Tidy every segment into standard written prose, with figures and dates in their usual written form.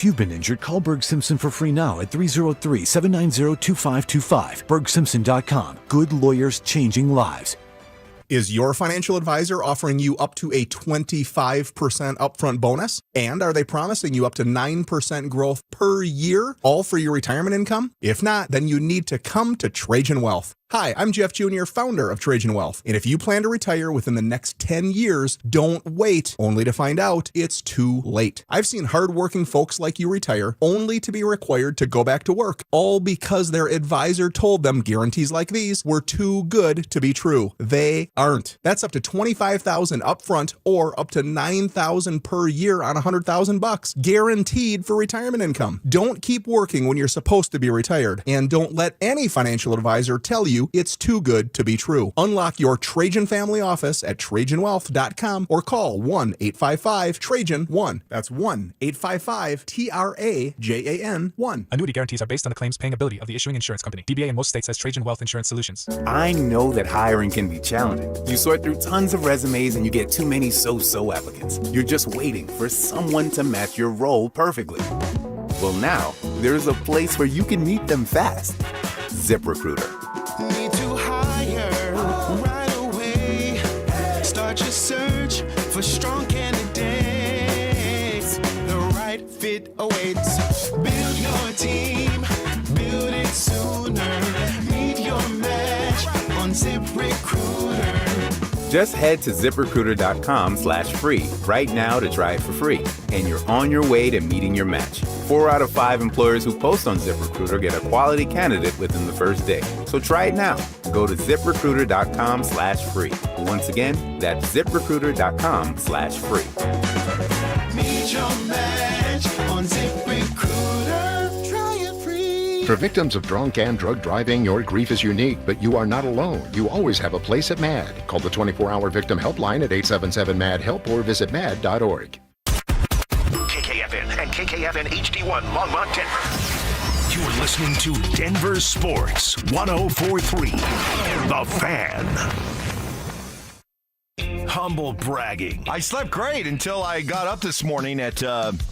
If you've been injured, call Berg Simpson for free now at 303-790-2525. BergSimpson.com. Good lawyers changing lives. Is your financial advisor offering you up to a 25% upfront bonus? And are they promising you up to 9% growth per year, all for your retirement income? If not, then you need to come to Trajan Wealth. Hi, I'm Jeff Jr., founder of Trajan Wealth. And if you plan to retire within the next 10 years, don't wait only to find out it's too late. I've seen hardworking folks like you retire only to be required to go back to work, all because their advisor told them guarantees like these were too good to be true. They aren't. That's up to $25,000 upfront or up to $9,000 per year on $100,000 guaranteed for retirement income. Don't keep working when you're supposed to be retired, and don't let any financial advisor tell you it's too good to be true. Unlock your Trajan family office at TrajanWealth.com or call 1-855-TRAJAN-1. That's 1-855-TRAJAN-1. Annuity guarantees are based on the claims paying ability of the issuing insurance company. DBA in most states says Trajan Wealth Insurance Solutions. I know that hiring can be challenging. You sort through tons of resumes and you get too many so-so applicants. You're just waiting for someone to match your role perfectly. Well, now there's a place where you can meet them fast. ZipRecruiter. Need to hire right away. Start your search for strong candidates. The right fit awaits. Build your team, build it sooner. Meet your match on ZipRecruiter. Just head to ZipRecruiter.com/free right now to try it for free. And you're on your way to meeting your match. 4 out of 5 employers who post on ZipRecruiter get a quality candidate within the first day. So try it now. Go to ZipRecruiter.com/free. Once again, that's ZipRecruiter.com/free. Meet your match on ZipRecruiter. Try it free. For victims of drunk and drug driving, your grief is unique, but you are not alone. You always have a place at MAD. Call the 24-hour victim helpline at 877-MAD-HELP or visit mad.org. KKFN and KKFN HD1 Longmont, Denver. You're listening to Denver Sports 104.3 The Fan. Humble bragging. I slept great until I got up this morning at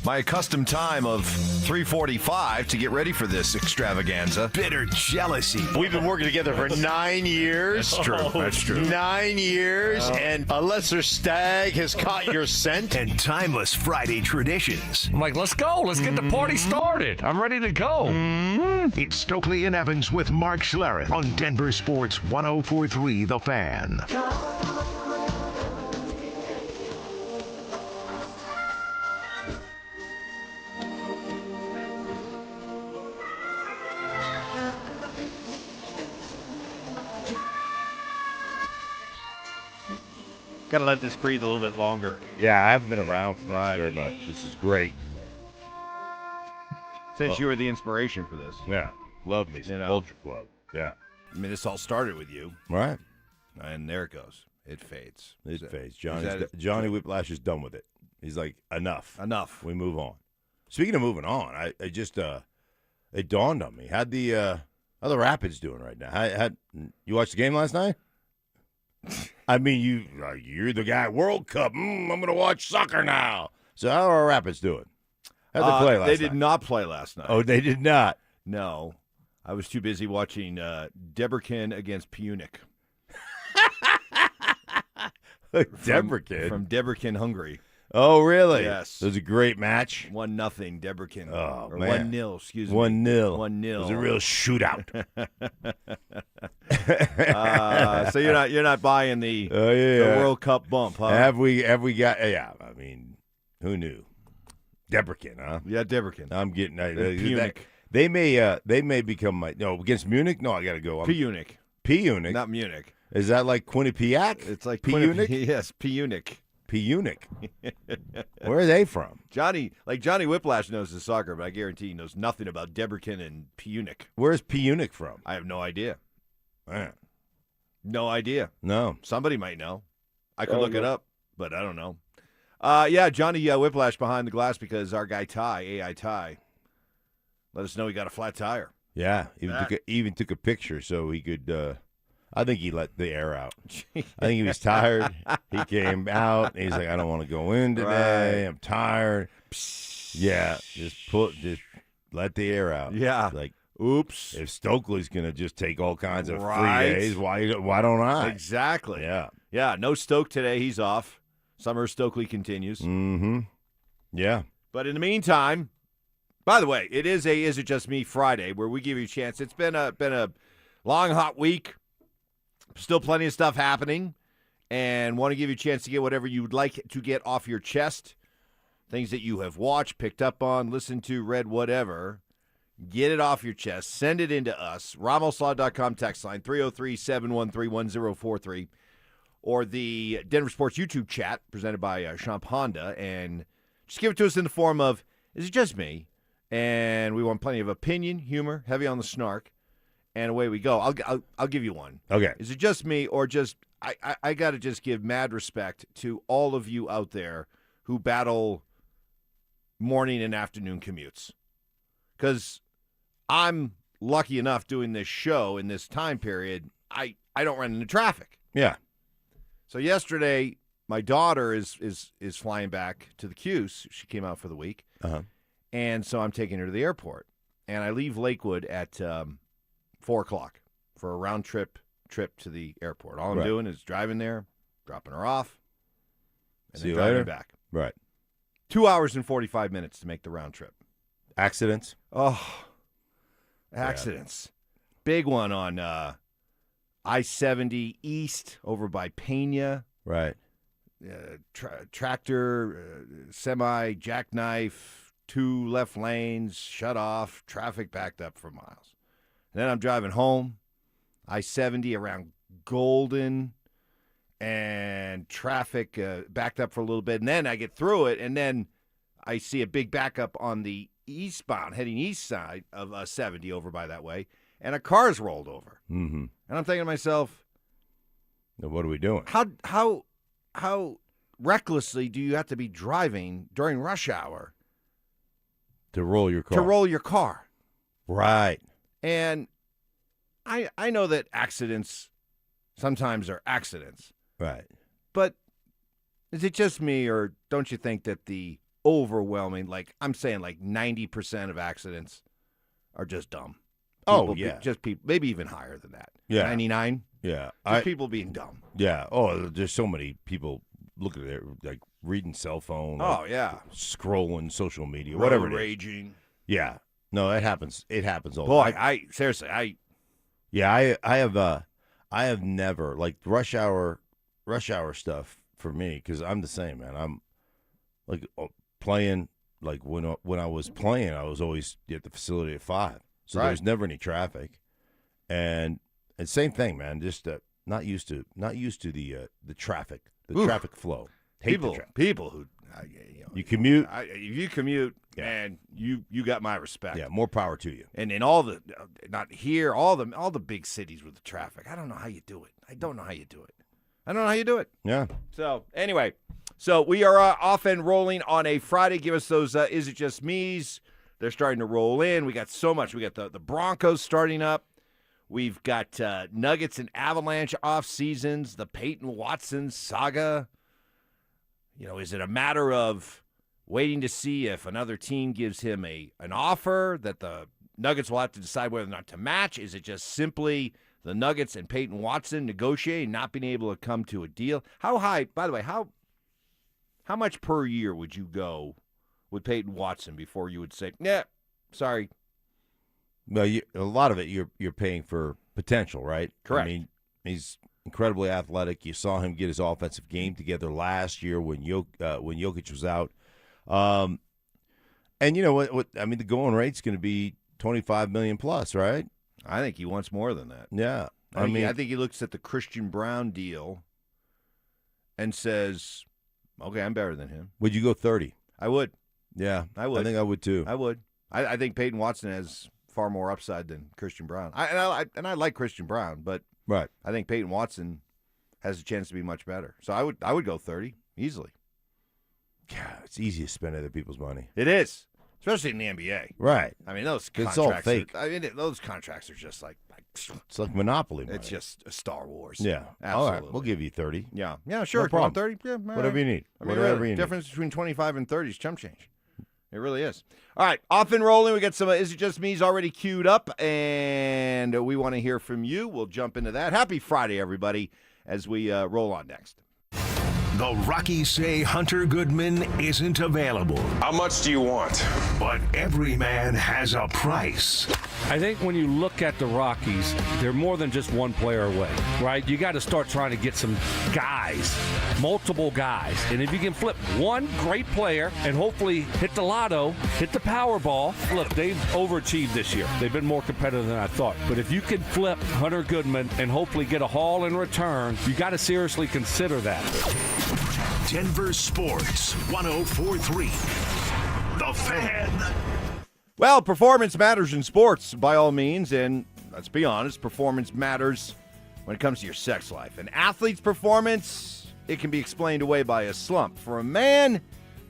my accustomed time of 3:45 to get ready for this extravaganza. Bitter jealousy. We've been working together for 9 years. That's true. That's true. 9 years, and a lesser stag has caught your scent. And timeless Friday traditions. I'm like, let's go. Let's get the party started. I'm ready to go. It's Stokley and Evans with Mark Schlereth on Denver Sports 104.3 The Fan. Gotta let this breathe a little bit longer. Yeah, I haven't been around very much. This is great. Since you were the inspiration for this. Yeah, love me some Culture Club. Yeah. I mean, this all started with you. Right. And there it goes. It fades. It fades. Johnny Whiplash is done with it. He's like, enough. Enough. We move on. Speaking of moving on, I just it dawned on me. How the Rapids doing right now? You watched the game last night? I mean, you're the guy at World Cup. I'm going to watch soccer now. So how are our Rapids doing? How'd they play last night? They did not play last night. Oh, they did not? No. I was too busy watching Debrecen against Payton. Debrecen? From Debrecen, Hungary. Oh, really? Yes. It was a great match. 1-0 Debrecen. Oh, or man. 1-0, excuse me. 1-0. 1-0. It was a real shootout. So you're not buying the World Cup bump, huh? Have we got? Yeah, I mean, who knew? Debrecen, huh? Yeah, Debrecen. I'm getting Munich. They may become my against Munich. No, I got to go. Payton. Not Munich. Is that like Quinnipiac? It's like Payton. Yes, Payton. Payton. Where are they from? Johnny Whiplash knows his soccer, but I guarantee he knows nothing about Debrecen and Payton. Where's Payton from? I have no idea. Man. No idea. No. Somebody might know. I could look it up, but I don't know. Yeah, Johnny Whiplash behind the glass because our guy AI Ty, let us know he got a flat tire. Yeah, even took a picture so he could. I think he let the air out. I think he was tired. He came out and he's like, I don't want to go in today. I'm tired. Yeah, just let the air out. Yeah. Like, oops. if Stokley's going to just take all kinds of Right. free days, why don't I? Exactly. Yeah. Yeah, no Stoke today. He's off. Summer Stokely continues. Mm-hmm. Yeah. But in the meantime, by the way, it is Is It Just Me Friday, where we give you a chance. It's been a long, hot week. Still plenty of stuff happening. And want to give you a chance to get whatever you would like to get off your chest. Things that you have watched, picked up on, listened to, read, whatever. Get it off your chest. Send it into us. RamosLaw.com text line 303-713-1043. Or the Denver Sports YouTube chat presented by Champ Honda. And just give it to us in the form of, is it just me? And we want plenty of opinion, humor, heavy on the snark. And away we go. I'll give you one. Okay. Is it just me or just I got to just give mad respect to all of you out there who battle morning and afternoon commutes. Because I'm lucky enough doing this show in this time period, I don't run into traffic. Yeah. So yesterday, my daughter is flying back to the Q's. She came out for the week. Uh-huh. And so I'm taking her to the airport. And I leave Lakewood at 4 o'clock for a round trip to the airport. All I'm doing is driving there, dropping her off, and See then you driving later. back. Right. 2 hours and 45 minutes to make the round trip. Accidents? Oh, accidents. Big one on I-70 East over by Pena. Right. Tractor, semi, jackknife, 2 left lanes, shut off, traffic backed up for miles. And then I'm driving home, I-70 around Golden, and traffic backed up for a little bit. And then I get through it, and then I see a big backup on the eastbound, heading east side of 70 over by that way, and a car's rolled over. Mm-hmm. And I'm thinking to myself, now what are we doing? How recklessly do you have to be driving during rush hour To roll your car. to roll your car? Right. And I know that accidents sometimes are accidents, Right. but is it just me, or don't you think that the overwhelming, like I'm saying, like 90% of accidents are just dumb? Just people, maybe even higher than that. Yeah. 99. Yeah. Just people being dumb. Yeah. Oh, there's so many people looking at it, like reading cell phone. Oh, yeah. Scrolling social media, whatever it is. Raging. Yeah. No, it happens. It happens all the Boy, time. I have never, like, rush hour stuff for me, because I'm the same, man. I'm like playing, like when I was playing, I was always at the facility at 5, so there was never any traffic, and same thing, man. Just not used to the traffic, traffic flow. Hate the traffic. People who you commute. If you commute, man, you got my respect. Yeah, more power to you. And in all the not here, all the big cities with the traffic, I don't know how you do it. I don't know how you do it. Yeah. So anyway, we are off and rolling on a Friday. Give us those Is It Just Me's. They're starting to roll in. We got so much. We got the Broncos starting up. We've got Nuggets and Avalanche off seasons. The Payton Watson saga. Is it a matter of waiting to see if another team gives him an offer that the Nuggets will have to decide whether or not to match? Is it just simply the Nuggets and Payton Watson negotiating, not being able to come to a deal? How high, by the way, how much per year would you go with Payton Watson before you would say, yeah, sorry? Well, a lot of it you're paying for potential, right? Correct. I mean, he's incredibly athletic. You saw him get his offensive game together last year when Jokic was out. And you know what? I mean, the going rate's going to be $25 million plus, right? I think he wants more than that. Yeah. I think he looks at the Christian Brown deal and says, okay, I'm better than him. Would you go 30? I would. Yeah, I would. I think I would too. I would. I think Payton Watson has far more upside than Christian Brown. I like Christian Brown, but right. I think Payton Watson has a chance to be much better. So I would go 30 easily. Yeah, it's easy to spend other people's money. It is, especially in the NBA. Right. I mean, those contracts. It's all fake. Those contracts are just like it's like Monopoly money. It's just a Star Wars. Yeah. Absolutely. All right, we'll give you 30. Yeah, sure. No problem. 30. Yeah, whatever you need. I mean, whatever really, you difference between 25 and 30 is chump change. It really is. All right, off and rolling. We got some Is It Just Me's already queued up, and we want to hear from you. We'll jump into that. Happy Friday, everybody, as we roll on next. The Rockies say Hunter Goodman isn't available. How much do you want? But every man has a price. I think when you look at the Rockies, they're more than just one player away, right? You got to start trying to get some guys, multiple guys. And if you can flip one great player and hopefully hit the lotto, hit the Powerball, look, they've overachieved this year. They've been more competitive than I thought. But if you can flip Hunter Goodman and hopefully get a haul in return, you got to seriously consider that. Denver Sports 104.3. The Fan. Well, performance matters in sports by all means, and let's be honest, performance matters when it comes to your sex life. An athlete's performance, it can be explained away by a slump. For a man,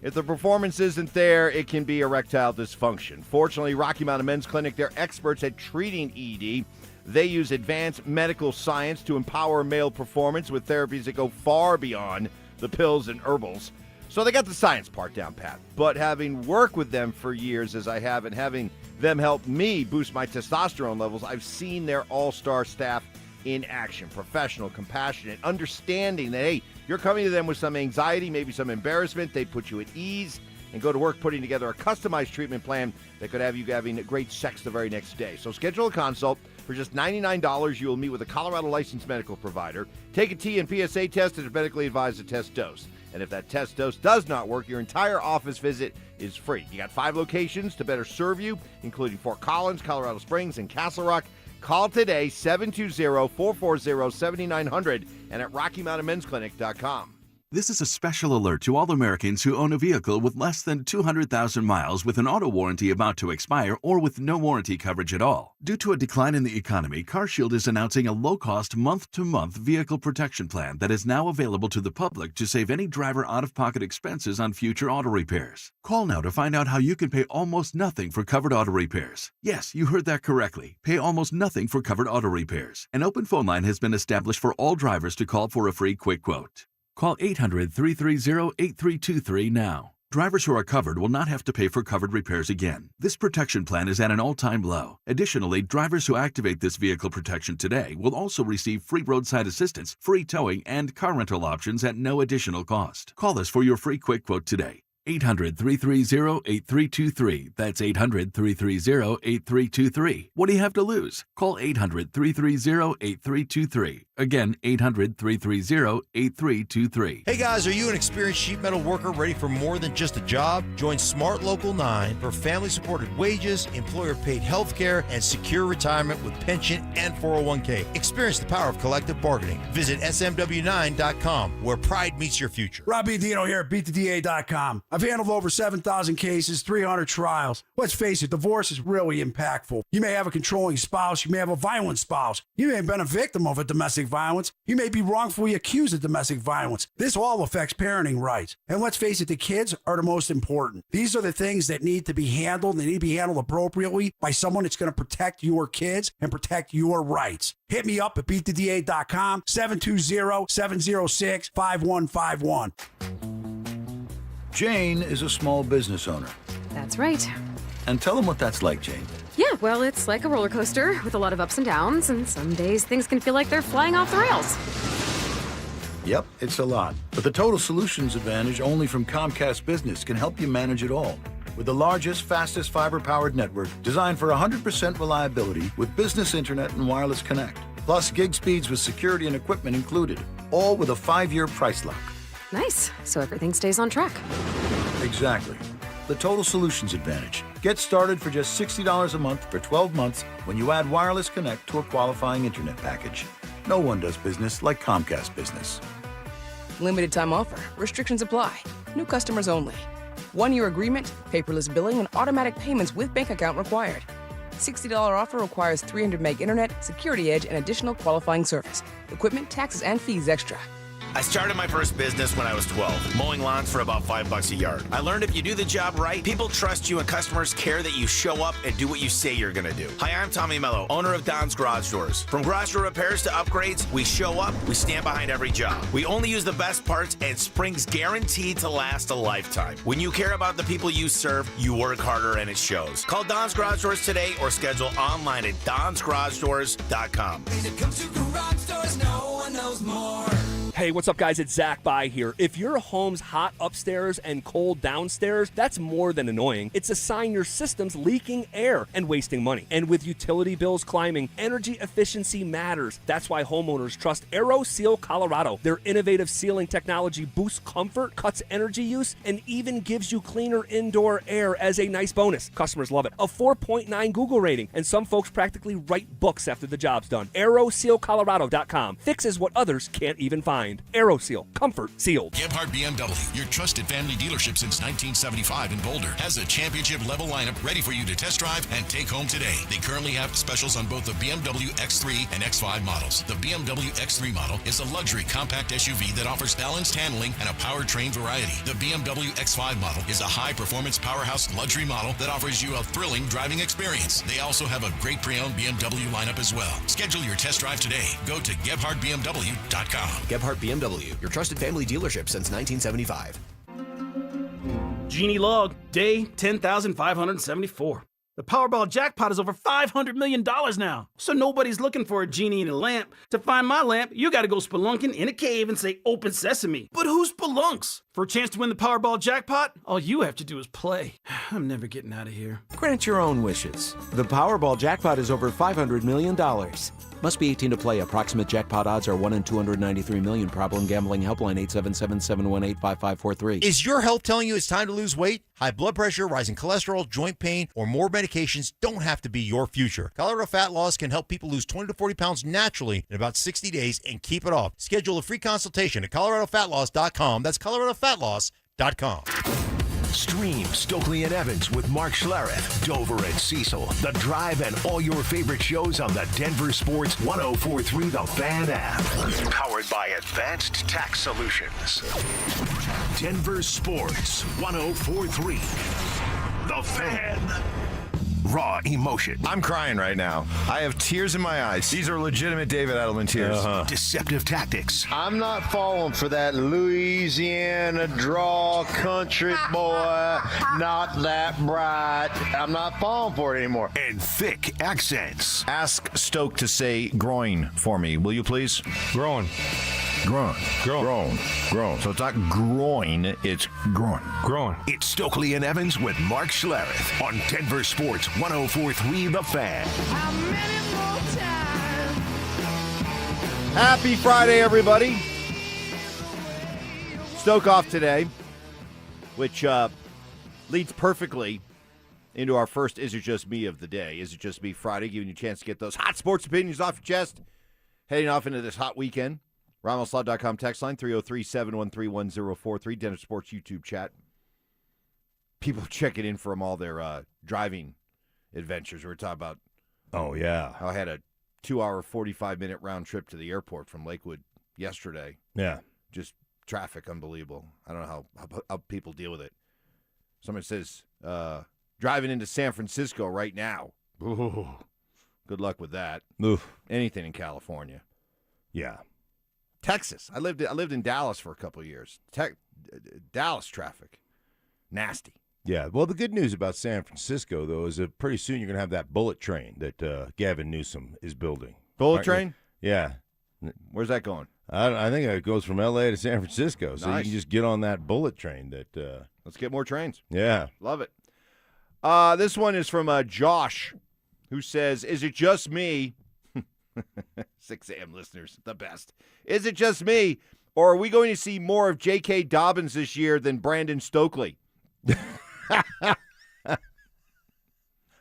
if the performance isn't there, it can be erectile dysfunction. Fortunately, Rocky Mountain Men's Clinic, they're experts at treating ED. They use advanced medical science to empower male performance with therapies that go far beyond the pills and herbals. So they got the science part down pat. But having worked with them for years as I have and having them help me boost my testosterone levels, I've seen their all-star staff in action. Professional, compassionate, understanding that, hey, you're coming to them with some anxiety, maybe some embarrassment. They put you at ease and go to work putting together a customized treatment plan that could have you having great sex the very next day. So schedule a consult. For just $99, you will meet with a Colorado licensed medical provider, take a T and PSA test, and medically advise a test dose. And if that test dose does not work, your entire office visit is free. You got 5 locations to better serve you, including Fort Collins, Colorado Springs, and Castle Rock. Call today, 720-440-7900, and at RockyMountainMen'sClinic.com. This is a special alert to all Americans who own a vehicle with less than 200,000 miles with an auto warranty about to expire or with no warranty coverage at all. Due to a decline in the economy, CarShield is announcing a low-cost month-to-month vehicle protection plan that is now available to the public to save any driver out-of-pocket expenses on future auto repairs. Call now to find out how you can pay almost nothing for covered auto repairs. Yes, you heard that correctly. Pay almost nothing for covered auto repairs. An open phone line has been established for all drivers to call for a free quick quote. Call 800-330-8323 now. Drivers who are covered will not have to pay for covered repairs again. This protection plan is at an all-time low. Additionally, drivers who activate this vehicle protection today will also receive free roadside assistance, free towing, and car rental options at no additional cost. Call us for your free quick quote today. 800-330-8323. That's 800-330-8323. What do you have to lose? Call 800-330-8323. Again, 800-330-8323. Hey guys, are you an experienced sheet metal worker ready for more than just a job? Join Smart Local 9 for family-supported wages, employer-paid health care, and secure retirement with pension and 401k. Experience the power of collective bargaining. Visit smw9.com, where pride meets your future. Robbie Dino here at BeatTheDA.com. I've handled over 7,000 cases, 300 trials. Let's face it, divorce is really impactful. You may have a controlling spouse. You may have a violent spouse. You may have been a victim of a domestic violence. You may be wrongfully accused of domestic violence. This all affects parenting rights. And let's face it, the kids are the most important. These are the things that need to be handled. They need to be handled appropriately by someone that's going to protect your kids and protect your rights. Hit me up at BeatTheDA.com, 720-706-5151. Jane is a small business owner. That's right. And tell them what that's like, Jane. Yeah, well, it's like a roller coaster with a lot of ups and downs, and some days things can feel like they're flying off the rails. Yep, it's a lot. But the Total Solutions Advantage only from Comcast Business can help you manage it all. With the largest, fastest fiber-powered network designed for 100% reliability with business internet and wireless connect. Plus gig speeds with security and equipment included. All with a 5-year price lock. Nice. So everything stays on track. Exactly. The Total Solutions Advantage. Get started for just $60 a month for 12 months when you add wireless connect to a qualifying internet package. No one does business like Comcast Business. Limited time offer. Restrictions apply. New customers only. 1-year agreement, paperless billing, and automatic payments with bank account required. $60 offer requires 300 meg internet, security edge, and additional qualifying service. Equipment, taxes, and fees extra. I started my first business when I was 12, mowing lawns for about $5 a yard. I learned if you do the job right, people trust you and customers care that you show up and do what you say you're gonna do. Hi, I'm Tommy Mello, owner of Don's Garage Doors. From garage door repairs to upgrades, we show up, we stand behind every job. We only use the best parts and springs guaranteed to last a lifetime. When you care about the people you serve, you work harder and it shows. Call Don's Garage Doors today or schedule online at donsgaragedoors.com. When it comes to garage doors, no one knows more. Hey, what's up, guys? It's Zach By here. If your home's hot upstairs and cold downstairs, that's more than annoying. It's a sign your system's leaking air and wasting money. And with utility bills climbing, energy efficiency matters. That's why homeowners trust AeroSeal Colorado. Their innovative sealing technology boosts comfort, cuts energy use, and even gives you cleaner indoor air as a nice bonus. Customers love it. A 4.9 Google rating, and some folks practically write books after the job's done. AeroSealColorado.com fixes what others can't even find. AeroSeal. Comfort sealed. Gebhardt BMW, your trusted family dealership since 1975 in Boulder, has a championship-level lineup ready for you to test drive and take home today. They currently have specials on both the BMW X3 and X5 models. The BMW X3 model is a luxury compact SUV that offers balanced handling and a powertrain variety. The BMW X5 model is a high-performance powerhouse luxury model that offers you a thrilling driving experience. They also have a great pre-owned BMW lineup as well. Schedule your test drive today. Go to GebhardtBMW.com. Gebhardt BMW, your trusted family dealership since 1975. Genie log, day 10,574. The Powerball jackpot is over $500 million now. So nobody's looking for a genie in a lamp. To find my lamp, you gotta go spelunking in a cave and say, "Open sesame." But who spelunks? For a chance to win the Powerball jackpot, all you have to do is play. I'm never getting out of here. Grant your own wishes. The Powerball jackpot is over $500 million. Must be 18 to play. Approximate jackpot odds are 1 in 293 million. Problem gambling helpline 877-718-5543. Is your health telling you it's time to lose weight? High blood pressure, rising cholesterol, joint pain, or more medications don't have to be your future. Colorado Fat Loss can help people lose 20 to 40 pounds naturally in about 60 days and keep it off. Schedule a free consultation at coloradofatloss.com. That's coloradofatloss.com. Stream Stokley and Evans with Mark Schlereth, Dover and Cecil, The Drive, and all your favorite shows on the Denver Sports 104.3 The Fan app. Powered by Advanced Tax Solutions. Denver Sports 104.3 The Fan. Raw emotion. I'm crying right now. I have tears in my eyes. These are legitimate David Edelman tears. Deceptive tactics. I'm not falling for that Louisiana draw country boy, not that bright. I'm not falling for it anymore. And thick accents. Ask Stoke to say groin for me, will you please? Groin. Groin. Groin. Groin. So it's not groin, it's groin. Groin. It's Stokley and Evans with Mark Schlereth on Denver Sports 104.3 The Fan. Happy Friday, everybody. Stoke off today, which leads perfectly into our first Is It Just Me of the day. Is It Just Me Friday, giving you a chance to get those hot sports opinions off your chest, heading off into this hot weekend. RonaldSlaw.com text line, 303-713-1043, Denver Sports YouTube chat. People checking in from all their driving adventures. We were talking about, oh, yeah, how I had a 2-hour, 45-minute round trip to the airport from Lakewood yesterday. Yeah. Just traffic, unbelievable. I don't know how people deal with it. Someone says, driving into San Francisco right now. Ooh, good luck with that. Oof. Anything in California. Yeah. Texas. I lived in Dallas for a couple of years. Dallas traffic. Nasty. Yeah. Well, the good news about San Francisco, though, is that pretty soon you're going to have that bullet train that Gavin Newsom is building. Bullet train? Yeah. Where's that going? I think it goes from L.A. to San Francisco, so Nice. you can just get on that bullet train. Let's get more trains. Yeah. Love it. This one is from Josh, who says, is it just me? 6 a.m. listeners, the best. Is it just me, or are we going to see more of J.K. Dobbins this year than Brandon Stokley?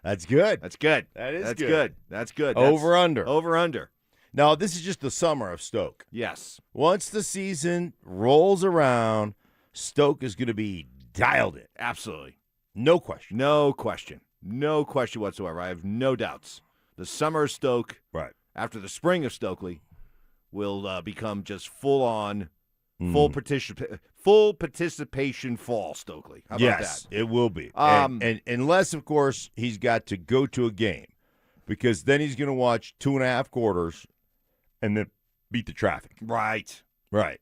That's good. That's good. That's good. That's good. Over-under. Over-under. Now, this is just the summer of Stoke. Yes. Once the season rolls around, Stoke is going to be dialed in. Absolutely. No question. No question. No question whatsoever. I have no doubts. The summer of Stoke, right, after the spring of Stokley, will become just full-on Full participation fall, Stokley. How about yes, that? it will be. And unless, of course, he's got to go to a game, because then he's going to watch 2.5 quarters and then beat the traffic. Right. Right.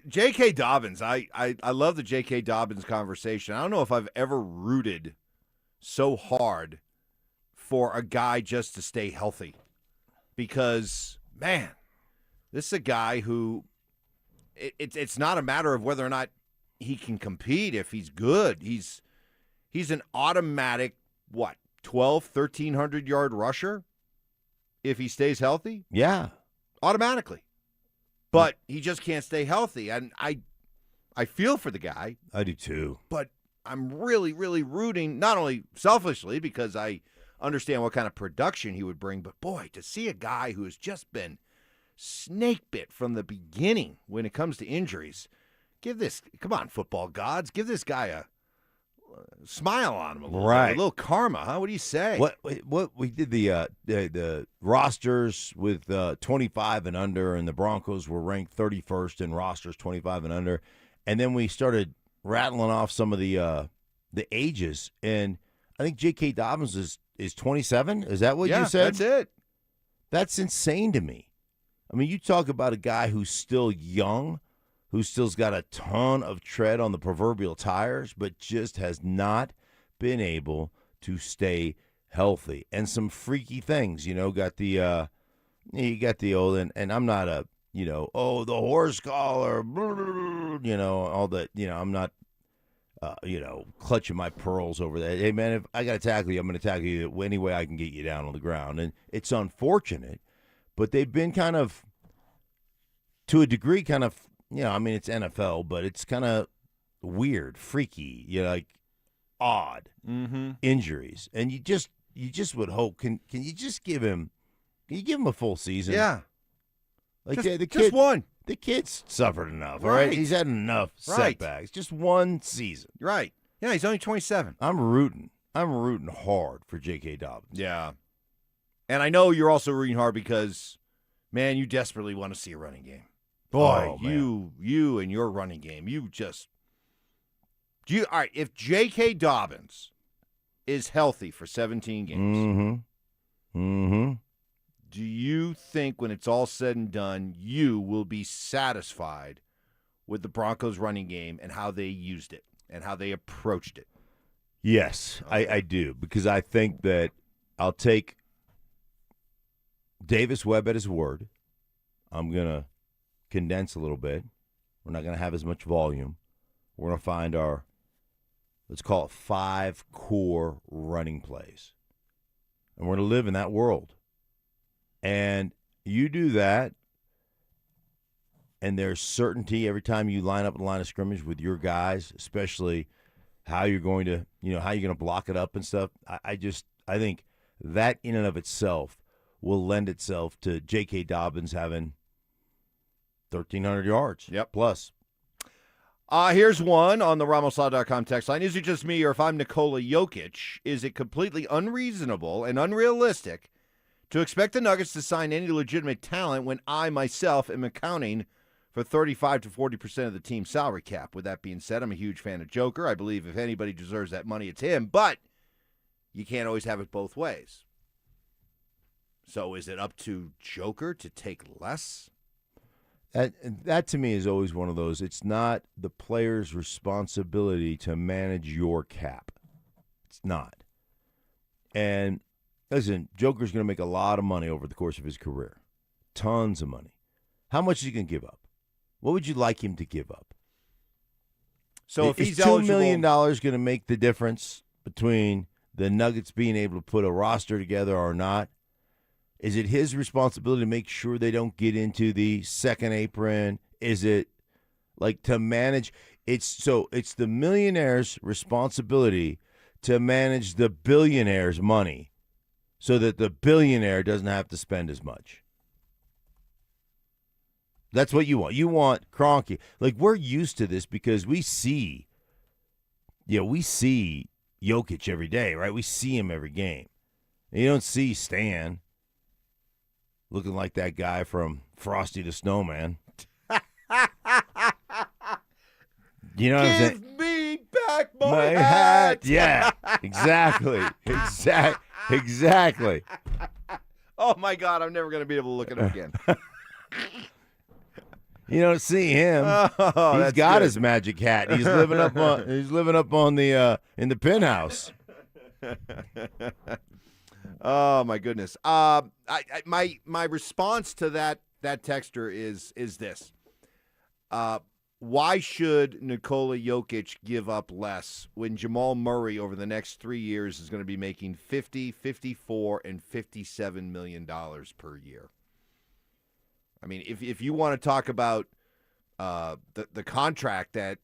J.K. Dobbins, I love the J.K. Dobbins conversation. I don't know if I've ever rooted so hard for a guy just to stay healthy, because, man, this is a guy who it's not a matter of whether or not he can compete. If he's good, he's an automatic, 1,300 yard if he stays healthy? Yeah. Automatically. But he just can't stay healthy. And I feel for the guy. I do too. But I'm really, really rooting, not only selfishly because I understand what kind of production he would bring, but boy, to see a guy who has just been snake bit from the beginning when it comes to injuries, come on, football gods, give this guy a smile on him a little right. bit, a little karma, huh? What do you say? What we did the rosters with 25 and under, and the Broncos were ranked 31st in rosters 25 and under, and then we started rattling off some of the ages, and I think J.K. Dobbins is 27. Is that what you said? That's it. That's insane to me. I mean, you talk about a guy who's still young, who still's got a ton of tread on the proverbial tires, but just has not been able to stay healthy. And some freaky things, got the you got the old, and I'm not a, the horse collar, all that, I'm not, clutching my pearls over that. Hey, man, if I got to tackle you, I'm going to tackle you any way I can get you down on the ground. And it's unfortunate, but they've been kind of, to a degree, kind of, it's NFL, but it's kind of weird, freaky, odd injuries. And you just would hope, can you just give him a full season? Yeah. Like just, the kid, just one. The kid's suffered enough, all right? He's had enough setbacks. Just one season. Right. Yeah, he's only 27. I'm rooting hard for J.K. Dobbins. Yeah. And I know you're also rooting hard because, man, you desperately want to see a running game. Boy, you and your running game, all right, if J.K. Dobbins is healthy for 17 games, do you think when it's all said and done, you will be satisfied with the Broncos running game and how they used it and how they approached it? Yes, okay. I do, because I think that I'll take Davis Webb at his word. I'm going to condense a little bit. We're not going to have as much volume. We're going to find our, let's call it 5 core running plays. And we're going to live in that world. And you do that, and there's certainty every time you line up in the line of scrimmage with your guys, especially how you're going to, how you're going to block it up and stuff. I think that in and of itself will lend itself to J.K. Dobbins having 1,300 yards. Yep. Plus. Here's one on the RamosLaw.com text line. Is it just me, or if I'm Nikola Jokic, is it completely unreasonable and unrealistic to expect the Nuggets to sign any legitimate talent when I myself am accounting for 35 to 40% of the team's salary cap? With that being said, I'm a huge fan of Joker. I believe if anybody deserves that money, it's him. But you can't always have it both ways. So is it up to Joker to take less? That to me is always one of those. It's not the player's responsibility to manage your cap. It's not. And listen, Joker's going to make a lot of money over the course of his career. Tons of money. How much is he going to give up? What would you like him to give up? So if he's $2 million going to make the difference between the Nuggets being able to put a roster together or not? Is it his responsibility to make sure they don't get into the second apron? Is it to manage? It's the millionaire's responsibility to manage the billionaire's money so that the billionaire doesn't have to spend as much. That's what you want. You want Kroenke. We're used to this because we see Jokic every day, right? We see him every game. And you don't see Stan looking like that guy from Frosty the Snowman. You know what I'm saying? Give me back my hat. Yeah, exactly. Exactly. Oh, my God. I'm never going to be able to look it up again. You don't see him. Oh, he's that's got good. his magic hat. He's living up on the in the penthouse. Oh my goodness. My response to that texter is this. Why should Nikola Jokic give up less when Jamal Murray over the next 3 years is going to be making $50, $54, and $57 million per year? I mean, if you want to talk about the contract that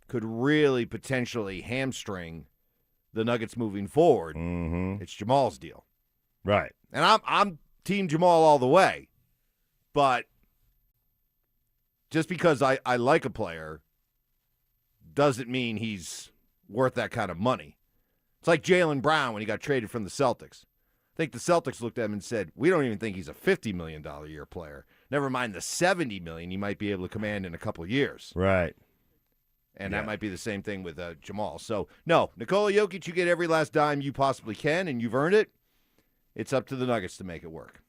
could really potentially hamstring the Nuggets moving forward, it's Jamal's deal. Right. And I'm Team Jamal all the way. But just because I like a player doesn't mean he's worth that kind of money. It's like Jaylen Brown when he got traded from the Celtics. I think the Celtics looked at him and said, we don't even think he's a $50 million a year player. Never mind the $70 million he might be able to command in a couple of years. Right. And that might be the same thing with Jamal. So, no, Nikola Jokic, you get every last dime you possibly can, and you've earned it. It's up to the Nuggets to make it work.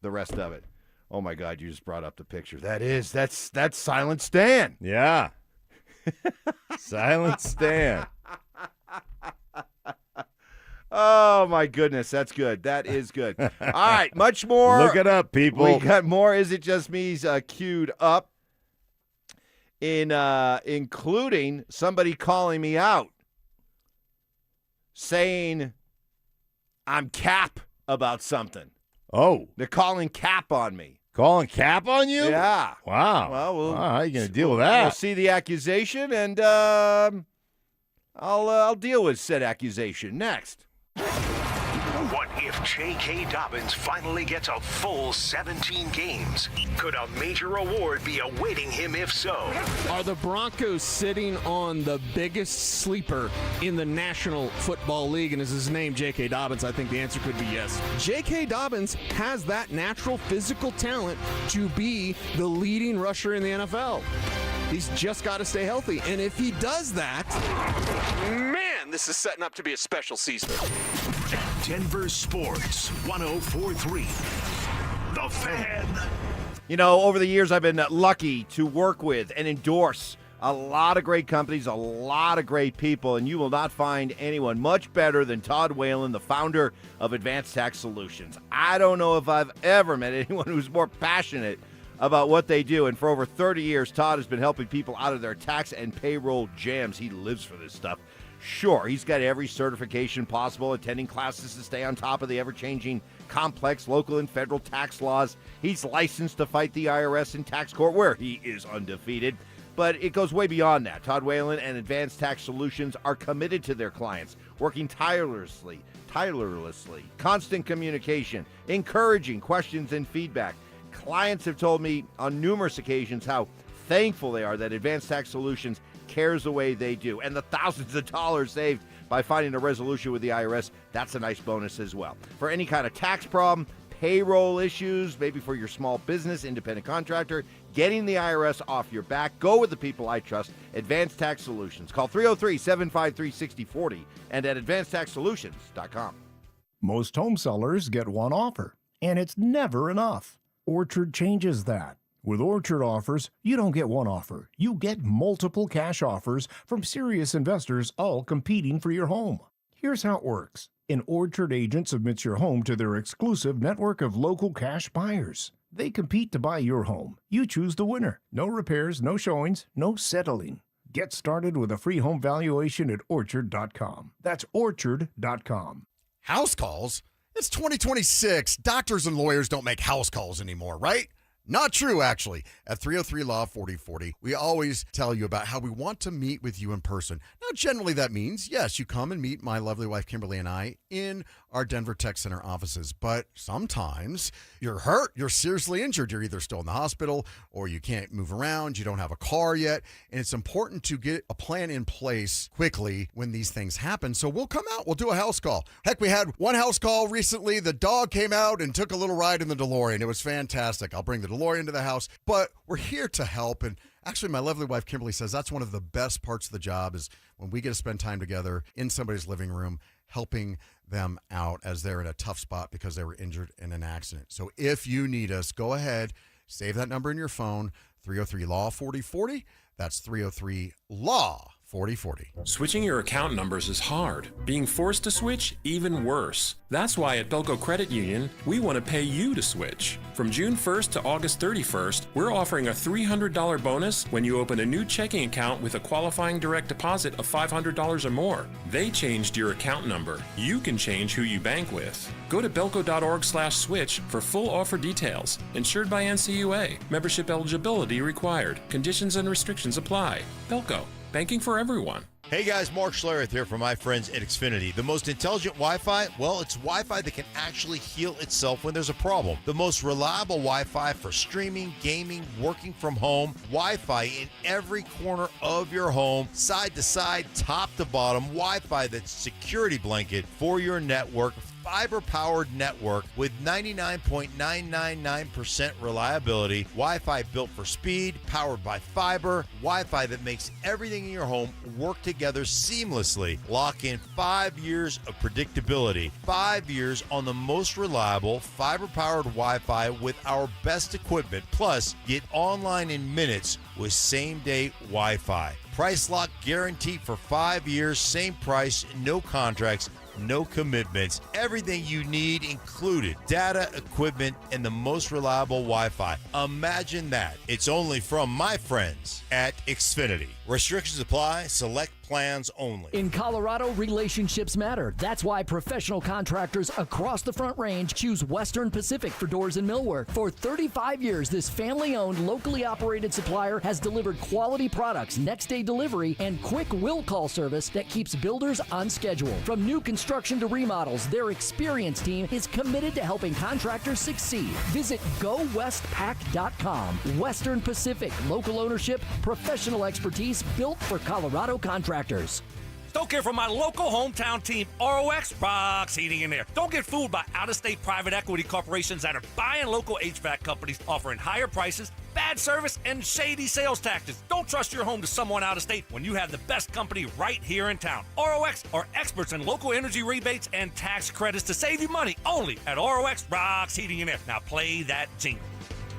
The rest of it. Oh, my God, you just brought up the picture. That's Silent Stan. Yeah. Silent Stan. Oh, my goodness. That's good. That is good. All right, much more. Look it up, people. We got more Is It Just Me's queued up, including somebody calling me out, saying I'm cap about something. Oh. They're calling cap on me. Calling cap on you? Yeah. Wow. Well, how are you going to deal with that? We'll see the accusation, and I'll deal with said accusation next. What if J.K. Dobbins finally gets a full 17 games? Could a major award be awaiting him if so? Are the Broncos sitting on the biggest sleeper in the National Football League? And is his name J.K. Dobbins? I think the answer could be yes. J.K. Dobbins has that natural physical talent to be the leading rusher in the NFL. He's just got to stay healthy. And if he does that, man, this is setting up to be a special season. Denver Sports 104.3. The Fan. You know, over the years, I've been lucky to work with and endorse a lot of great companies, a lot of great people, and you will not find anyone much better than Todd Whalen, the founder of Advanced Tax Solutions. I don't know if I've ever met anyone who's more passionate about what they do, and for over 30 years, Todd has been helping people out of their tax and payroll jams. He lives for this stuff. Sure, he's got every certification possible, attending classes to stay on top of the ever-changing complex local and federal tax laws. He's licensed to fight the IRS in tax court, where he is undefeated. But it goes way beyond that. Todd Whalen and Advanced Tax Solutions are committed to their clients, working tirelessly, constant communication, encouraging questions and feedback. Clients have told me on numerous occasions how thankful they are that Advanced Tax Solutions cares the way they do. And the thousands of dollars saved by finding a resolution with the IRS, that's a nice bonus as well. For any kind of tax problem, payroll issues, maybe for your small business, independent contractor, getting the IRS off your back, go with the people I trust, Advanced Tax Solutions. Call 303-753-6040 and at advancedtaxsolutions.com. Most home sellers get one offer, and it's never enough. Orchard changes that. With Orchard offers, you don't get one offer. You get multiple cash offers from serious investors, all competing for your home. Here's how it works. An Orchard agent submits your home to their exclusive network of local cash buyers. They compete to buy your home. You choose the winner. No repairs, no showings, no settling. Get started with a free home valuation at Orchard.com. That's Orchard.com. House calls? It's 2026. Doctors and lawyers don't make house calls anymore, right? Not true, actually. At 303 Law 4040, we always tell you about how we want to meet with you in person. Now, generally that means, yes, you come and meet my lovely wife, Kimberly, and I in our Denver Tech Center offices. But sometimes you're hurt, you're seriously injured. You're either still in the hospital or you can't move around, you don't have a car yet. And it's important to get a plan in place quickly when these things happen. So we'll come out, we'll do a house call. Heck, we had one house call recently. The dog came out and took a little ride in the DeLorean. It was fantastic. I'll bring the the lawyer into the house, but we're here to help. And actually, my lovely wife, Kimberly, says that's one of the best parts of the job is when we get to spend time together in somebody's living room, helping them out as they're in a tough spot because they were injured in an accident. So if you need us, go ahead, save that number in your phone, 303-LAW-4040. That's 303-LAW-4040. Switching your account numbers is hard. Being forced to switch, even worse. That's why at Belco Credit Union, we want to pay you to switch. From June 1st to August 31st, we're offering a $300 bonus when you open a new checking account with a qualifying direct deposit of $500 or more. They changed your account number. You can change who you bank with. Go to belco.org/switch for full offer details. Insured by NCUA. Membership eligibility required. Conditions and restrictions apply. Belco. Banking for everyone. Hey guys, Mark Schlereth here from my friends at Xfinity. The most intelligent Wi-Fi? Well, it's Wi-Fi that can actually heal itself when there's a problem. The most reliable Wi-Fi for streaming, gaming, working from home. Wi-Fi in every corner of your home, side to side, top to bottom. Wi-Fi that's security blanket for your network. Fiber-powered network with 99.999% reliability. Wi-Fi built for speed, powered by fiber. Wi-Fi that makes everything in your home work together seamlessly. Lock in 5 years of predictability. 5 years on the most reliable fiber-powered Wi-Fi with our best equipment. Plus, get online in minutes with same-day Wi-Fi. Price lock guaranteed for 5 years. Same price, no contracts. No commitments. Everything you need included. Data, equipment, and the most reliable Wi-Fi. Imagine that. It's only from my friends at Xfinity. Restrictions apply. Select plans only. In Colorado, relationships matter. That's why professional contractors across the Front Range choose Western Pacific for doors and millwork. For 35 years, this family-owned, locally operated supplier has delivered quality products, next-day delivery, and quick will-call service that keeps builders on schedule. From new construction to remodels, their experienced team is committed to helping contractors succeed. Visit GoWestPack.com. Western Pacific, local ownership, professional expertise, built for Colorado contractors. Don't care for my local hometown team, ROX Rocks Heating and Air. Don't get fooled by out-of-state private equity corporations that are buying local HVAC companies, offering higher prices, bad service, and shady sales tactics. Don't trust your home to someone out of state when you have the best company right here in town. ROX are experts in local energy rebates and tax credits to save you money only at ROX Rocks Heating and Air. Now play that jingle.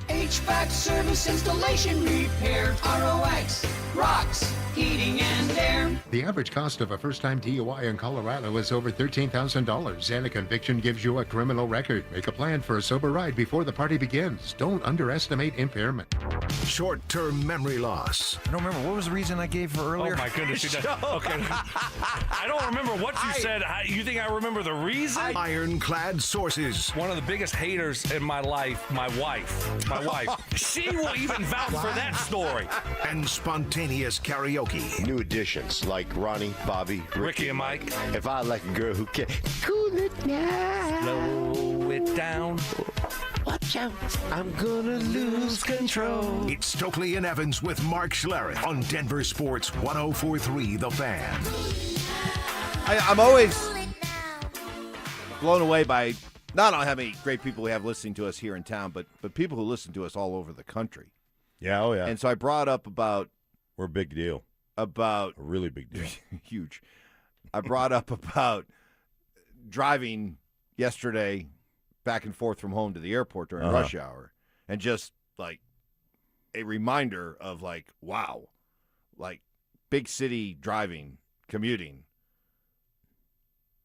HVAC service, installation, repair. ROX rocks heating and air. The average cost of a first-time DUI in Colorado is over $13,000, and a conviction gives you a criminal record. Make a plan for a sober ride before the party begins. Don't underestimate impairment. Short-term memory loss. I don't remember. What was the reason I gave for earlier? Oh, my goodness. Okay. I don't remember what you said. You think I remember the reason? Ironclad sources. One of the biggest haters in my life, my wife. My wife. She will even vouch for that story. And spontaneous karaoke. New additions like Ronnie, Bobby, Ricky and Mike. If I like a girl who can cool it down, slow it down. Watch out, I'm gonna lose control. It's Stokley and Evans with Mark Schlereth on Denver Sports 104.3 The Fan. I'm always blown away by not only how many great people we have listening to us here in town, but people who listen to us all over the country. Yeah, oh yeah. And so I brought up about... We're a big deal. About... A really big deal. Huge. I brought up about driving yesterday back and forth from home to the airport during rush hour. And just, like, a reminder of, like, wow. Like, big city driving, commuting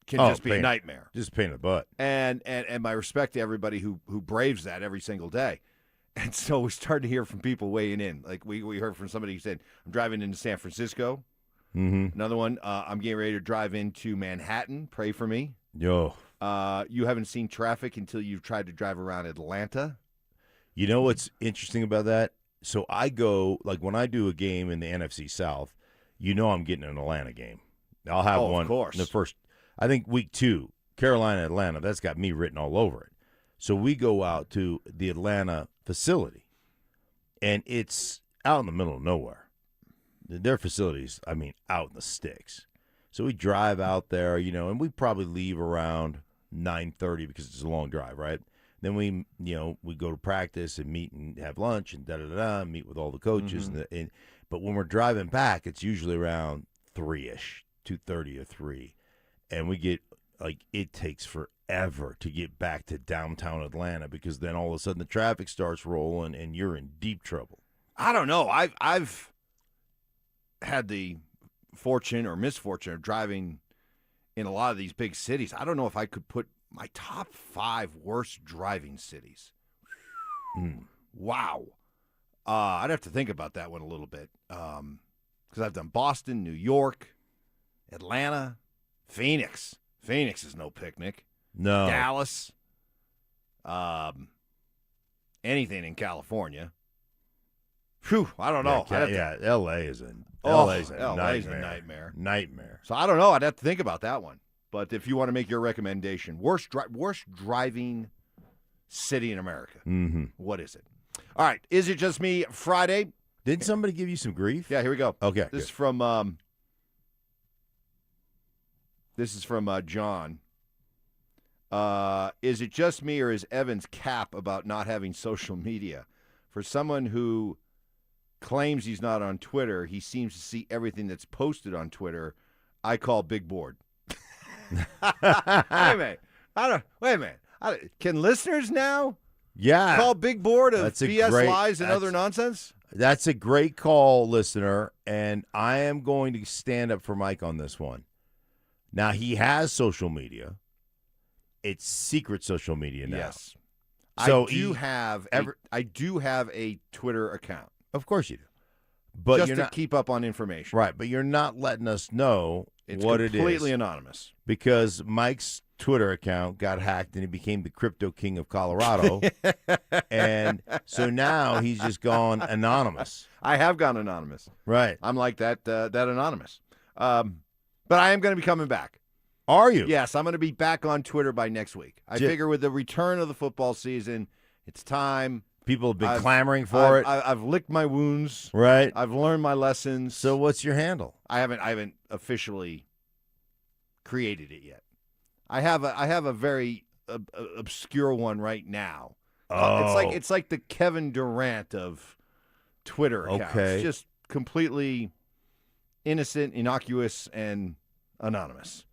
can just be a nightmare. Just a pain in the butt. And my respect to everybody who braves that every single day. And so we started to hear from people weighing in. Like we heard from somebody who said, I'm driving into San Francisco. Mm-hmm. Another one, I'm getting ready to drive into Manhattan. Pray for me. Yo. You haven't seen traffic until you've tried to drive around Atlanta. You know what's interesting about that? So I go, like when I do a game in the NFC South, you know I'm getting an Atlanta game. I'll have one of course. In the first, I think week 2, Carolina, Atlanta, that's got me written all over it. So we go out to the Atlanta facility, and it's out in the middle of nowhere. Their facilities, I mean, out in the sticks. So we drive out there, you know, and we probably leave around 9:30 because it's a long drive, right? Then we go to practice and meet and have lunch and meet with all the coaches. But when we're driving back, it's usually around 3-ish, 2:30 or 3. And we get, it takes forever to get back to downtown Atlanta because then all of a sudden the traffic starts rolling and you're in deep trouble. I don't know. I've had the fortune or misfortune of driving in a lot of these big cities. I don't know if I could put my top 5 worst driving cities. Wow. I'd have to think about that one a little bit because I've done Boston, New York, Atlanta, Phoenix. Phoenix is no picnic. No. Dallas. Anything in California. Phew, I don't know. L.A. is a nightmare. Nightmare. So I don't know. I'd have to think about that one. But if you want to make your recommendation, worst driving city in America, what is it? All right. Is it just me? Friday. Didn't somebody give you some grief? Yeah, here we go. Okay. This is from John. Is it just me or is Evans cap about not having social media? For someone who claims he's not on Twitter, he seems to see everything that's posted on Twitter. I call big board. Wait a minute. Can listeners now call big board of BS lies and other nonsense? That's a great call, listener, and I am going to stand up for Mike on this one. Now, he has social media. It's secret social media now. Yes. So I do have a Twitter account. Of course you do. But just you're to not, keep up on information. Right, but you're not letting us know what it is. It's completely anonymous. Because Mike's Twitter account got hacked and he became the crypto king of Colorado. And so now he's just gone anonymous. I have gone anonymous. Right. I'm like that anonymous. But I am going to be coming back. Are you? Yes, I'm going to be back on Twitter by next week. I figure with the return of the football season, it's time. People have been clamoring for it. I've licked my wounds. Right. I've learned my lessons. So what's your handle? I haven't officially created it yet. I have a very obscure one right now. It's like the Kevin Durant of Twitter accounts. Okay. Just completely innocent, innocuous, and anonymous.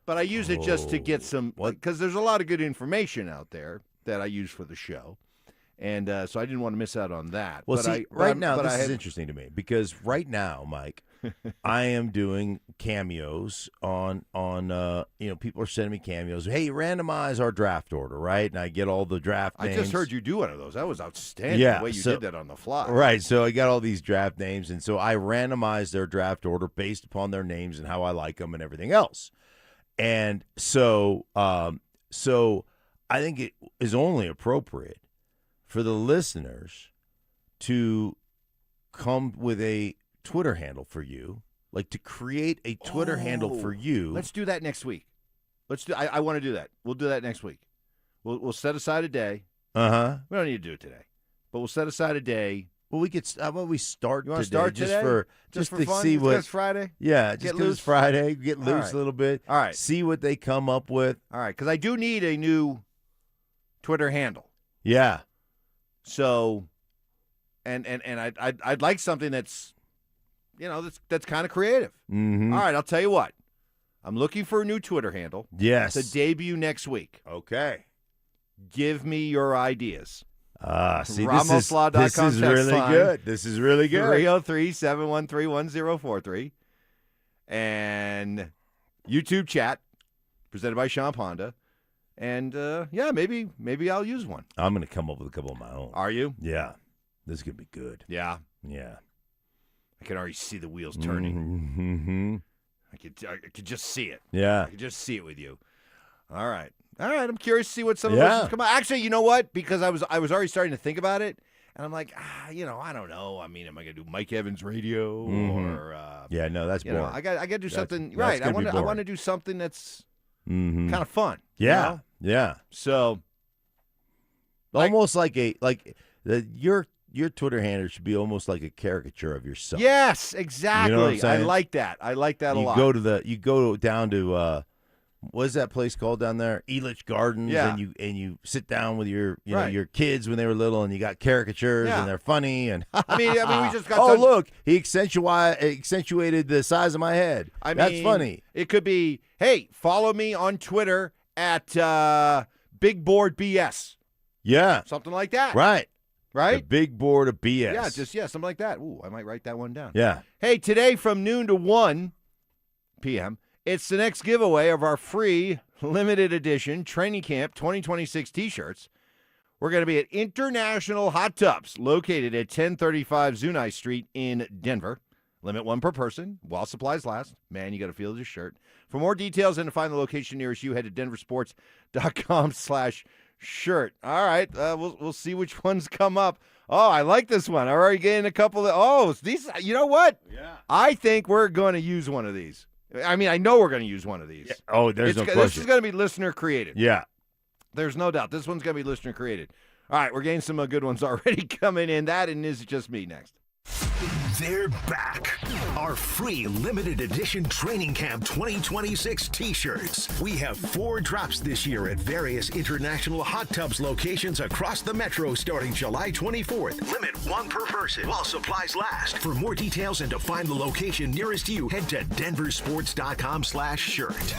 But I use it just to get some, because there's a lot of good information out there that I use for the show. And so I didn't want to miss out on that. Well, but see, this is interesting to me because right now, Mike, I am doing cameos on people are sending me cameos. Hey, randomize our draft order, right? And I get all the draft names. I just heard you do one of those. That was outstanding the way you did that on the fly. Right. So I got all these draft names, and so I randomize their draft order based upon their names and how I like them and everything else. And so I think it is only appropriate for the listeners to come with a Twitter handle for you, like to create a Twitter handle for you. Let's do that next week. I want to do that. We'll do that next week. We'll set aside a day. We don't need to do it today, but we'll set aside a day. Well, we could. How about we start? You want to today, start today? just for to fun? see what it's Friday. Yeah, just because it's Friday, get All loose right. a little bit. All right. See what they come up with. All right, because I do need a new Twitter handle. Yeah. So, and I'd like something that's, that's kind of creative. Mm-hmm. All right, I'll tell you what. I'm looking for a new Twitter handle. Yes. To debut next week. Okay. Give me your ideas. See, RamosLaw.com this is really good. This is really good. 303-713-1043. And YouTube chat presented by Sean Honda. And, maybe I'll use one. I'm going to come up with a couple of my own. Are you? Yeah. This is going to be good. Yeah. Yeah. I can already see the wheels turning. Mm-hmm. I could just see it. Yeah. I could just see it with you. All right. I'm curious to see what some of those come out. Actually, you know what? Because I was already starting to think about it, and I'm like, I don't know. I mean, am I going to do Mike Evans radio or? Yeah, no, that's boring. I got to do something that's right. I boring. want to do something that's Mm-hmm. kind of fun. Yeah, yeah. So almost your Twitter handle should be almost like a caricature of yourself. Yes, exactly. You know what I'm saying? I like that. I like that a lot. You go down to What's that place called down there? Elitch Gardens. Yeah. And you sit down with your Right. your kids when they were little, and you got caricatures, Yeah. and they're funny. And I mean, we just got. oh, done- look, he accentuated the size of my head. That's funny. It could be, hey, follow me on Twitter at Big Board BS. Yeah. Something like that. Right. Right? The big board of BS. Yeah, something like that. Ooh, I might write that one down. Yeah. Hey, today from noon to 1 p.m., it's the next giveaway of our free limited edition Training Camp 2026 T-shirts. We're going to be at International Hot Tubs, located at 1035 Zuni Street in Denver. Limit 1 per person while supplies last. Man, you got to feel this shirt. For more details and to find the location nearest you, head to DenverSports.com/shirt. All right, we'll see which ones come up. Oh, I like this one. I'm already getting a couple of. These. You know what? Yeah. I think we're going to use one of these. I mean, I know we're going to use one of these. Yeah. Oh, there's no question. This is going to be listener created. Yeah. There's no doubt. This one's going to be listener created. All right, we're getting some good ones already coming in. That and Is It Just Me next. They're back. Our free limited edition Training Camp 2026 T-shirts. We have 4 drops this year at various International Hot Tubs locations across the metro starting July 24th. Limit 1 per person while supplies last. For more details and to find the location nearest you, head to DenverSports.com/shirt.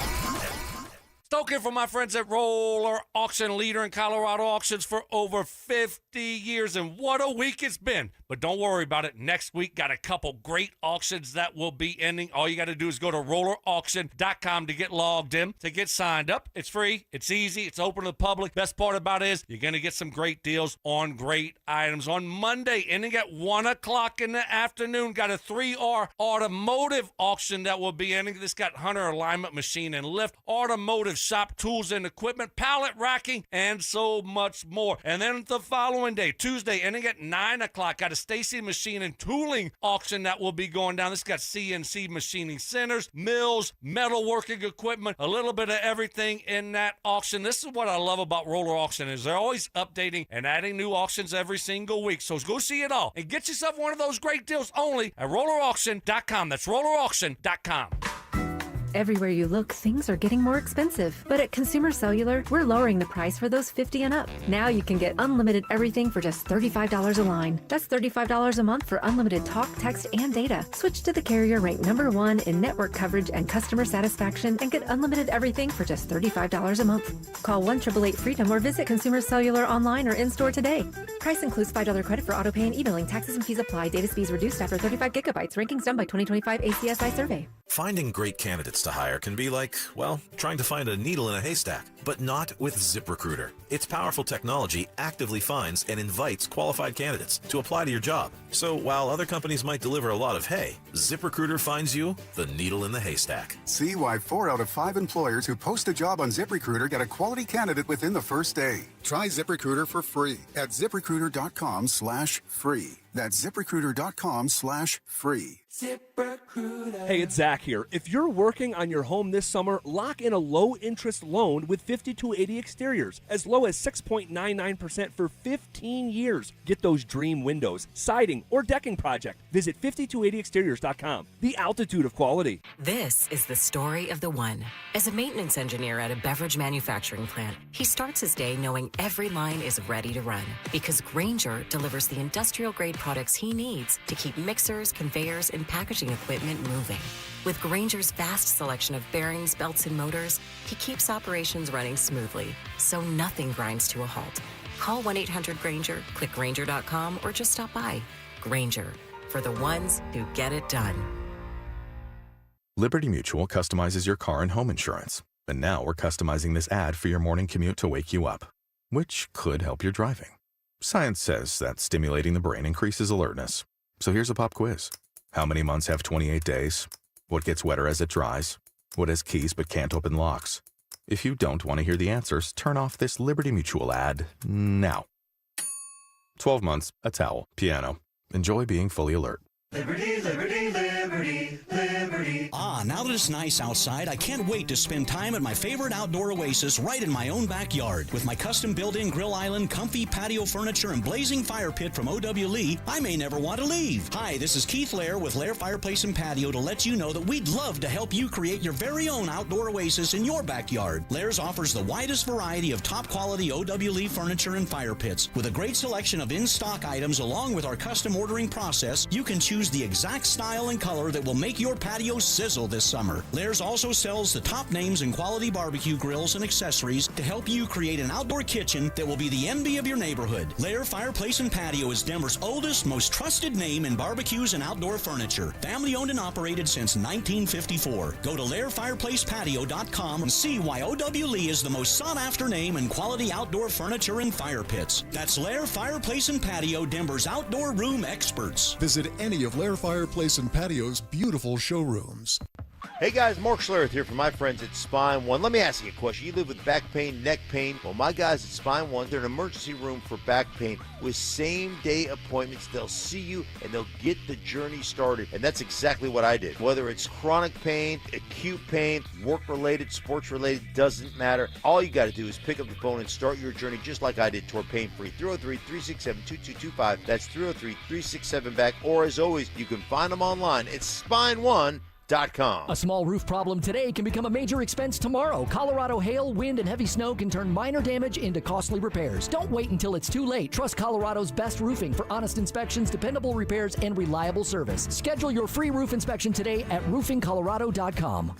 Stoking for my friends at Roller Auction, leader in Colorado auctions for over 50 years. And what a week it's been. But don't worry about it. Next week, got a couple great auctions that will be ending. All you got to do is go to rollerauction.com to get logged in, to get signed up. It's free. It's easy. It's open to the public. Best part about it is you're going to get some great deals on great items. On Monday, ending at 1 o'clock in the afternoon, got a 3R automotive auction that will be ending. This got Hunter alignment machine and lift, automotive shop tools and equipment, pallet racking, and so much more. And then the following day, Tuesday, ending at 9 o'clock, got a Stacy Machine and Tooling auction that will be going down. This got CNC machining centers, mills, metalworking equipment, a little bit of everything in that auction. This is what I love about Roller Auction is they're always updating and adding new auctions every single week. So go see it all and get yourself one of those great deals only at rollerauction.com. That's rollerauction.com. Everywhere you look, things are getting more expensive. But at Consumer Cellular, we're lowering the price for those 50 and up. Now you can get unlimited everything for just $35 a line. That's $35 a month for unlimited talk, text, and data. Switch to the carrier ranked #1 in network coverage and customer satisfaction and get unlimited everything for just $35 a month. Call 1-888-FREEDOM or visit Consumer Cellular online or in-store today. Price includes $5 credit for auto pay and e-billing. Taxes and fees apply. Data speeds reduced after 35 gigabytes. Rankings done by 2025 ACSI survey. Finding great candidates to hire can be like, well, trying to find a needle in a haystack, but not with ZipRecruiter. Its powerful technology actively finds and invites qualified candidates to apply to your job. So while other companies might deliver a lot of hay, ZipRecruiter finds you the needle in the haystack. See why 4 out of 5 employers who post a job on ZipRecruiter get a quality candidate within the first day. Try ZipRecruiter for free at ZipRecruiter.com/free. That's ZipRecruiter.com/free. Hey, it's Zach here. If you're working on your home this summer, lock in a low-interest loan with 5280 Exteriors, as low as 6.99% for 15 years. Get those dream windows, siding, or decking project. Visit 5280exteriors.com. The altitude of quality. This is the story of the one. As a maintenance engineer at a beverage manufacturing plant, he starts his day knowing every line is ready to run because Grainger delivers the industrial-grade products he needs to keep mixers, conveyors, and packaging equipment moving. With Grainger's vast selection of bearings, belts, and motors, he keeps operations running smoothly, so nothing grinds to a halt. Call 1-800-GRAINGER, click Grainger.com, or just stop by. Grainger, for the ones who get it done. Liberty Mutual customizes your car and home insurance. And now we're customizing this ad for your morning commute to wake you up, which could help your driving. Science says that stimulating the brain increases alertness. So here's a pop quiz. How many months have 28 days? What gets wetter as it dries? What has keys but can't open locks? If you don't want to hear the answers, turn off this Liberty Mutual ad now. 12 months, a towel, piano. Enjoy being fully alert. Liberty, liberty, liberty, liberty. On now that it's nice outside, I can't wait to spend time at my favorite outdoor oasis right in my own backyard. With my custom built-in grill island, comfy patio furniture, and blazing fire pit from O.W. Lee, I may never want to leave. Hi, this is Keith Lair with Lair Fireplace and Patio to let you know that we'd love to help you create your very own outdoor oasis in your backyard. Lair's offers the widest variety of top-quality O.W. Lee furniture and fire pits. With a great selection of in-stock items along with our custom ordering process, you can choose the exact style and color that will make your patio sizzle this summer. Lair's also sells the top names in quality barbecue grills and accessories to help you create an outdoor kitchen that will be the envy of your neighborhood. Lair Fireplace and Patio is Denver's oldest, most trusted name in barbecues and outdoor furniture. Family owned and operated since 1954. Go to LairFireplacePatio.com and see why O.W. Lee is the most sought after name in quality outdoor furniture and fire pits. That's Lair Fireplace and Patio, Denver's outdoor room experts. Visit any of Lair Fireplace and Patio's beautiful showrooms. Hey guys, Mark Schlereth here from my friends at Spine One. Let me ask you a question. You live with back pain, neck pain. Well, my guys at Spine One, they're an emergency room for back pain with same-day appointments. They'll see you and they'll get the journey started. And that's exactly what I did. Whether it's chronic pain, acute pain, work-related, sports-related, doesn't matter. All you got to do is pick up the phone and start your journey just like I did toward pain-free. 303-367-2225. That's 303-367-BACK. Or as always, you can find them online at SpineOne.com. A small roof problem today can become a major expense tomorrow. Colorado hail, wind, and heavy snow can turn minor damage into costly repairs. Don't wait until it's too late. Trust Colorado's best roofing for honest inspections, dependable repairs, and reliable service. Schedule your free roof inspection today at roofingcolorado.com.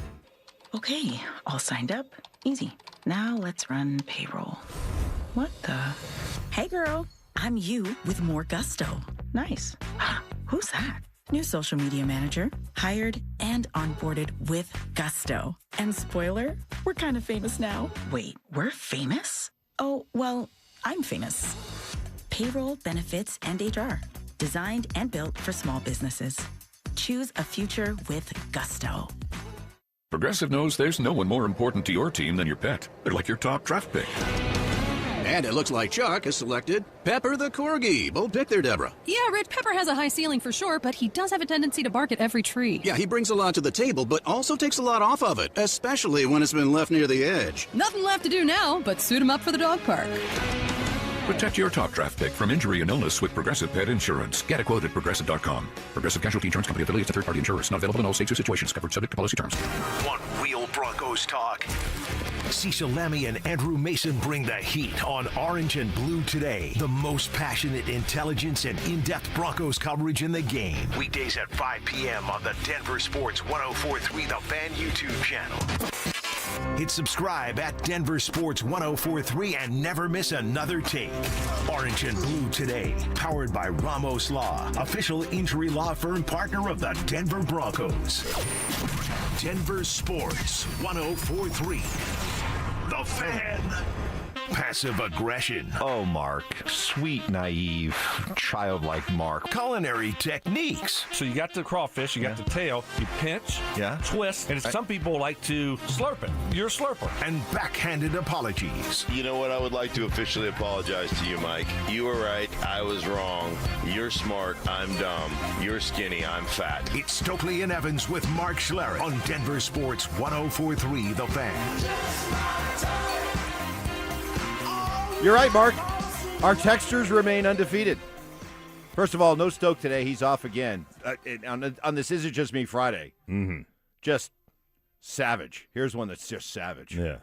Okay, all signed up. Easy. Now let's run payroll. What the? Hey girl, I'm you with more gusto. Nice. Who's that? New social media manager, hired and onboarded with gusto. And spoiler, we're kind of famous now. Wait, we're famous? Oh, well, I'm famous. Payroll, benefits, and HR. Designed and built for small businesses. Choose a future with gusto. Progressive knows there's no one more important to your team than your pet. They're like your top draft pick. And it looks like Chuck has selected Pepper the Corgi. Bold pick there, Deborah. Yeah, Rich, Pepper has a high ceiling for sure, but he does have a tendency to bark at every tree. Yeah, he brings a lot to the table, but also takes a lot off of it, especially when it's been left near the edge. Nothing left to do now but suit him up for the dog park. Protect your top draft pick from injury and illness with Progressive Pet Insurance. Get a quote at Progressive.com. Progressive Casualty Insurance Company affiliates a third-party insurers. Not available in all states or situations. Covered subject to policy terms. Want real Broncos talk? Cecil Lammy and Andrew Mason bring the heat on Orange and Blue Today. The most passionate intelligence and in-depth Broncos coverage in the game. Weekdays at 5 p.m. on the Denver Sports 104.3 The Fan YouTube channel. Hit subscribe at Denver Sports 104.3 and never miss another take. Orange and Blue Today, powered by Ramos Law, official injury law firm partner of the Denver Broncos. Denver Sports 104.3. The Fan. Passive aggression. Oh, Mark. Sweet, naive, childlike Mark. Culinary techniques. So you got the crawfish, you got the tail, you pinch, twist, and some people like to slurp it. You're a slurper. And backhanded apologies. You know what? I would like to officially apologize to you, Mike. You were right. I was wrong. You're smart. I'm dumb. You're skinny. I'm fat. It's Stokley and Evans with Mark Schlereth on Denver Sports 104.3 The Fan. You're right, Mark. Our texters remain undefeated. First of all, no Stoke today. He's off again. On this Is It Just Me Friday. Mm-hmm. Just savage. Here's one that's just savage. Yeah.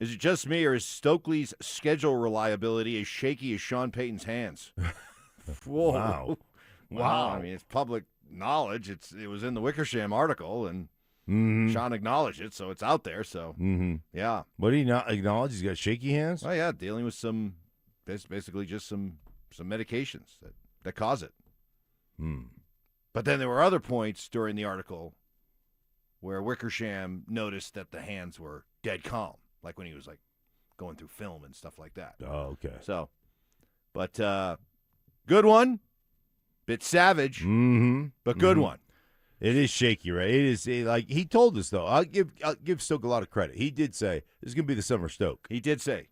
Is it just me, or is Stokely's schedule reliability as shaky as Sean Payton's hands? Whoa. Wow. I mean, it's public knowledge. It was in the Wickersham article, and Sean acknowledged it, so it's out there. So, yeah. What did he not acknowledge? He's got shaky hands? Oh, yeah, dealing with basically just some medications that cause it. But then there were other points during the article where Wickersham noticed that the hands were dead calm, like when he was like going through film and stuff like that. Oh, okay. So, but good one. Bit savage, but good one. It is shaky, right? It is like he told us though. I'll give Stoke a lot of credit. He did say this is going to be the summer of Stoke. He did say.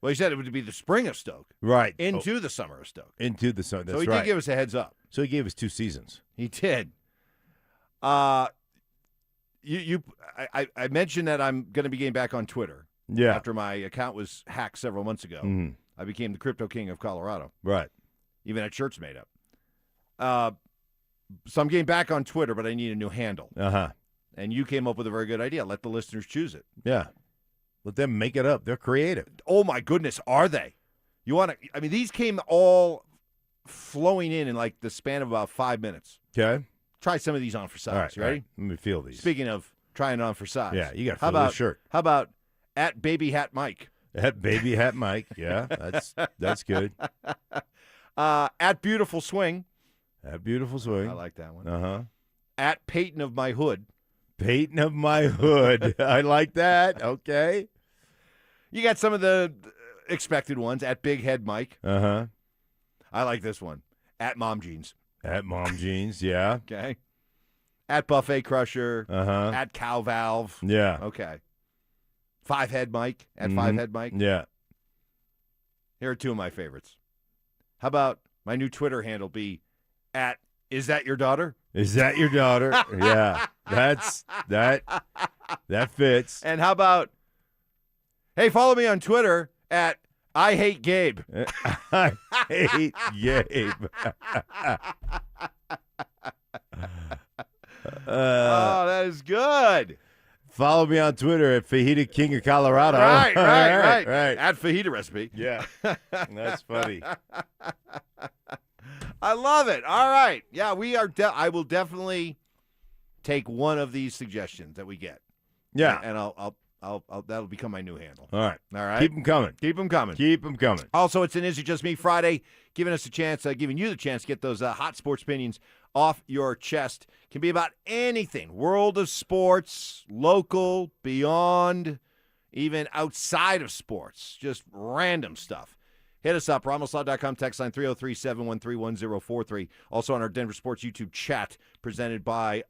Well, he said it would be the spring of Stoke, right? Into the summer of Stoke. Into the summer. That's so he did give us a heads up. So he gave us 2 seasons. He did. I mentioned that I'm going to be getting back on Twitter. Yeah. After my account was hacked several months ago, I became the crypto king of Colorado. Right. Even had shirts made up. So I'm getting back on Twitter, but I need a new handle. And you came up with a very good idea. Let the listeners choose it. Yeah. Let them make it up. They're creative. Oh, my goodness, are they? You want to? I mean, these came all flowing in like the span of about 5 minutes. Okay. Try some of these on for size. All right, You ready? all right. Let me feel these. Speaking of trying it on for size. Yeah, you got to How feel about this shirt. How about at Baby Hat Mike? At Baby Hat Mike. Yeah, that's good. At Beautiful Swing. At Beautiful Swing. I like that one. Uh-huh. At Payton of My Hood. Payton of My Hood. I like that. Okay. You got some of the expected ones. At Big Head Mike. Uh-huh. I like this one. At Mom Jeans. At Mom Jeans, yeah. Okay. At Buffet Crusher. Uh-huh. At Cow Valve. Yeah. Okay. Five Head Mike. At Five Head Mike. Yeah. Here are two of my favorites. How about my new Twitter handle be at Is That Your Daughter? Is that your daughter? Yeah. That fits. And how about, hey, follow me on Twitter at I Hate Gabe. I hate Gabe. Oh, that is good. Follow me on Twitter at Fajita King of Colorado. Right. Right. At Fajita Recipe. Yeah. That's funny. I love it. All right. Yeah, we are. I will definitely take one of these suggestions that we get. Yeah. And I'll that'll become my new handle. All right. All right. Keep them coming. Keep them coming. Keep them coming. Also, it's an Is It Just Me Friday, giving us a chance, giving you the chance to get those hot sports opinions off your chest. Can be about anything, world of sports, local, beyond, even outside of sports, just random stuff. Hit us up, RamosLaw.com, text line 303-713-1043. Also on our Denver Sports YouTube chat, presented by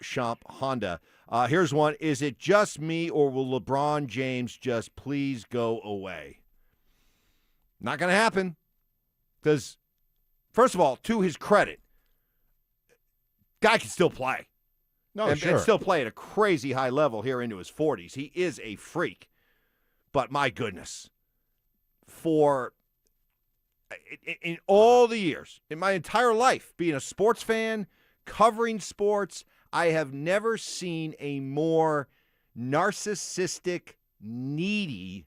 Champ Honda. Here's one. Is it just me, or will LeBron James just please go away? Not going to happen. Because, first of all, to his credit, guy can still play. And still play at a crazy high level here into his 40s. He is a freak. But my goodness, in all the years, in my entire life, being a sports fan, covering sports, I have never seen a more narcissistic, needy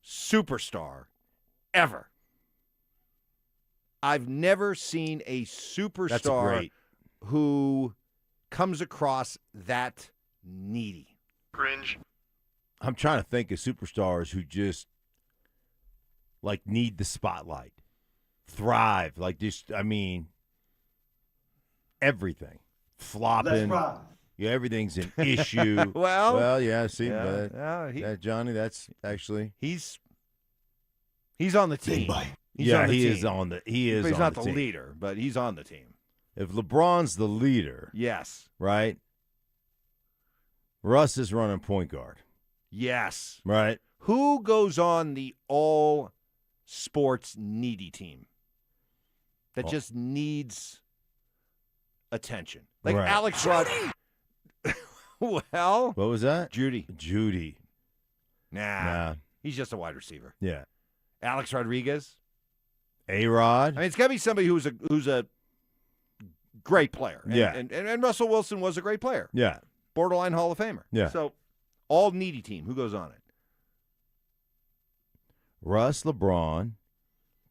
superstar ever. I've never seen a superstar who comes across that needy. Cringe. I'm trying to think of superstars who just, need the spotlight. Thrive. Everything. Flopping. Yeah, everything's an issue. Well, yeah, see, that Johnny, that's actually. He's on the team. He's on the team. He's not the leader, but he's on the team. If LeBron's the leader. Yes. Right? Russ is running point guard. Yes. Right? Who goes on the all sports needy team that just needs attention? Like right. Alex Rod. Well, what was that? Judy. Nah. He's just a wide receiver. Yeah. Alex Rodriguez. A-Rod. I mean, it's got to be somebody who's a great player. Yeah. And Russell Wilson was a great player. Yeah. Borderline Hall of Famer. Yeah. So, all needy team. Who goes on it? Russ, LeBron. I'm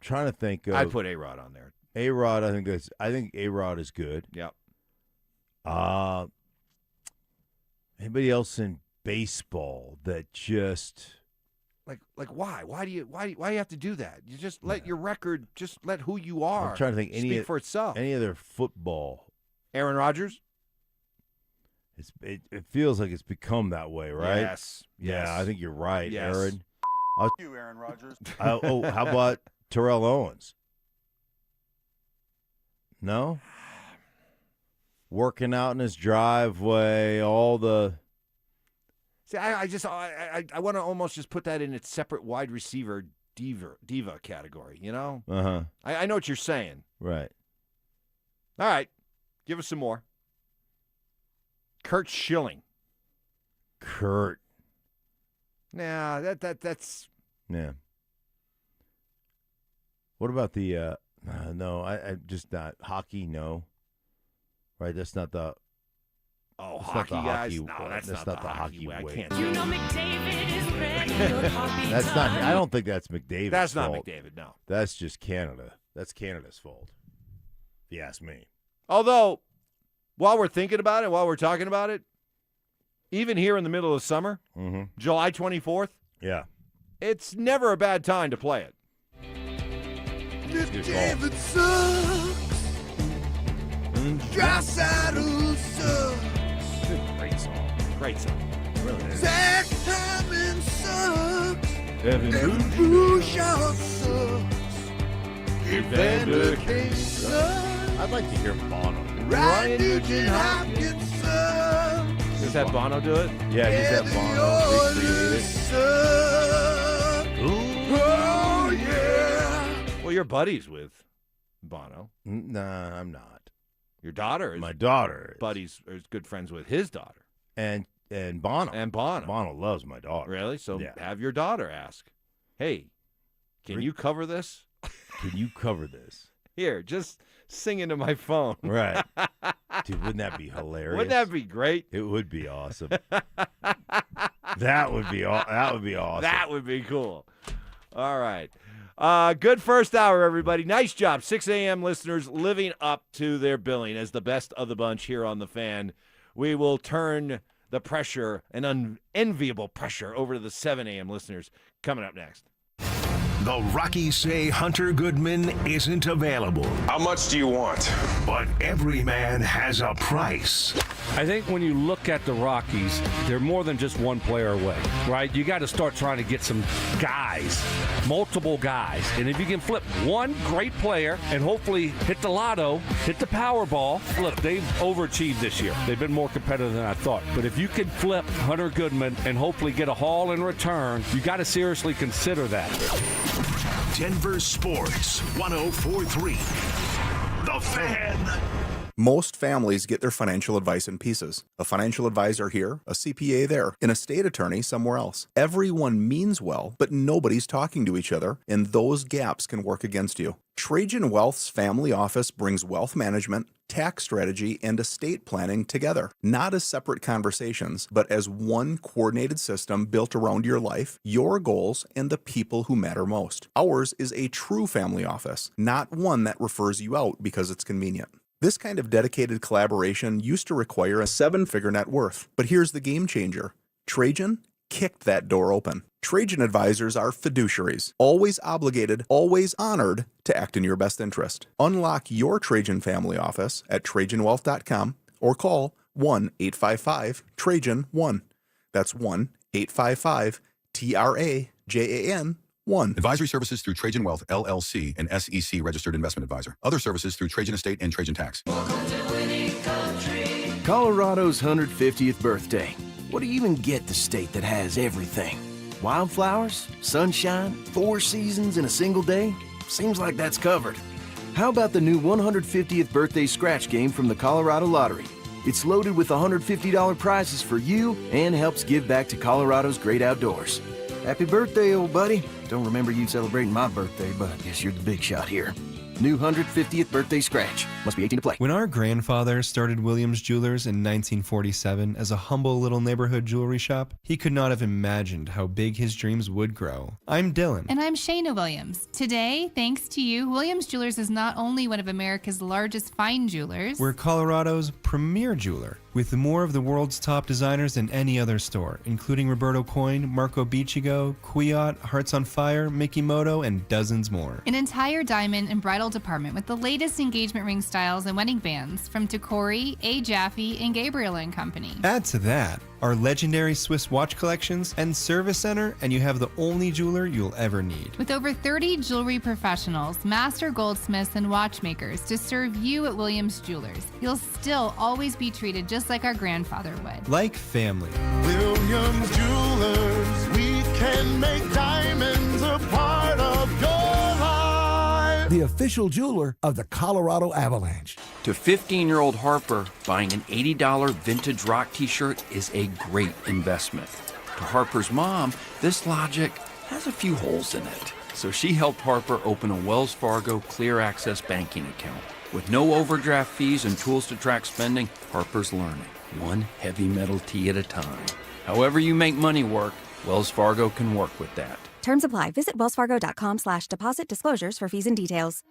trying to think of. I'd put A-Rod on there. A-Rod, I think A-Rod is good. Yep. Anybody else in baseball that just like why? Why do you have to do that? You just let your record, just let who you are. I'm trying to think speak for itself. Any other football? Aaron Rodgers? It feels like it's become that way, right? Yes. Yeah, I think you're right, yes. Aaron. You, Aaron Rodgers. How about Terrell Owens? No? Working out in his driveway, all the... See, I want to almost just put that in its separate wide receiver diva category, you know? Uh-huh. I know what you're saying. Right. All right. Give us some more. Kurt Schilling. Kurt. Nah, that's. Yeah. What about the? No, I just not hockey. No. Right, that's not the. Oh, that's hockey not the guys. hockey. No, that's not the hockey way. I can't. You know McDavid is ready. Your coffee That's not. time. I don't think that's McDavid's That's not fault. McDavid. No. That's just Canada. That's Canada's fault. If you ask me. Although, while we're thinking about it, while we're talking about it, even here in the middle of summer, July 24th, yeah, it's never a bad time to play it. McDavid sucks. Draisaitl sucks. Great song. Great song. Really is. Zach Hyman sucks. Evan Bouchard sucks. Evander Kane sucks. I'd like to hear Bono. Ryan Nugent-Hopkins sucks. Just have Bono do it? Yeah, just have Bono recreate it. Oh, yeah. Well, you're buddies with Bono. Nah, I'm not. Your daughter is. My daughter buddies is good friends with his daughter. And Bono. And Bono. Bono loves my daughter. Really? So Yeah. have your daughter ask, hey, can you cover this? Can you cover this? Here, just sing into my phone. Right. Dude, wouldn't that be hilarious? Wouldn't that be great? It would be awesome. That would be awesome. That would be cool. All right. Good first hour, everybody. Nice job. 6 a.m. listeners living up to their billing as the best of the bunch here on The Fan. We will turn the pressure, an unenviable pressure, over to the 7 a.m. listeners coming up next. The Rockies say Hunter Goodman isn't available. How much do you want? But every man has a price. I think when you look at the Rockies, they're more than just one player away, right? You got to start trying to get some guys, multiple guys. And if you can flip one great player and hopefully hit the lotto, hit the Powerball, look, they've overachieved this year. They've been more competitive than I thought. But if you can flip Hunter Goodman and hopefully get a haul in return, you got to seriously consider that. Denver Sports 104.3. The Fan. Most families get their financial advice in pieces. A financial advisor here, a CPA there, an estate attorney somewhere else. Everyone means well, but nobody's talking to each other, and those gaps can work against you. Trajan Wealth's family office brings wealth management, tax strategy, and estate planning together, not as separate conversations, but as one coordinated system built around your life, your goals, and the people who matter most. Ours is a true family office, not one that refers you out because it's convenient. This kind of dedicated collaboration used to require a 7-figure net worth, but here's the game changer. Trajan kicked that door open. Trajan advisors are fiduciaries, always obligated, always honored to act in your best interest. Unlock your Trajan family office at TrajanWealth.com or call 1-855-TRAJAN-1. That's 1-855-TRAJAN-1. Advisory services through Trajan Wealth, LLC, an SEC registered investment advisor. Other services through Trajan Estate and Trajan Tax. Colorado's 150th birthday. What do you even get the state that has everything? Wildflowers, sunshine, 4 seasons in a single day? Seems like that's covered. How about the new 150th birthday scratch game from the Colorado Lottery? It's loaded with $150 prizes for you and helps give back to Colorado's great outdoors. Happy birthday, old buddy. Don't remember you celebrating my birthday, but I guess you're the big shot here. New 150th birthday scratch. Must be 18 to play. When our grandfather started Williams Jewelers in 1947 as a humble little neighborhood jewelry shop, he could not have imagined how big his dreams would grow. I'm Dylan. And I'm Shayna Williams. Today, thanks to you, Williams Jewelers is not only one of America's largest fine jewelers, We're Colorado's premier jeweler, with more of the world's top designers than any other store, including Roberto Coin, Marco Biccigo, Kwiat, Hearts on Fire, Mikimoto, and dozens more. an entire diamond and bridal department with the latest engagement ring styles and wedding bands from Tacori, A. Jaffe, and Gabriel & Company. Add to that our legendary Swiss watch collections and service center, and you have the only jeweler you'll ever need. With over 30 jewelry professionals, master goldsmiths, and watchmakers to serve you at Williams Jewelers, you'll still always be treated just like our grandfather would. Like family. Williams Jewelers, we can make diamonds a part of your life. The official jeweler of the Colorado Avalanche. To 15-year-old Harper, buying an $80 vintage rock t-shirt is a great investment. To Harper's mom, this logic has a few holes in it. So she helped Harper open a Wells Fargo Clear Access banking account. With no overdraft fees and tools to track spending, Harper's learning, one heavy metal tee at a time. However you make money work, Wells Fargo can work with that. Terms apply. Visit wellsfargo.com/deposit disclosures for fees and details.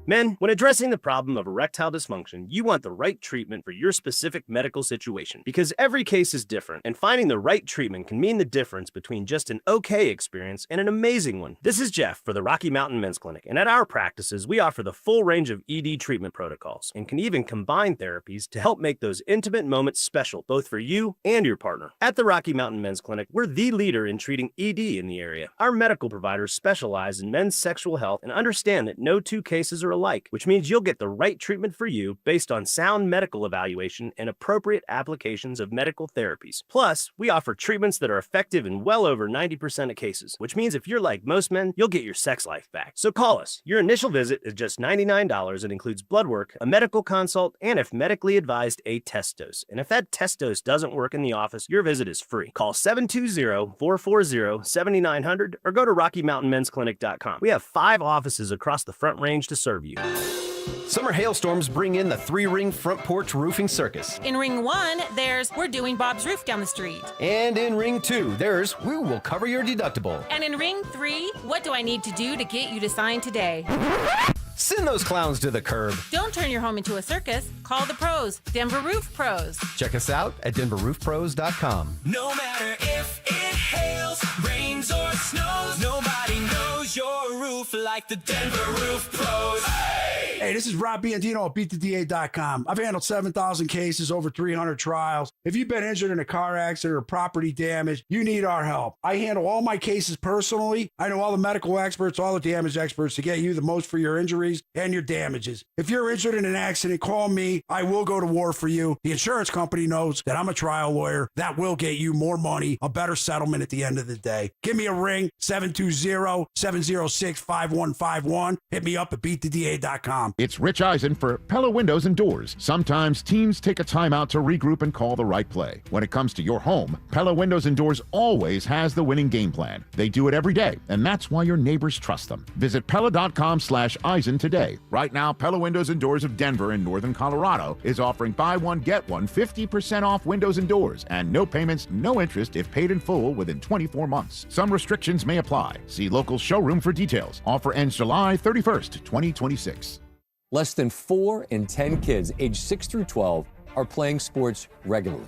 Men, when addressing the problem of erectile dysfunction, you want the right treatment for your specific medical situation because every case is different, and finding the right treatment can mean the difference between just an okay experience and an amazing one. This is Jeff for the Rocky Mountain Men's Clinic, and at our practices, we offer the full range of ED treatment protocols and can even combine therapies to help make those intimate moments special, both for you and your partner. At the Rocky Mountain Men's Clinic, we're the leader in treating ED in the area. Our medical providers specialize in men's sexual health and understand that no two cases are alike, which means you'll get the right treatment for you based on sound medical evaluation and appropriate applications of medical therapies. Plus, we offer treatments that are effective in well over 90% of cases, which means if you're like most men, you'll get your sex life back. So call us. Your initial visit is just $99 and includes blood work, a medical consult, and if medically advised, a test dose. And if that test dose doesn't work in the office, your visit is free. Call 720-440-7900 or go to RockyMountainMen'sClinic.com. We have 5 offices across the Front Range to serve you. Summer hailstorms bring in the 3-ring front porch roofing circus. In Ring 1, there's We're Doing Bob's Roof down the street. And in Ring 2, there's We Will Cover Your Deductible. And in Ring 3, What Do I Need to Do to Get You to Sign Today? Send those clowns to the curb. Don't turn your home into a circus. Call the pros, Denver Roof Pros. Check us out at DenverRoofPros.com. No matter if it hails, rains, or snows, nobody knows your roof like the Denver Roof Pros. Hey, this is Rob Biandino at BeatTheDA.com. I've handled 7,000 cases, over 300 trials. If you've been injured in a car accident or property damage, you need our help. I handle all my cases personally. I know all the medical experts, all the damage experts to get you the most for your injuries and your damages. If you're injured in an accident, call me. I will go to war for you. The insurance company knows that I'm a trial lawyer. That will get you more money, a better settlement at the end of the day. Give me a ring, 720-706-5151. Hit me up at BeatTheDA.com. It's Rich Eisen for Pella Windows and Doors. Sometimes teams take a timeout to regroup and call the right play. When it comes to your home, Pella Windows and Doors always has the winning game plan. They do it every day, and that's why your neighbors trust them. Visit Pella.com/Eisen today. Right now, Pella Windows and Doors of Denver in Northern Colorado is offering buy one, get one, 50% off windows and doors, and no payments, no interest if paid in full within 24 months. Some restrictions may apply. See local showroom for details. Offer ends July 31st, 2026. Less than 4 in 10 kids aged 6 through 12 are playing sports regularly.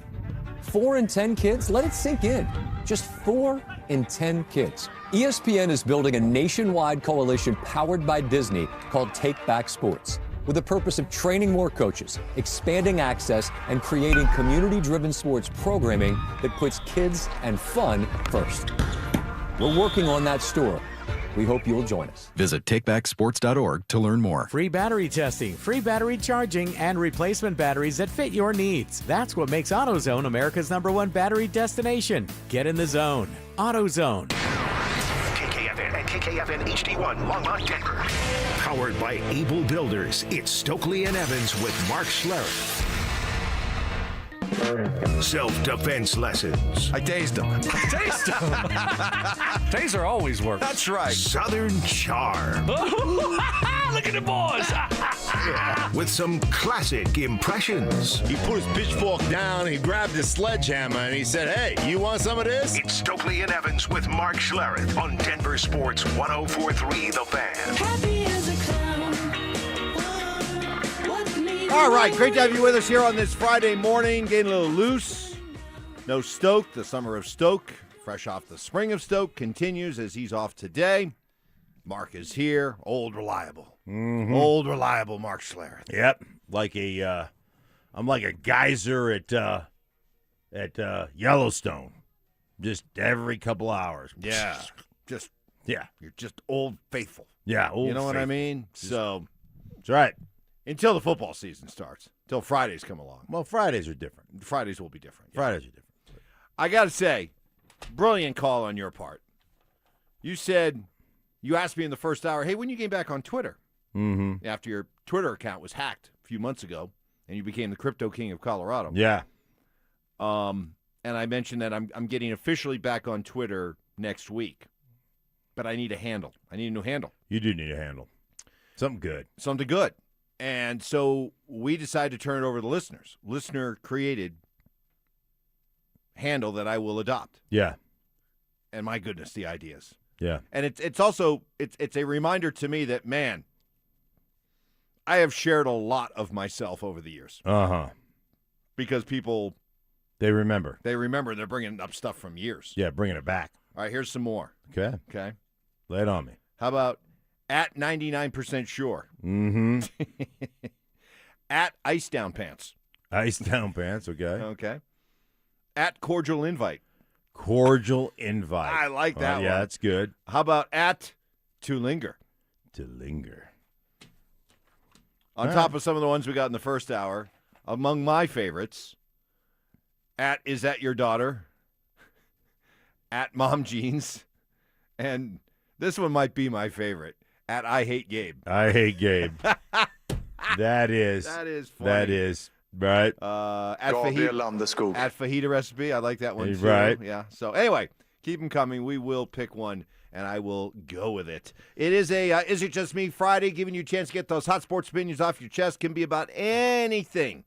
4 in 10 kids? Let it sink in. Just 4 in 10 kids. ESPN is building a nationwide coalition powered by Disney called Take Back Sports, with the purpose of training more coaches, expanding access, and creating community-driven sports programming that puts kids and fun first. We're working on that story. We hope you'll join us. Visit takebacksports.org to learn more. Free battery testing, free battery charging, and replacement batteries that fit your needs. That's what makes AutoZone America's #1 battery destination. Get in the zone. AutoZone. KKFN and KKFN HD1 Longmont, Denver. Powered by Able Builders, it's Stokley and Evans with Mark Schlereth. Self-defense lessons. I tased him. Taste them. Taser always works. That's right. Southern charm. Look at the boys. With some classic impressions. He put his pitchfork down, he grabbed his sledgehammer, and he said, "Hey, you want some of this?" It's Stokley and Evans with Mark Schlereth on Denver Sports 104.3 The Fan. Happy as a clown. All right, great to have you with us here on this Friday morning. Getting a little loose. No Stoke. The summer of Stoke, fresh off the spring of Stoke, continues as he's off today. Mark is here. Old reliable. Mm-hmm. Old reliable Mark Schlereth. Yep, I'm like a geyser at Yellowstone, just every couple hours. Yeah, yeah. You're just old faithful. Yeah, old you know what I faithful. mean? So that's right. Until the football season starts, until Fridays come along. Well, Fridays are different. Fridays will be different. Yeah. Fridays are different. I got to say, brilliant call on your part. You said, you asked me in the first hour, hey, when you came back on Twitter? after your Twitter account was hacked a few months ago, and you became the crypto king of Colorado. Yeah. And I mentioned that I'm getting officially back on Twitter next week, but I need a handle. I need a new handle. You do need a handle. Something good. Something good. And so we decided to turn it over to the listeners. Listener-created handle that I will adopt. Yeah. And my goodness, the ideas. Yeah. And it's also a reminder to me that, man, I have shared a lot of myself over the years. Uh-huh. Because people... They remember. They're bringing up stuff from years. Yeah, bringing it back. All right, here's some more. Okay. Okay. Lay it on me. How about at 99% sure? Mm-hmm. At ice down pants. Ice down pants, okay. Okay. At cordial invite. Cordial invite. I like that one. Yeah, that's good. How about at to linger? To linger. On top of some of the ones we got in the first hour, among my favorites, at is that your daughter? At mom jeans. And this one might be my favorite. At I hate Gabe. I hate Gabe. That is funny. That is. Right. At fajita recipe. I like that one too. Right. Yeah. So anyway, keep them coming. We will pick one, and I will go with it. It is a Is It Just Me Friday, giving you a chance to get those hot sports opinions off your chest. Can be about anything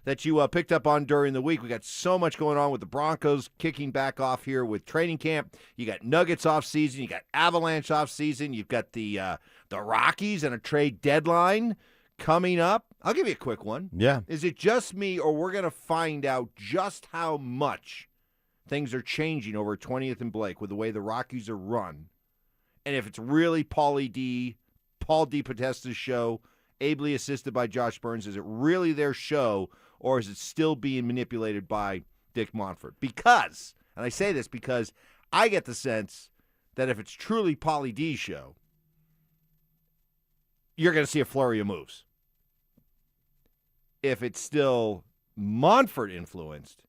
that you picked up on during the week. We got so much going on with the Broncos kicking back off here with training camp. You got Nuggets off season. You got Avalanche off season. You've got the Rockies and a trade deadline coming up. I'll give you a quick one. Yeah. Is it just me, or we're going to find out just how much things are changing over 20th and Blake with the way the Rockies are run? And if it's really Paul D. Podesta's show, ably assisted by Josh Burns, is it really their show, or is it still being manipulated by Dick Monfort? Because, and I say this because I get the sense that if it's truly Pauly D's show, you're going to see a flurry of moves. If it's still Monfort influenced,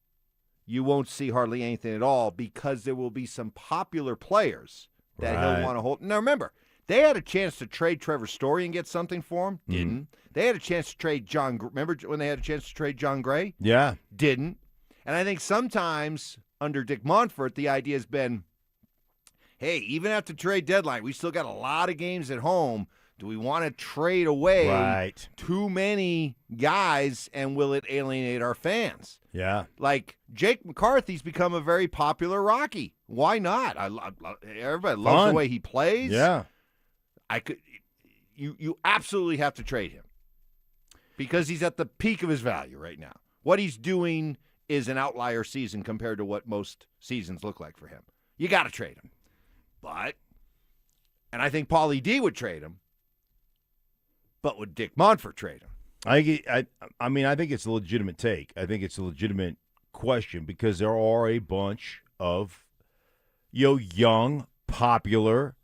you won't see hardly anything at all, because there will be some popular players that he'll want to hold. Now, remember, they had a chance to trade Trevor Story and get something for him. Didn't. They had a chance to trade John. Remember when they had a chance to trade John Gray? Yeah. Didn't. And I think sometimes under Dick Monfort, the idea has been, hey, even after trade deadline, we still got a lot of games at home. Do we want to trade away too many guys, and will it alienate our fans? Yeah. Like, Jake McCarthy's become a very popular Rocky. Why not? Everybody loves the way he plays. Yeah. You absolutely have to trade him, because he's at the peak of his value right now. What he's doing is an outlier season compared to what most seasons look like for him. You got to trade him. And I think Pauly D would trade him. But would Dick Monfort trade him? I mean, I think it's a legitimate take. I think it's a legitimate question, because there are a bunch of young, popular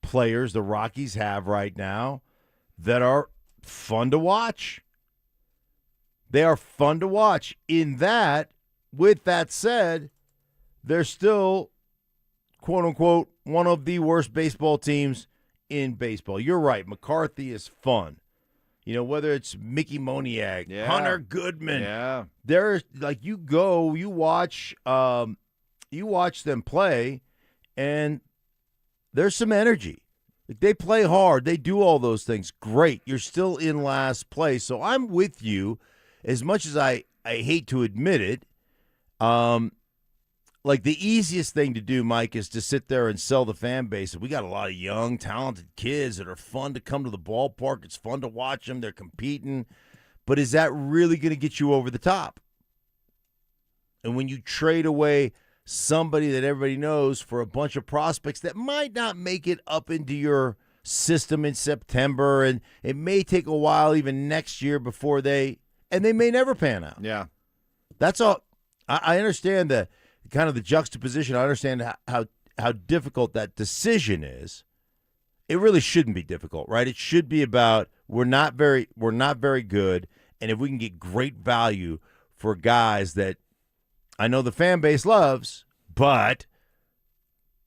players the Rockies have right now that are fun to watch. They are fun to watch. In that, with that said, they're still, quote unquote, one of the worst baseball teams in baseball. You're right. McCarthy is fun. You know, whether it's Mickey Moniak, Hunter Goodman. Yeah. There's like you watch them play, and there's some energy. Like, they play hard. They do all those things. Great. You're still in last place. So I'm with you, as much as I hate to admit it. Like, the easiest thing to do, Mike, is to sit there and sell the fan base. We got a lot of young, talented kids that are fun to come to the ballpark. It's fun to watch them. They're competing. But is that really going to get you over the top? And when you trade away somebody that everybody knows for a bunch of prospects that might not make it up into your system in September, and it may take a while even next year before they may never pan out. Yeah. That's all. I understand the kind of the juxtaposition. I understand how difficult that decision is. It really shouldn't be difficult, right? It should be about we're not very good, and if we can get great value for guys that I know the fan base loves, but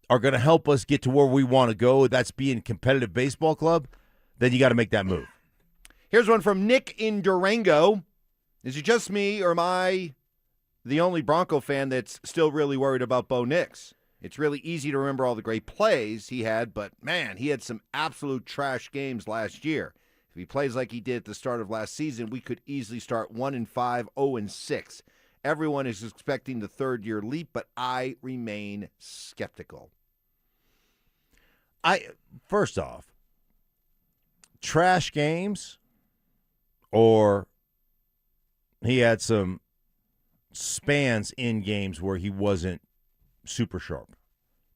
are going to help us get to where we want to go, that's being a competitive baseball club, then you got to make that move. Here's one from Nick in Durango. Is it just me, or am I the only Bronco fan that's still really worried about Bo Nix? It's really easy to remember all the great plays he had, but, man, he had some absolute trash games last year. If he plays like he did at the start of last season, we could easily start 1-5, 0-6. Everyone is expecting the third-year leap, but I remain skeptical. First off, trash games, or he had some spans in games where he wasn't super sharp,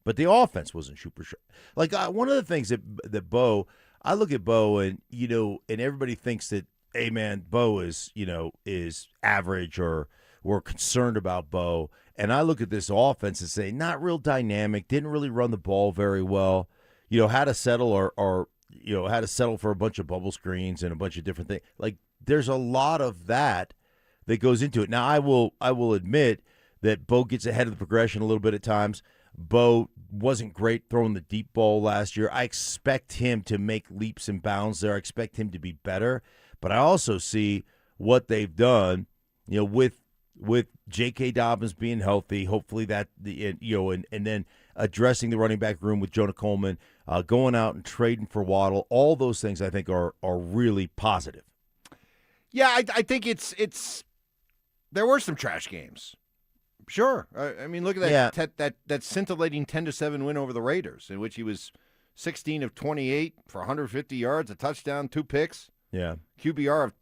but the offense wasn't super sharp. Like one of the things that Bo, I look at Bo and and everybody thinks that, hey man, Bo is average, or we're concerned about Bo. And I look at this offense and say, not real dynamic, didn't really run the ball very well. Had to settle or had to settle for a bunch of bubble screens and a bunch of different things. Like there's a lot of that goes into it. Now I will admit that Bo gets ahead of the progression a little bit at times. Bo wasn't great throwing the deep ball last year. I expect him to make leaps and bounds there. I expect him to be better. But I also see what they've done, with J.K. Dobbins being healthy, hopefully that and then addressing the running back room with Jonah Coleman, going out and trading for Waddle. All those things I think are really positive. Yeah, I think it's there were some trash games. Sure. I mean, look at that scintillating 10-7 win over the Raiders, in which he was 16 of 28 for 150 yards, a touchdown, 2 picks. Yeah. QBR of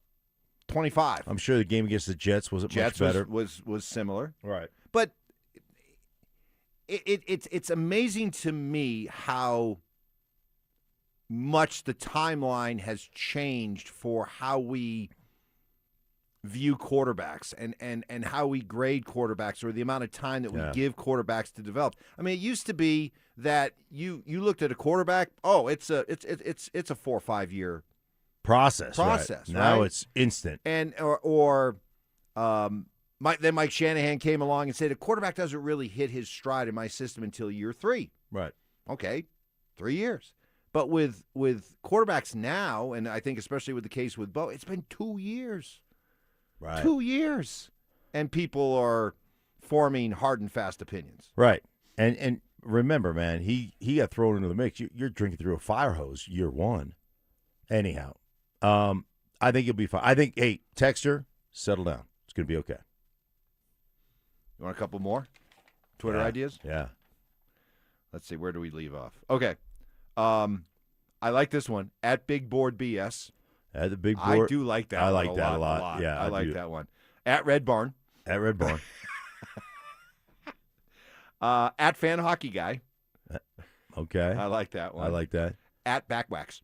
25. I'm sure the game against the Jets wasn't much better. Was similar. Right. But it's amazing to me how much the timeline has changed for how we view quarterbacks and how we grade quarterbacks, or the amount of time that we give quarterbacks to develop. I mean, it used to be that you looked at a quarterback, it's a 4 or 5 year process. Right. Now it's instant. And then Mike Shanahan came along and said a quarterback doesn't really hit his stride in my system until year 3. Right. Okay, 3 years. But with quarterbacks now, and I think especially with the case with Bo, it's been 2 years. Right. 2 years. And people are forming hard and fast opinions. Right. And remember, man, he got thrown into the mix. You're drinking through a fire hose year 1. Anyhow, I think you'll be fine. I think, hey, Texter, settle down. It's going to be okay. You want a couple more Twitter ideas? Yeah. Let's see. Where do we leave off? Okay. I like this one. At Big Board BS. At the Big Board. I do like that. I like that a lot. Yeah, I like that one. At Red Barn. At Red Barn. At Fan Hockey Guy. Okay. I like that one. I like that. At Backwax.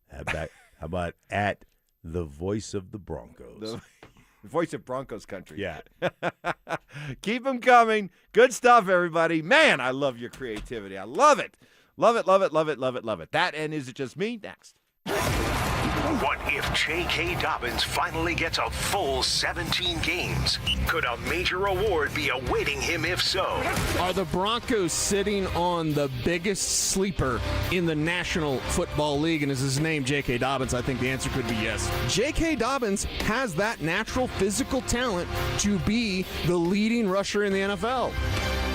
How about at the voice of the Broncos? The voice of Broncos country. Yeah. Keep them coming. Good stuff, everybody. Man, I love your creativity. I love it. Love it, love it, love it, love it, love it. That and Is It Just Me? Next. What if J.K. Dobbins finally gets a full 17 games? Could a major award be awaiting him if so? Are the Broncos sitting on the biggest sleeper in the National Football League, and is his name J.K. Dobbins? I think the answer could be yes. J.K. Dobbins has that natural physical talent to be the leading rusher in the NFL.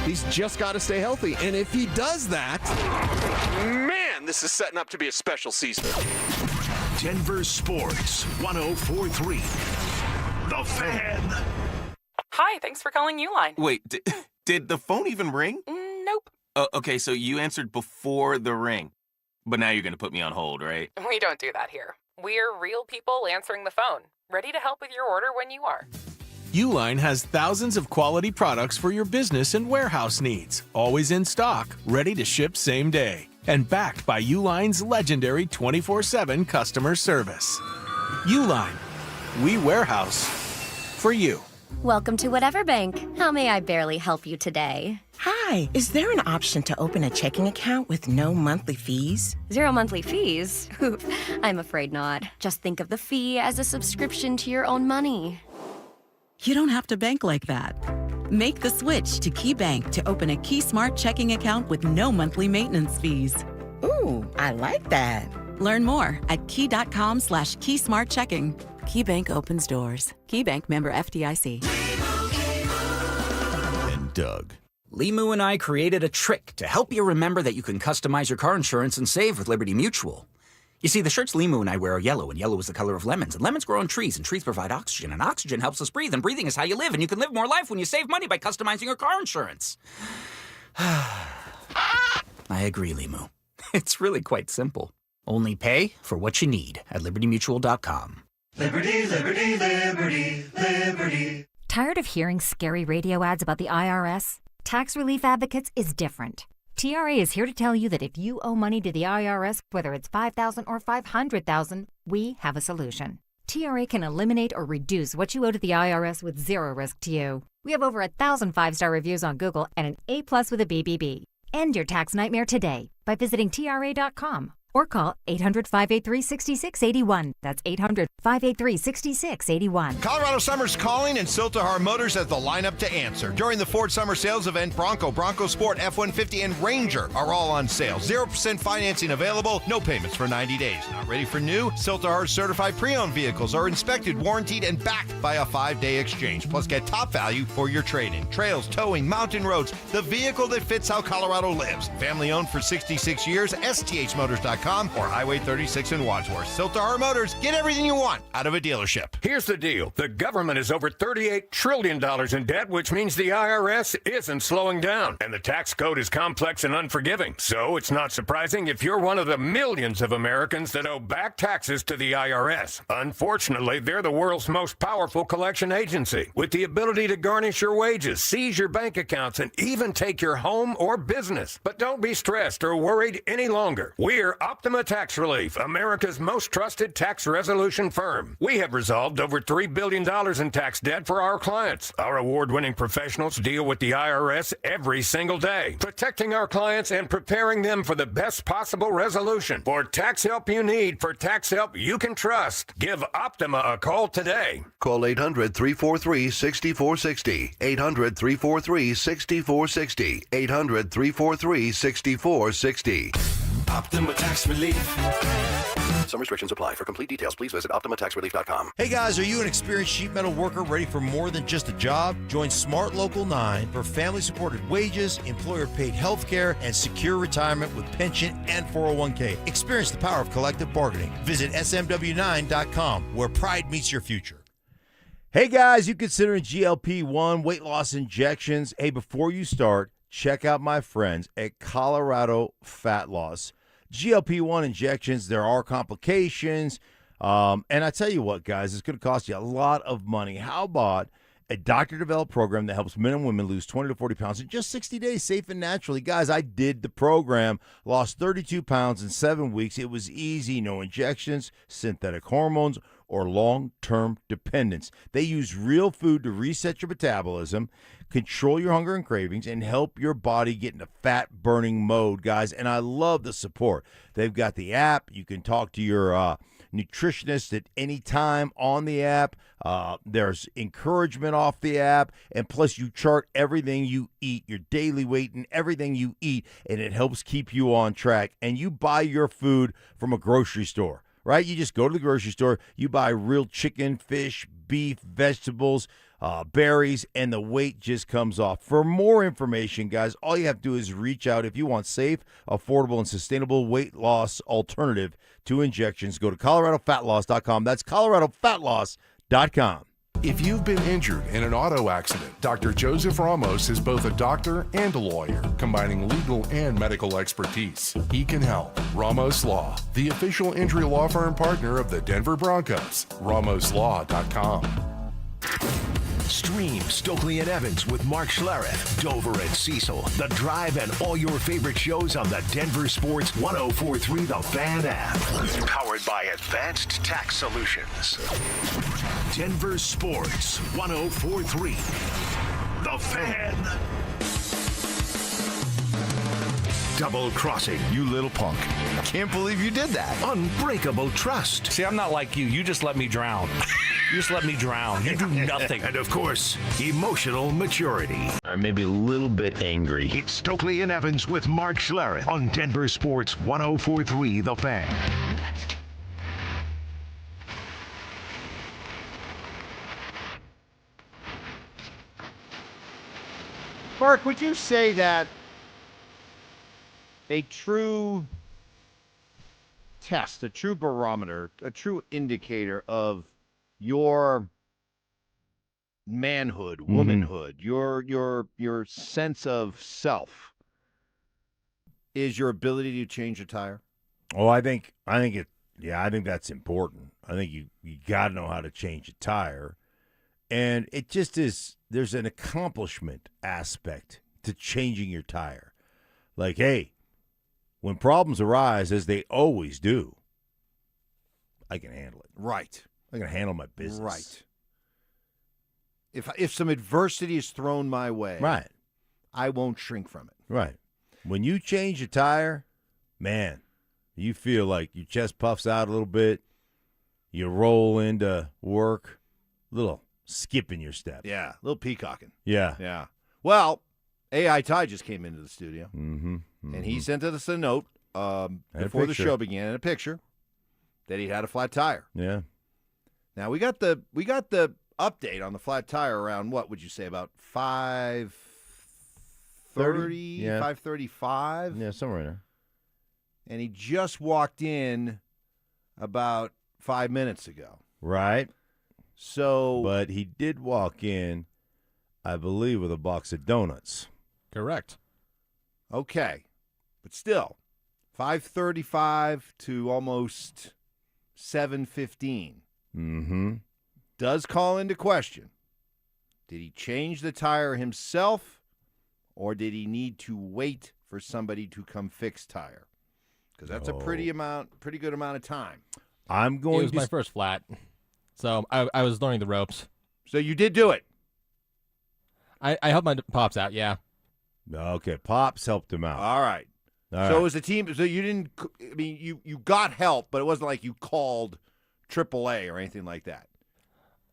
He's just got to stay healthy, and if he does that, man, this is setting up to be a special season. Denver Sports 104.3. The Fan. Hi, thanks for calling Uline. Wait, did the phone even ring? Nope. Okay, so you answered before the ring. But now you're going to put me on hold, right? We don't do that here. We're real people answering the phone, ready to help with your order when you are. Uline has thousands of quality products for your business and warehouse needs, always in stock, ready to ship same day, and backed by Uline's legendary 24/7 customer service. Uline, we warehouse for you. Welcome to Whatever Bank. How may I barely help you today? Hi, is there an option to open a checking account with no monthly fees? 0 monthly fees? I'm afraid not. Just think of the fee as a subscription to your own money. You don't have to bank like that. Make the switch to KeyBank to open a Key Smart checking account with no monthly maintenance fees. Ooh, I like that. Learn more at key.com/keysmartchecking. KeyBank opens doors. KeyBank member FDIC. And Doug. Limu and I created a trick to help you remember that you can customize your car insurance and save with Liberty Mutual. You see, the shirts Limu and I wear are yellow, and yellow is the color of lemons, and lemons grow on trees, and trees provide oxygen, and oxygen helps us breathe, and breathing is how you live, and you can live more life when you save money by customizing your car insurance. I agree, Limu. It's really quite simple. Only pay for what you need at libertymutual.com. Liberty, liberty, liberty, liberty. Tired of hearing scary radio ads about the IRS? Tax Relief Advocates is different. TRA is here to tell you that if you owe money to the IRS, whether it's $5,000 or $500,000, we have a solution. TRA can eliminate or reduce what you owe to the IRS with zero risk to you. We have over 1,000 5-star reviews on Google and an A+ with a BBB. End your tax nightmare today by visiting TRA.com or call 800-583-6681. That's 800-583-6681. Colorado Summer's calling, and Siltahar Motors has the lineup to answer. During the Ford Summer Sales Event, Bronco Sport, F-150, and Ranger are all on sale. 0% financing available, no payments for 90 days. Not ready for new? Siltahar's certified pre-owned vehicles are inspected, warranted, and backed by a 5-day exchange. Plus, get top value for your trade-in. Trails, towing, mountain roads, the vehicle that fits how Colorado lives. Family owned for 66 years, STHmotors.com or Highway 36 in Wadsworth. Siltahar Motors, get everything you want out of a dealership. Here's the deal. The government is over $38 trillion in debt, which means the IRS isn't slowing down. And the tax code is complex and unforgiving. So it's not surprising if you're one of the millions of Americans that owe back taxes to the IRS. Unfortunately, they're the world's most powerful collection agency, with the ability to garnish your wages, seize your bank accounts, and even take your home or business. But don't be stressed or worried any longer. We're Optima Tax Relief, America's most trusted tax resolution firm. We have resolved over $3 billion in tax debt for our clients. Our award-winning professionals deal with the IRS every single day, protecting our clients and preparing them for the best possible resolution. For tax help you need, for tax help you can trust, give Optima a call today. Call 800-343-6460. 800-343-6460. 800-343-6460. Optima Tax Relief. Some restrictions apply. For complete details, please visit OptimaTaxRelief.com. Hey guys, are you an experienced sheet metal worker ready for more than just a job? Join Smart Local 9 for family-supported wages, employer-paid health care, and secure retirement with pension and 401k. Experience the power of collective bargaining. Visit smw9.com, where pride meets your future. Hey guys, you considering GLP-1 weight loss injections? Hey, before you start, check out my friends at Colorado Fat Loss. GLP-1 injections, there are complications. And I tell you what, guys, it's going to cost you a lot of money. How about a doctor-developed program that helps men and women lose 20 to 40 pounds in just 60 days, safe and naturally? Guys, I did the program, lost 32 pounds in 7 weeks. It was easy, no injections, synthetic hormones, or long-term dependence. They use real food to reset your metabolism, control your hunger and cravings, and help your body get into fat-burning mode, guys. And I love the support. They've got the app. You can talk to your nutritionist at any time on the app. There's encouragement off the app. And plus, you chart everything you eat, your daily weight and everything you eat, and it helps keep you on track. And you buy your food from a grocery store, right? You just go to the grocery store, you buy real chicken, fish, beef, vegetables, berries, and the weight just comes off. For more information, guys, all you have to do is reach out. If you want safe, affordable, and sustainable weight loss alternative to injections, go to coloradofatloss.com. That's coloradofatloss.com. If you've been injured in an auto accident, Dr. Joseph Ramos is both a doctor and a lawyer, combining legal and medical expertise. He can help. Ramos Law, the official injury law firm partner of the Denver Broncos. RamosLaw.com. Stream Stokley and Evans with Mark Schlereth, Dover and Cecil, The Drive, and all your favorite shows on the Denver Sports 104.3 The Fan app. Powered by Advanced Tax Solutions. Denver Sports 104.3 The Fan. Double crossing. You little punk. Can't believe you did that. Unbreakable trust. See, I'm not like you. You just let me drown. You just let me drown. You do nothing. And of course, emotional maturity. I'm maybe a little bit angry. It's Stokley and Evans with Mark Schlereth on Denver Sports 104.3 The Fan. Mark, would you say that a true test, a true barometer, a true indicator of your manhood, womanhood, your sense of self is your ability to change a tire? Oh, I think that's important. I think you got to know how to change a tire. And it just is, there's an accomplishment aspect to changing your tire. Like, hey, when problems arise, as they always do, I can handle it. Right. I can handle my business. Right. If some adversity is thrown my way, Right. I won't shrink from it. Right. When you change a tire, man, you feel like your chest puffs out a little bit. You roll into work, little skip in your step. Yeah, a little peacocking. Yeah. Yeah. Well, AI Ty just came into the studio, and he sent us a note before the show began, and a picture that he had a flat tire. Yeah. Now we got the update on the flat tire around, what would you say, about 5:30, Yeah. 5:35? Yeah, somewhere in there. And he just walked in about 5 minutes ago. Right. So, but he did walk in, I believe, with a box of donuts. Correct. Okay. But still, 5:35 to almost 7:15. Mm-hmm. Does call into question, did he change the tire himself, or did he need to wait for somebody to come fix tire? Because that's a pretty good amount of time. I'm going It was my first flat, so I was learning the ropes. So you did do it. I helped my pops out, yeah. Okay, Pops helped him out. All right. All So right. it was a team. So you didn't. I mean, you got help, but it wasn't like you called AAA or anything like that.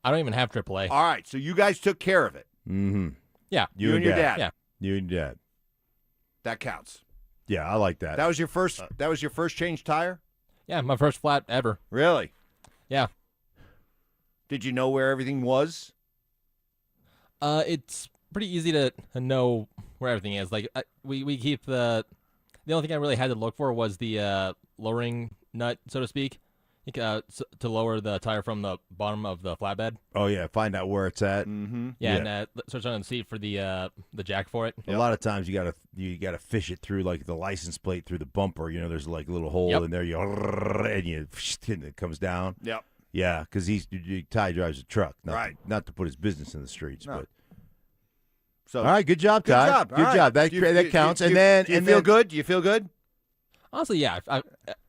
I don't even have AAA. All right. So you guys took care of it. Mm-hmm. Yeah. You and your dad. Yeah. You and your dad. That counts. Yeah, I like that. That was your first. That was your first change tire. Yeah, my first flat ever. Really? Yeah. Did you know where everything was? It's pretty easy to know where everything is. Like we keep the only thing I really had to look for was the lowering nut, so to speak, to lower the tire from the bottom of the flatbed. Oh yeah, find out where it's at. Mm-hmm. Yeah, and search on the seat for the jack for it. A lot of times you gotta fish it through like the license plate through the bumper. You know, there's like a little hole in there. And it comes down. Yep. Yeah, because Ty drives a truck. Not to put his business in the streets, No. but. So all right, good job, Ty. Good job. Good job. That counts. Do you feel good? Do you feel good? Honestly, yeah.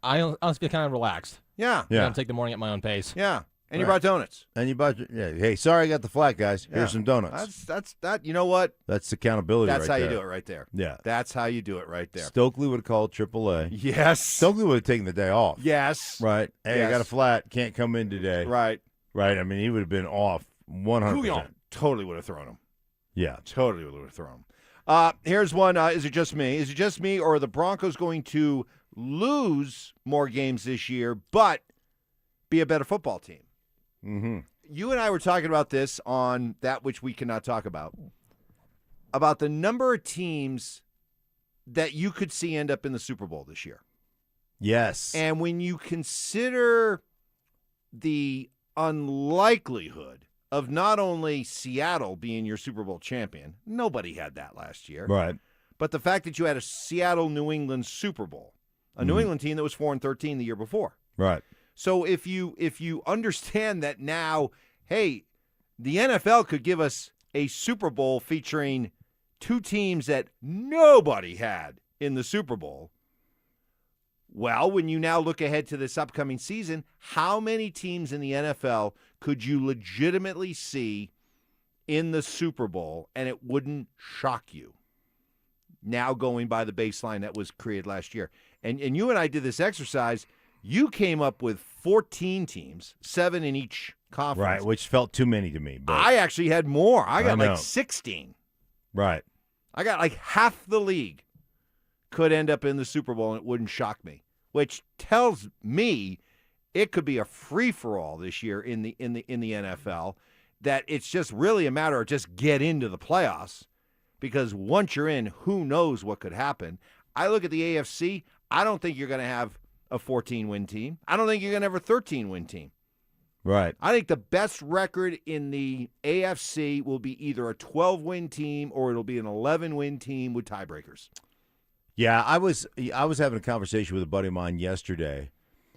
I honestly feel kind of relaxed. Yeah. I'm gonna take the morning at my own pace. Yeah. And you brought donuts. And you bought. Yeah. Hey, sorry, I got the flat, guys. Yeah. Here's some donuts. That's that. You know what? That's accountability. That's right how there. you do it right there. Yeah. That's how you do it right there. Stokely would have called AAA. Yes. Stokely would have taken the day off. Yes. Right. Hey, Yes. I got a flat. Can't come in today. Right. Right. I mean, he would have been off 100%. Couillon totally would have thrown him. Yeah. Totally would have thrown him. Here's one. Is it just me? Is it just me, or are the Broncos going to lose more games this year, but be a better football team? Mm-hmm. You and I were talking about this on That Which We Cannot Talk About the number of teams that you could see end up in the Super Bowl this year. Yes. And when you consider the unlikelihood of not only Seattle being your Super Bowl champion, nobody had that last year. Right. But the fact that you had a Seattle-New England Super Bowl, a New England team that was 4-13 the year before. Right. So if you understand that now, hey, the NFL could give us a Super Bowl featuring two teams that nobody had in the Super Bowl. Well, when you now look ahead to this upcoming season, how many teams in the NFL could you legitimately see in the Super Bowl and it wouldn't shock you? Now going by the baseline that was created last year. And you and I did this exercise. You came up with 14 teams, 7 in each conference. Right, which felt too many to me. But I actually had more. I got know. like 16. Right. I got like half the league could end up in the Super Bowl and it wouldn't shock me, which tells me it could be a free-for-all this year in the NFL, that it's just really a matter of just get into the playoffs. because once you're in, who knows what could happen. I look at the AFC. I don't think you're going to have a 14-win team. I don't think you're going to have a 13-win team. Right. I think the best record in the AFC will be either a 12-win team or it'll be an 11-win team with tiebreakers. Yeah, I was having a conversation with a buddy of mine yesterday,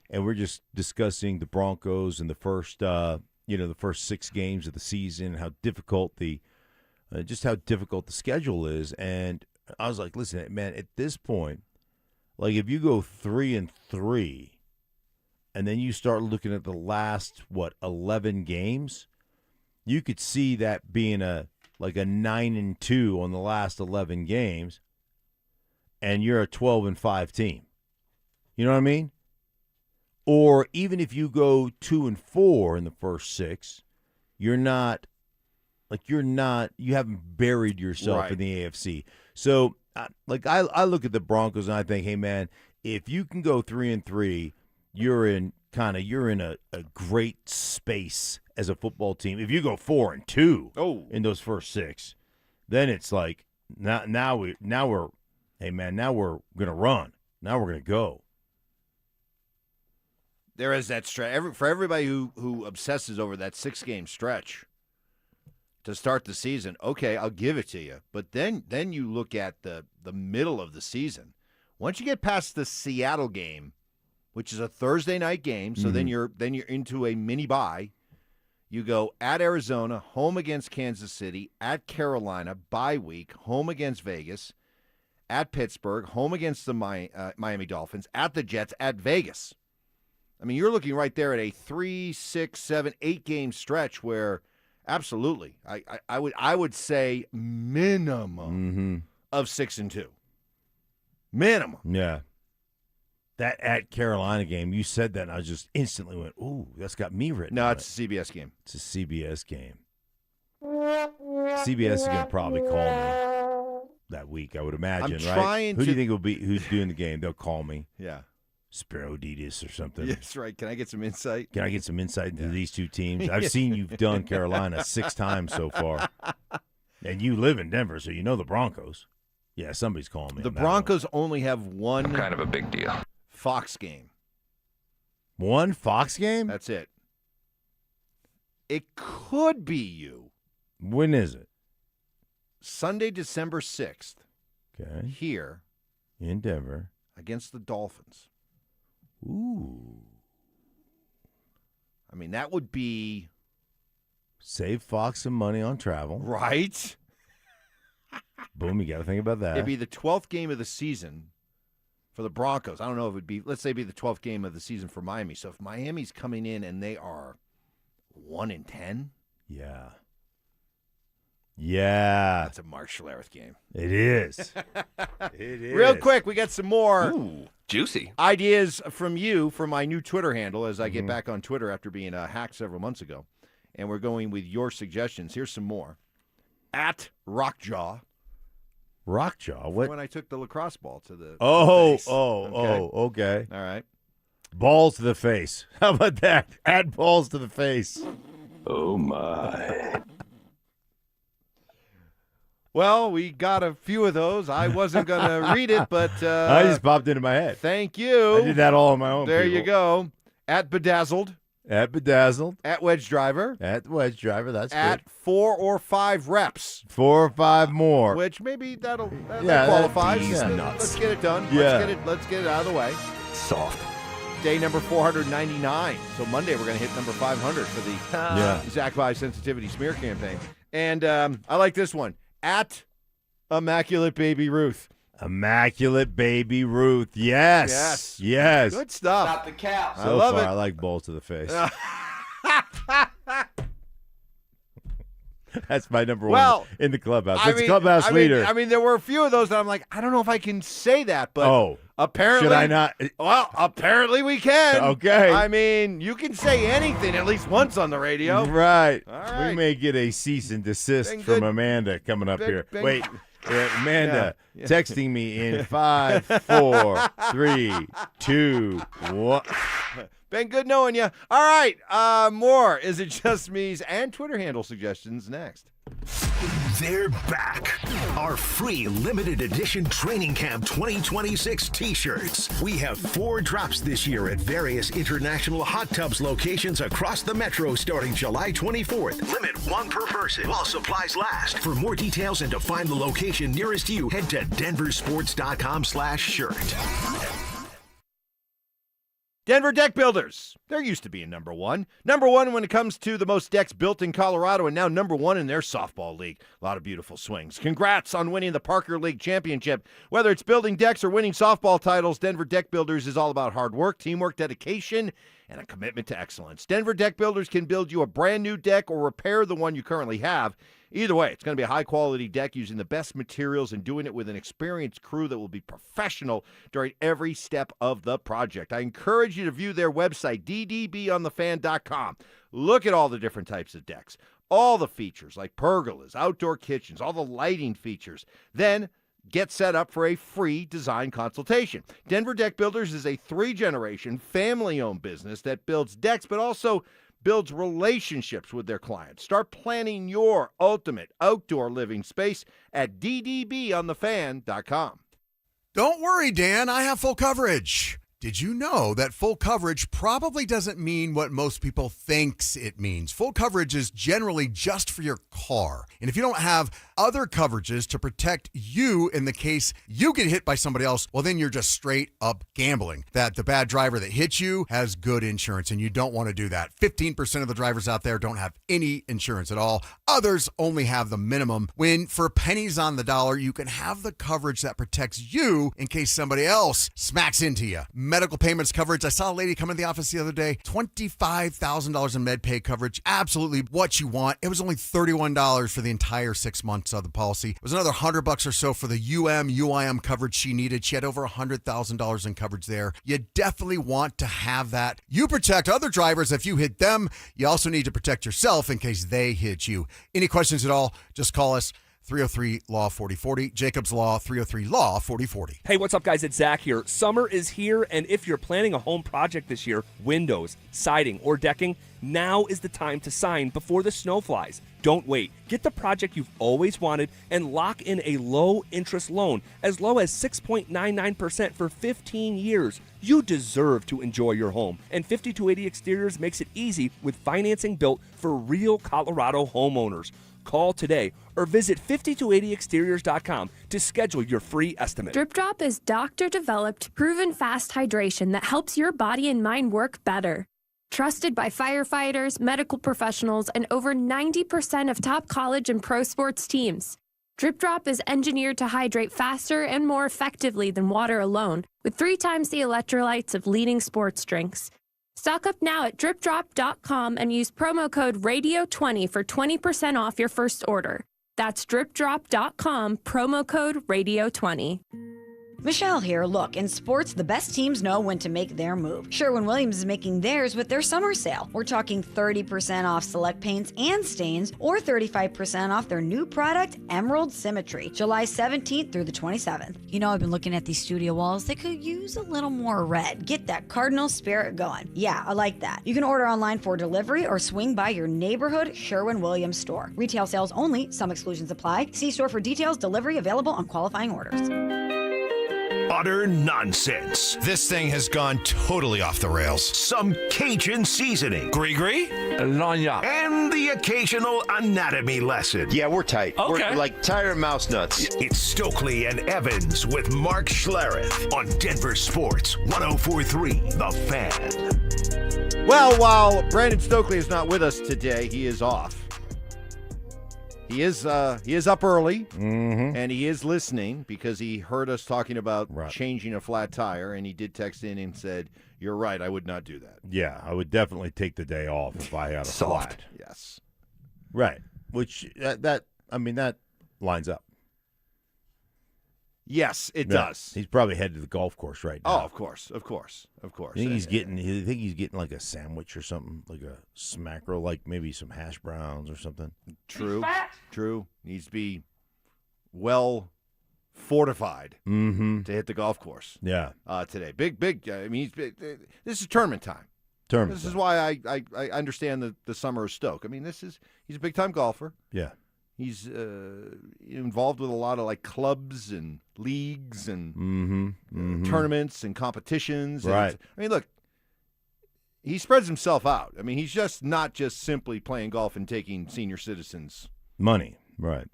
and we're just discussing the Broncos and the first 6 games of the season, how difficult the schedule is. And I was like, listen, man, at this point, like if you go 3-3, and then you start looking at the last 11 games, you could see that being a 9-2 on the last 11 games, and you're a 12-5 team. You know what I mean? Or even if you go 2-4 in the first 6, you haven't buried yourself in the AFC. So, I look at the Broncos and I think, hey man, if you can go 3-3, you're in a great space as a football team. If you go 4-2 in those first 6, then it's like now we're gonna run. Now we're gonna go. There is that stretch. For everybody who obsesses over that 6-game stretch to start the season, okay, I'll give it to you. But then you look at the middle of the season. Once you get past the Seattle game, which is a Thursday night game, so then you're into a mini bye. You go at Arizona, home against Kansas City, at Carolina, bye week, home against Vegas, at Pittsburgh, home against the Miami Dolphins, at the Jets, at Vegas. I mean, you're looking right there at a 3, 6, 7, 8-game stretch where absolutely, I would say minimum of 6-2. Minimum. Yeah. That at Carolina game, you said that, and I just instantly went, ooh, that's got me written. No, it's a CBS game. It's a CBS game. CBS is going to probably call me that week, I would imagine, right? Who do you think will be who's doing the game? They'll call me. Yeah. Spiro Ditas or something. Yes, right. Can I get some insight? Can I get some insight into these two teams? I've seen you've done Carolina 6 times so far. And you live in Denver, so you know the Broncos. Yeah, somebody's calling me. The Broncos only have one. I'm kind of a big deal. Fox game. One Fox game? That's it. It could be you. When is it? Sunday, December 6th. Okay. Here. In Denver. Against the Dolphins. Ooh. I mean, that would be. Save Fox some money on travel. Right? Boom, you got to think about that. It'd be the 12th game of the season for the Broncos. I don't know if it'd be, let's say, it'd be the 12th game of the season for Miami. So if Miami's coming in and they are 1-10. Yeah. Yeah. That's a Mark Schlereth game. It is. It is. Real quick, we got some more juicy ideas from you for my new Twitter handle as I get back on Twitter after being hacked several months ago. And we're going with your suggestions. Here's some more. At Rockjaw. Rockjaw? What? When I took the lacrosse ball to the face. Okay. All right. Balls to the face. How about that? Add balls to the face. Oh, my. Well, we got a few of those. I wasn't going to read it, but I just popped into my head. Thank you. I did that all on my own. There people. you go. At Bedazzled. At Bedazzled. At Wedge Driver. At Wedge Driver. That's at good. 4 or 5 reps. 4 or 5 more. Which maybe that yeah, qualifies. That, Let's get it done. Yeah. Let's get it out of the way. Soft. Day number 499. So Monday we're going to hit number 500 for the Zach Vive Sensitivity Smear Campaign. And I like this one. At Immaculate Baby Ruth. Immaculate Baby Ruth. Yes. Good stuff. Stop the cap. So I love far, it. I like balls to the face. That's my number one in the clubhouse. It's clubhouse leader. I mean, there were a few of those that I'm like, I don't know if I can say that, but apparently. Should I not? Well, apparently we can. Okay. I mean, you can say anything at least once on the radio. Right. All right. We may get a cease and desist Been from good. Amanda coming up here. Been- Wait. Amanda Yeah. texting me in 5, 4, 3, 2, 1. Been good knowing you. All right. More Is It Just Me's and Twitter handle suggestions next. They're back. Our free limited edition Training Camp 2026 t-shirts. We have 4 drops this year at various international hot tubs locations across the metro starting July 24th. Limit 1 per person while supplies last. For more details and to find the location nearest you, head to DenverSports.com/shirt. Denver Deck Builders. They're used to being number one. Number one when it comes to the most decks built in Colorado, and now number one in their softball league. A lot of beautiful swings. Congrats on winning the Parker League Championship. Whether it's building decks or winning softball titles, Denver Deck Builders is all about hard work, teamwork, dedication, and a commitment to excellence. Denver Deck Builders can build you a brand new deck or repair the one you currently have. Either way, it's going to be a high-quality deck using the best materials and doing it with an experienced crew that will be professional during every step of the project. I encourage you to view their website, ddbonthefan.com. Look at all the different types of decks, all the features like pergolas, outdoor kitchens, all the lighting features. Then get set up for a free design consultation. Denver Deck Builders is a 3-generation, family-owned business that builds decks, but also builds relationships with their clients. Start planning your ultimate outdoor living space at ddbonthefan.com. Don't worry, Dan. I have full coverage. Did you know that full coverage probably doesn't mean what most people thinks it means? Full coverage is generally just for your car. And if you don't have other coverages to protect you in the case you get hit by somebody else, well, then you're just straight up gambling that the bad driver that hits you has good insurance, and you don't want to do that. 15% of the drivers out there don't have any insurance at all. Others only have the minimum, when for pennies on the dollar, you can have the coverage that protects you in case somebody else smacks into you. Medical payments coverage. I saw a lady come in the office the other day, $25,000 in med pay coverage. Absolutely what you want. It was only $31 for the entire 6 months of the policy. It was another $100 or so for the UIM coverage she needed. She had over $100,000 in coverage there. You definitely want to have that. You protect other drivers if you hit them. You also need to protect yourself in case they hit you. Any questions at all, just call us. 303-LAW-4040. Jacob's Law, 303-LAW-4040. Hey, what's up, guys? It's Zach here. Summer is here, and if you're planning a home project this year, windows, siding, or decking, now is the time to sign before the snow flies. Don't wait. Get the project you've always wanted and lock in a low-interest loan as low as 6.99% for 15 years. You deserve to enjoy your home, and 5280 Exteriors makes it easy with financing built for real Colorado homeowners. Call today or visit 5280exteriors.com to schedule your free estimate. Drip Drop is doctor-developed, proven fast hydration that helps your body and mind work better. Trusted by firefighters, medical professionals, and over 90% of top college and pro sports teams. Drip Drop is engineered to hydrate faster and more effectively than water alone, with 3 times the electrolytes of leading sports drinks. Stock up now at dripdrop.com and use promo code RADIO20 for 20% off your first order. That's dripdrop.com, promo code RADIO20. Michelle here. Look, in sports, the best teams know when to make their move. Sherwin-Williams is making theirs with their summer sale. We're talking 30% off select paints and stains, or 35% off their new product, Emerald Symmetry, July 17th through the 27th. You know, I've been looking at these studio walls. They could use a little more red. Get that cardinal spirit going. Yeah, I like that. You can order online for delivery or swing by your neighborhood Sherwin-Williams store. Retail sales only. Some exclusions apply. See store for details. Delivery available on qualifying orders. Utter nonsense. This thing has gone totally off the rails. Some Cajun seasoning. Gree-gree? Lagna. And the occasional anatomy lesson. Yeah, we're tight. Okay. We're like tired of mouse nuts. It's Stokley and Evans with Mark Schlereth on Denver Sports 104.3 The Fan. Well, while Brandon Stokley is not with us today, he is off. He is up early, and he is listening because he heard us talking about changing a flat tire, and he did text in and said, "You're right, I would not do that." Yeah, I would definitely take the day off if I had a flat. Yes. Right. Which that lines up. Yes, it does. He's probably headed to the golf course right now. Oh, of course. I think he's getting like a sandwich or something, like a smackerel, like maybe some hash browns or something. True. Needs to be well fortified to hit the golf course. Yeah. Today, big. I mean, this is tournament time. This is why I understand the summer of Stoke. I mean, he's a big time golfer. Yeah. He's involved with a lot of like clubs and leagues and tournaments and competitions. And Right. I mean, look, he spreads himself out. I mean, he's just not just simply playing golf and taking senior citizens' money. Right.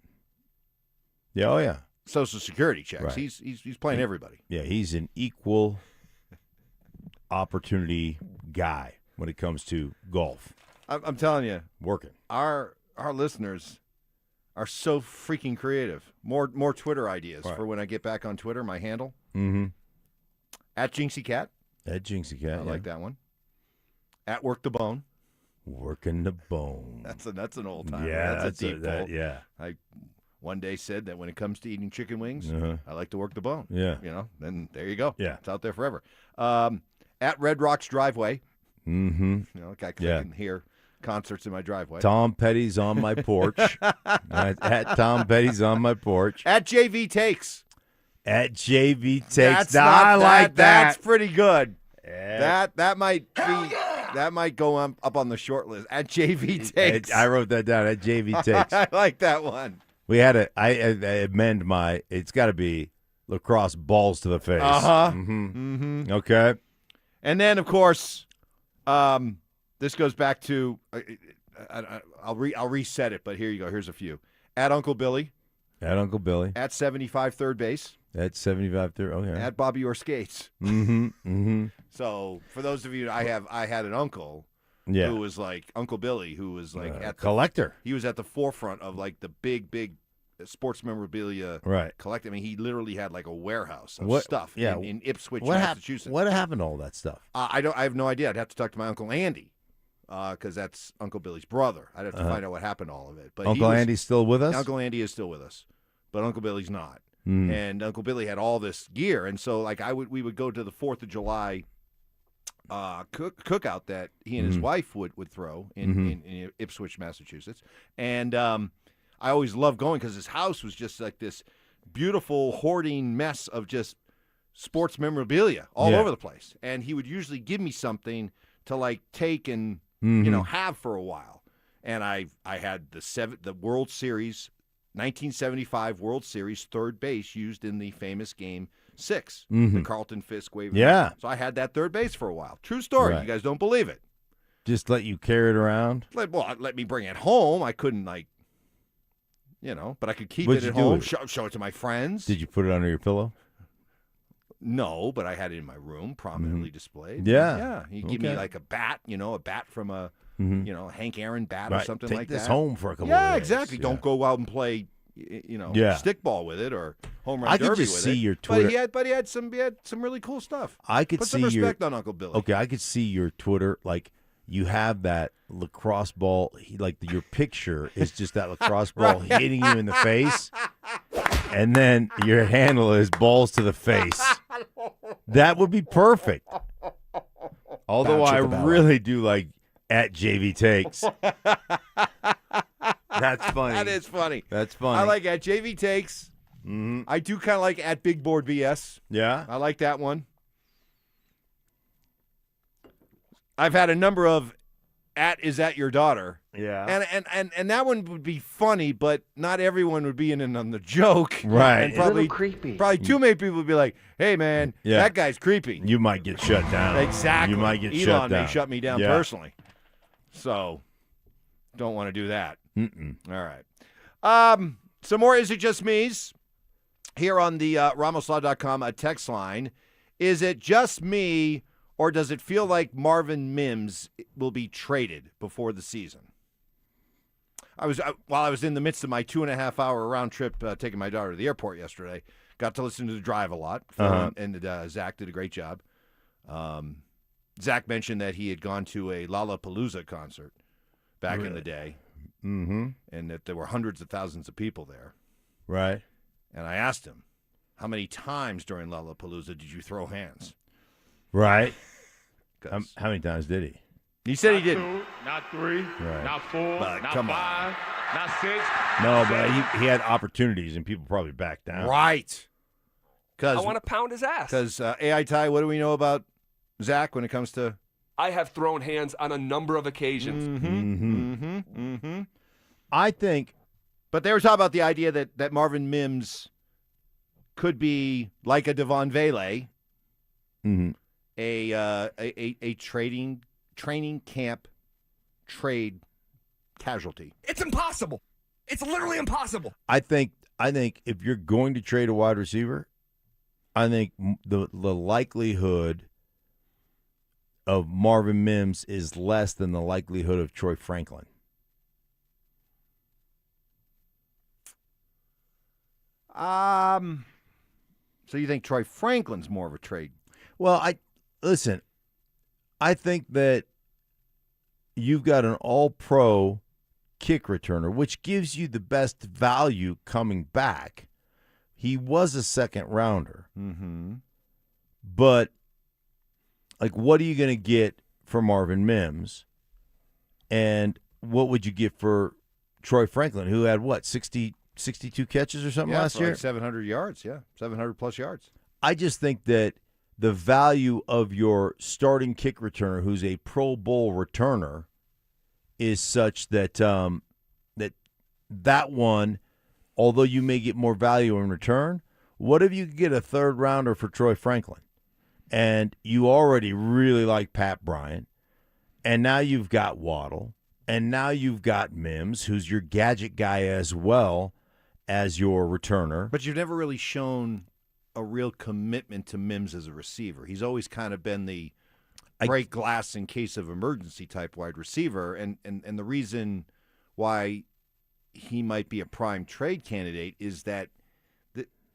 Yeah. Oh, yeah. Social Security checks. Right. He's playing everybody. Yeah, he's an equal opportunity guy when it comes to golf. I'm telling you, working. Our listeners are so freaking creative. More Twitter ideas Right. for when I get back on Twitter. My handle At Jinxie Cat. At Jinxie Cat. I like that one. At Work the Bone. Working the bone. That's an old time. Yeah, that's a deep pull. yeah. I one day said that when it comes to eating chicken wings, Uh-huh. I like to work the bone. Yeah. Then there you go. Yeah. It's out there forever. At Red Rocks Driveway. Mm-hmm. I can hear concerts in my driveway. Tom Petty's on my porch. At Tom Petty's on my porch. At JV Takes. At JV Takes. That's Now, not I like that. That's pretty good. Yeah. That might be that might go up on the short list. At JV Takes. I wrote that down. At JV Takes. I like that one. We had I amend my. It's got to be lacrosse balls to the face. Okay. And then, of course, this goes back to I'll reset it, but here you go. Here's a few. At Uncle Billy. At Uncle Billy. At 75 third base. At 75 third. Oh yeah. At Bobby Orr Skates. So for those of you, I had an uncle. Yeah. Who was like Uncle Billy, who was like at the collector. He was at the forefront of like the big sports memorabilia collector. I mean, he literally had like a warehouse of stuff in Ipswich, Massachusetts. What happened to all that stuff? I have no idea. I'd have to talk to my Uncle Andy because that's Uncle Billy's brother. I'd have to find out what happened to all of it. But Uncle Andy's still with us? Uncle Andy is still with us, but Uncle Billy's not. Mm. And Uncle Billy had all this gear, and so like we would go to the 4th of July cookout that he and his wife would throw in Ipswich, Massachusetts. And I always loved going because his house was just like this beautiful hoarding mess of just sports memorabilia all over the place. And he would usually give me something to like take and have for a while. And I had the World Series 1975 World Series third base used in the famous Game 6, the Carlton Fisk wave. Yeah. So I had that third base for a while. True story. Right. You guys don't believe it. Just let you carry it around? Let me bring it home. I couldn't but I could keep What'd it you at do home, with it? show it to my friends. Did you put it under your pillow? No, but I had it in my room, prominently displayed. Yeah. Yeah. He'd give me like a bat, a bat from a Hank Aaron bat or something Take like this that. home for a couple of Yeah, days. exactly. Yeah. Don't go out and play stickball with it or home run I could derby just with see it. your Twitter. But he had some really cool stuff. I could Put see some respect your on Uncle Billy. Okay, I could see your Twitter. Like you have that lacrosse ball. Like your picture is just that lacrosse ball hitting you in the face, and then your handle is balls to the face. That would be perfect. Although I really do like at JV Takes. That's funny. That is funny. That's funny. I like at JV Takes. I do kind of like at Big Board BS. Yeah. I like that one. I've had a number of is that your daughter? Yeah. And that one would be funny, but not everyone would be in on the joke. Right. And probably, A little creepy. Probably too many people would be like, hey, man, that guy's creepy. You might get shut down. Exactly. You might get Elon shut down. may shut me down personally. So don't want to do that. Mm-mm. All right. Some more Is It Just Me's here on the RamosLaw.com text line. Is it just me, or does it feel like Marvin Mims will be traded before the season? While I was in the midst of my 2.5-hour round trip taking my daughter to the airport yesterday, got to listen to The Drive a lot, and Zach did a great job. Zach mentioned that he had gone to a Lollapalooza concert back in the day, and that there were hundreds of thousands of people there. Right. And I asked him, how many times during Lollapalooza did you throw hands? Right. How many times did he? He said he didn't. Not 3, Right. not 4, But not come 5, not 6. No, but he had opportunities, and people probably backed down. Right. I want to pound his ass. Because AI Ty, what do we know about Zach when it comes to? I have thrown hands on a number of occasions. I think, But they were talking about the idea that Marvin Mims could be like a Devon Vele, a training camp trade casualty. It's impossible. It's literally impossible. I think if you're going to trade a wide receiver, I think the likelihood of Marvin Mims is less than the likelihood of Troy Franklin. So you think Troy Franklin's more of a trade? Well, I think that you've got an all-pro kick returner, which gives you the best value coming back. He was a second rounder. But, like, what are you going to get for Marvin Mims? And what would you get for Troy Franklin, who had, 62 catches or something last year? Like 700 yards, 700-plus yards. I just think that the value of your starting kick returner, who's a Pro Bowl returner, is such that that one, although you may get more value in return, what if you could get a third rounder for Troy Franklin? And you already really like Pat Bryant, and now you've got Waddle, and now you've got Mims, who's your gadget guy as well as your returner. But you've never really shown a real commitment to Mims as a receiver. He's always kind of been the break glass in case of emergency type wide receiver. And the reason why he might be a prime trade candidate is that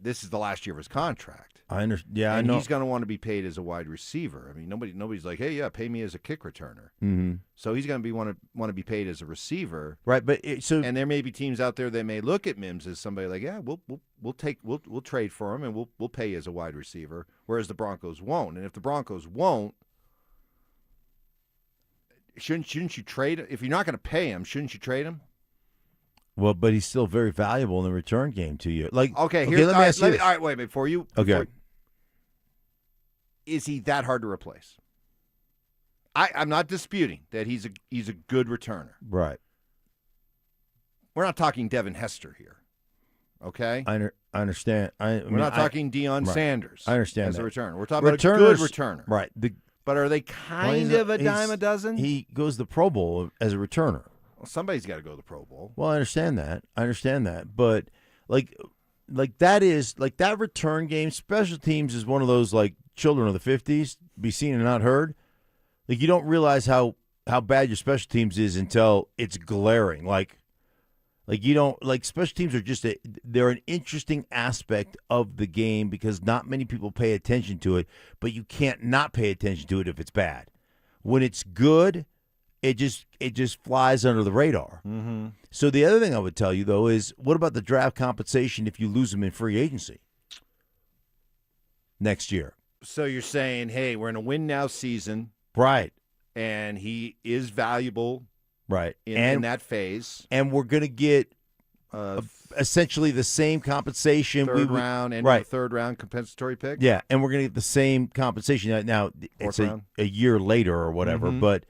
this is the last year of his contract. I understand. Yeah, and I know. He's going to want to be paid as a wide receiver. I mean, nobody's like, hey, pay me as a kick returner. So he's going to want to be paid as a receiver, right? But and there may be teams out there that may look at Mims as somebody like, yeah, we'll trade for him and we'll pay as a wide receiver, whereas the Broncos won't. And if the Broncos won't, shouldn't you trade? If you're not going to pay him, shouldn't you trade him? Well, but he's still very valuable in the return game to you. Like, okay, let me ask you this. All right, wait, before you. Okay. Is he that hard to replace? I'm not disputing that he's a good returner. Right. We're not talking Devin Hester here. Okay? I understand. We're not talking Deion Sanders. I understand as that. a returner. We're talking about a good returner. Right. But are they kind of a dime a dozen? He goes to the Pro Bowl as a returner. Well, somebody's got to go to the Pro Bowl. Well, I understand that. But like that return game, special teams is one of those like children of the 50s, be seen and not heard. Like you don't realize how bad your special teams is until it's glaring. Like you don't like special teams are just they're an interesting aspect of the game because not many people pay attention to it, but you can't not pay attention to it if it's bad. When it's good, it just flies under the radar. So the other thing I would tell you though is, what about the draft compensation if you lose them in free agency next year? So you're saying, hey, we're in a win now season, right? And he is valuable. Right. In that phase. And we're going to get essentially the same compensation. Third round compensatory pick. Yeah, and we're going to get the same compensation. Now, it's a year later or whatever, but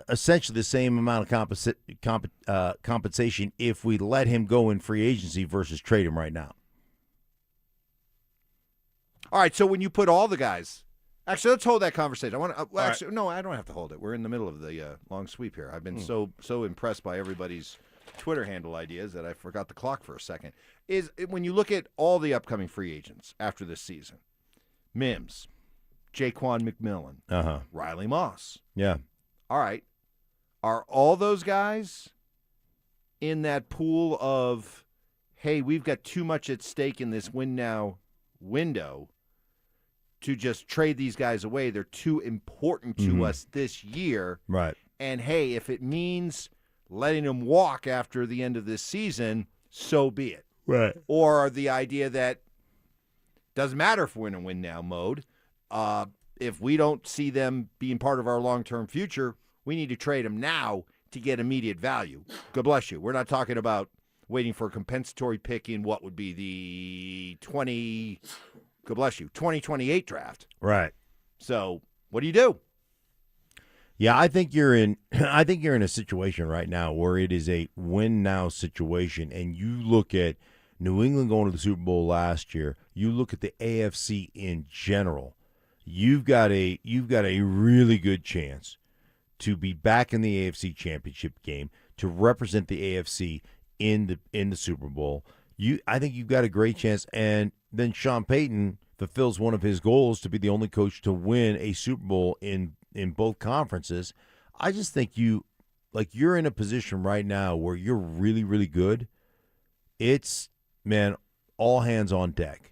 essentially the same amount of compensation if we let him go in free agency versus trade him right now. All right, so when you put all the guys – actually, let's hold that conversation. right. No, I don't have to hold it. We're in the middle of the long sweep here. I've been so impressed by everybody's Twitter handle ideas that I forgot the clock for a second. Is when you look at all the upcoming free agents after this season, Mims, Jaquan McMillan, Riley Moss. Yeah. All right. Are all those guys in that pool of, hey, we've got too much at stake in this win now window to just trade these guys away? They're too important to us this year. Right. And, hey, if it means letting them walk after the end of this season, so be it. Right. Or the idea that doesn't matter if we're in a win-now mode. If we don't see them being part of our long-term future, we need to trade them now to get immediate value. God bless you. We're not talking about waiting for a compensatory pick in what would be the 2028 draft. Right. So what do you do? Yeah, I think you're in. I think you're in a situation right now where it is a win now situation, and you look at New England going to the Super Bowl last year. You look at the AFC in general. You've got a really good chance to be back in the AFC Championship game, to represent the AFC in the Super Bowl. I think you've got a great chance, and then Sean Payton fulfills one of his goals to be the only coach to win a Super Bowl in both conferences. I just think you're in a position right now where you're really, really good. It's, man, all hands on deck.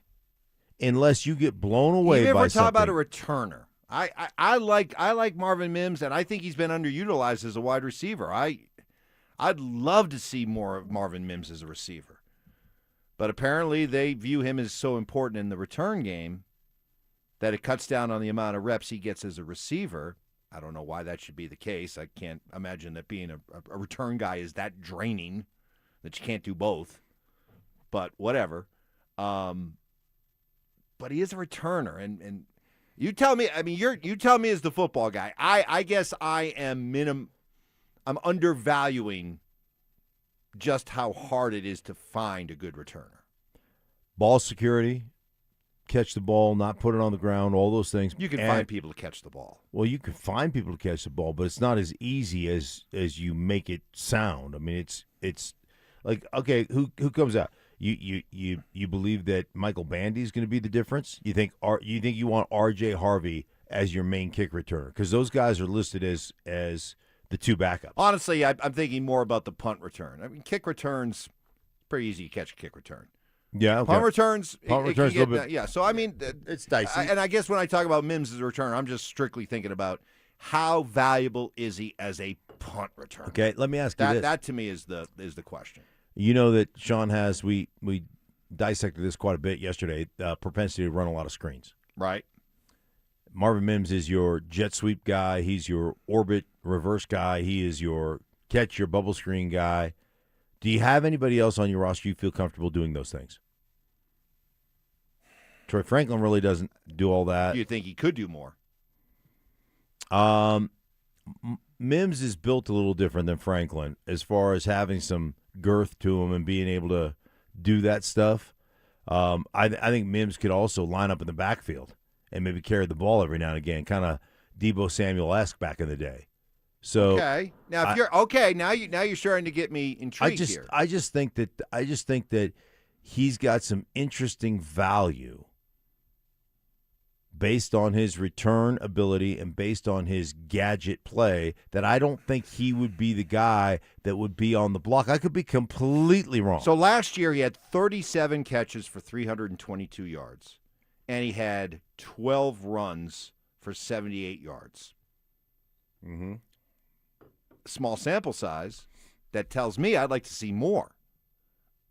Unless you get blown away Even by if we're talking something. about a returner. I like Marvin Mims, and I think he's been underutilized as a wide receiver. I'd love to see more of Marvin Mims as a receiver. But apparently they view him as so important in the return game that it cuts down on the amount of reps he gets as a receiver. I don't know why that should be the case. I can't imagine that being a return guy is that draining that you can't do both. But whatever. But he is a returner, and you tell me. I mean, you tell me as the football guy. I guess I am I'm undervaluing just how hard it is to find a good returner. Ball security, catch the ball, not put it on the ground, all those things. You can find people to catch the ball. Well, you can find people to catch the ball, but it's not as easy as you make it sound. I mean, it's like, okay, who comes out? You believe that Michael Bandy is going to be the difference? You think you want R.J. Harvey as your main kick returner? Because those guys are listed as the two backups. Honestly, I'm thinking more about the punt return. I mean, kick returns, pretty easy to catch a kick return. Yeah, okay. Punt returns, a little bit. Yeah, so I mean, it's dicey. And I guess when I talk about Mims as a returner, I'm just strictly thinking about how valuable is he as a punt returner. Okay, let me ask you this. That to me is the question. You know that Sean has, we dissected this quite a bit yesterday, propensity to run a lot of screens. Right. Marvin Mims is your jet sweep guy. He's your orbit reverse guy. He is your catch, your bubble screen guy. Do you have anybody else on your roster you feel comfortable doing those things? Troy Franklin really doesn't do all that. You think he could do more? Mims is built a little different than Franklin as far as having some girth to him and being able to do that stuff. I think Mims could also line up in the backfield and maybe carry the ball every now and again, kind of Deebo Samuel-esque back in the day. So okay, now if you're okay, now you're starting to get me intrigued here. I just think that he's got some interesting value based on his return ability and based on his gadget play, that I don't think he would be the guy that would be on the block. I could be completely wrong. So last year he had 37 catches for 322 yards, and he had 12 runs for 78 yards. Mm-hmm. Small sample size. That tells me I'd like to see more.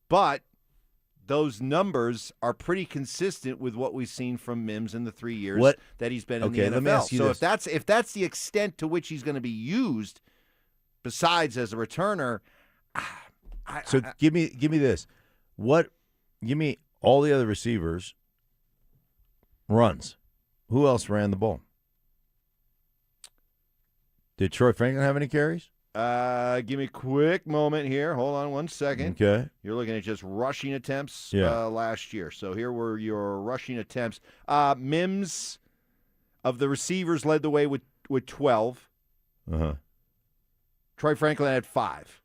But those numbers are pretty consistent with what we've seen from Mims in the 3 years that he's been in the NFL. Let me ask you so this. if that's the extent to which he's going to be used, besides as a returner, give me this. Give me all the other receivers runs. Who else ran the ball? Did Troy Franklin have any carries? Give me a quick moment here. Hold on 1 second. Okay. You're looking at just rushing attempts last year. So here were your rushing attempts. Mims, of the receivers, led the way with 12. Uh-huh. Troy Franklin had 5.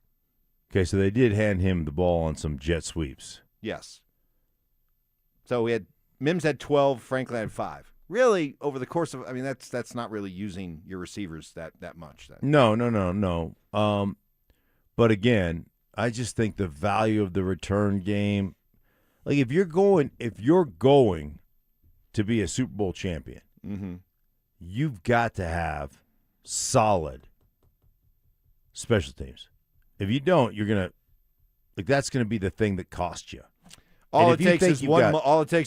Okay, so they did hand him the ball on some jet sweeps. Yes. So Mims had 12, Franklin had 5. Really, over the course of, I mean, that's not really using your receivers that much. Then. No. But again, I just think the value of the return game, like if you're going to be a Super Bowl champion, mm-hmm. you've got to have solid special teams. If you don't, you're gonna that's gonna be the thing that costs you. All it takes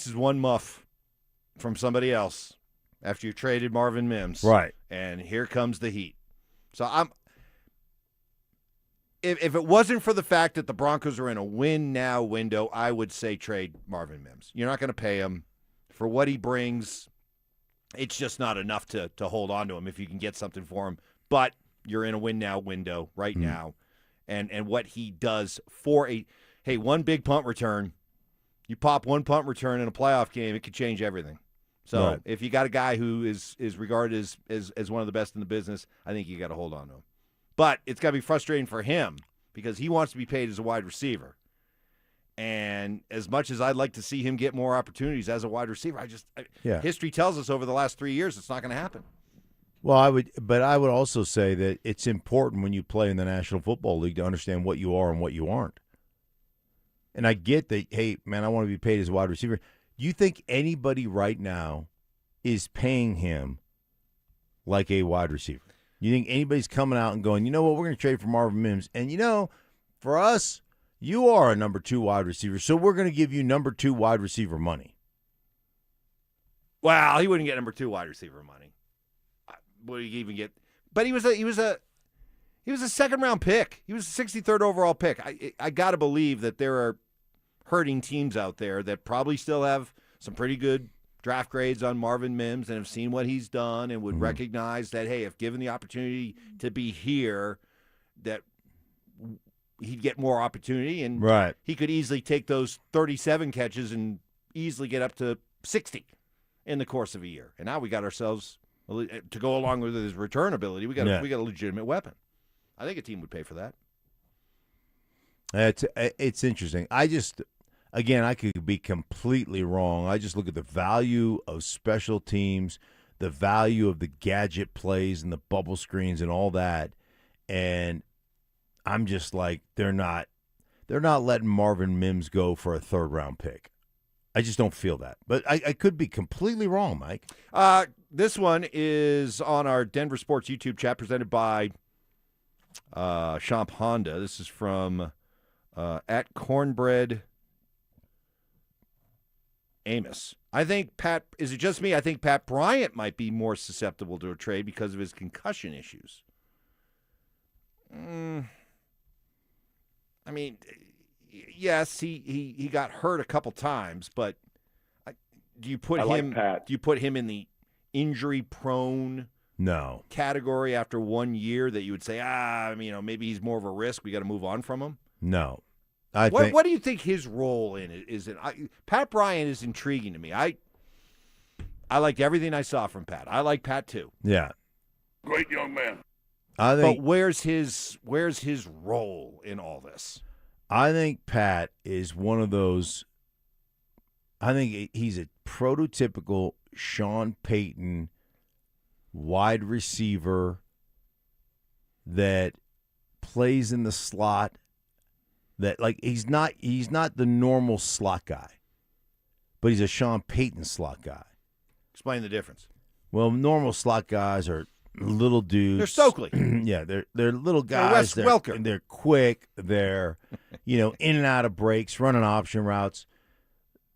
is one muff from somebody else after you traded Marvin Mims. Right. And here comes the heat. So if it wasn't for the fact that the Broncos are in a win now window, I would say trade Marvin Mims. You're not going to pay him for what he brings. It's just not enough to hold on to him if you can get something for him But you're in a win now window right now, and what he does for one big punt return, you pop one punt return in a playoff game, it could change everything. So Right. if you got a guy who is regarded as one of the best in the business, I think you got to hold on to him. But it's got to be frustrating for him because he wants to be paid as a wide receiver. And as much as I'd like to see him get more opportunities as a wide receiver, history tells us over the last 3 years it's not going to happen. Well, I would also say that it's important when you play in the National Football League to understand what you are and what you aren't. And I get that, hey, man, I want to be paid as a wide receiver. Do you think anybody right now is paying him like a wide receiver? You think anybody's coming out and going, you know what, we're going to trade for Marvin Mims. And, for us, you are a number 2 wide receiver, so we're going to give you number 2 wide receiver money. Well, he wouldn't get number 2 wide receiver money. Would he even get? But he was a second-round pick. He was a 63rd overall pick. I got to believe that there are hurting teams out there that probably still have some pretty good draft grades on Marvin Mims and have seen what he's done and would recognize that, hey, if given the opportunity to be here, that he'd get more opportunity and he could easily take those 37 catches and easily get up to 60 in the course of a year. And now we got ourselves, to go along with his return ability, we got a legitimate weapon. I think a team would pay for that. It's interesting. Again, I could be completely wrong. I just look at the value of special teams, the value of the gadget plays and the bubble screens and all that, and I'm just like, they're not letting Marvin Mims go for a 3rd-round pick. I just don't feel that. But I could be completely wrong, Mike. This one is on our Denver Sports YouTube chat presented by Champ Honda. This is from at Cornbread Amos. I think is it just me? I think Pat Bryant might be more susceptible to a trade because of his concussion issues. I mean, yes, he got hurt a couple times, but do you put him in the injury prone category after 1 year that you would say, maybe he's more of a risk, we got to move on from him? No. What do you think his role in it is? Pat Bryant is intriguing to me. I liked everything I saw from Pat. I like Pat too. Yeah, great young man. But where's his role in all this? I think Pat is one of those. I think he's a prototypical Sean Payton wide receiver that plays in the slot. That he's not the normal slot guy, but he's a Sean Payton slot guy. Explain the difference. Well, normal slot guys are little dudes. They're Stokley. Yeah, they're little guys. They're Wes Welker. They're quick. They're in and out of breaks, running option routes.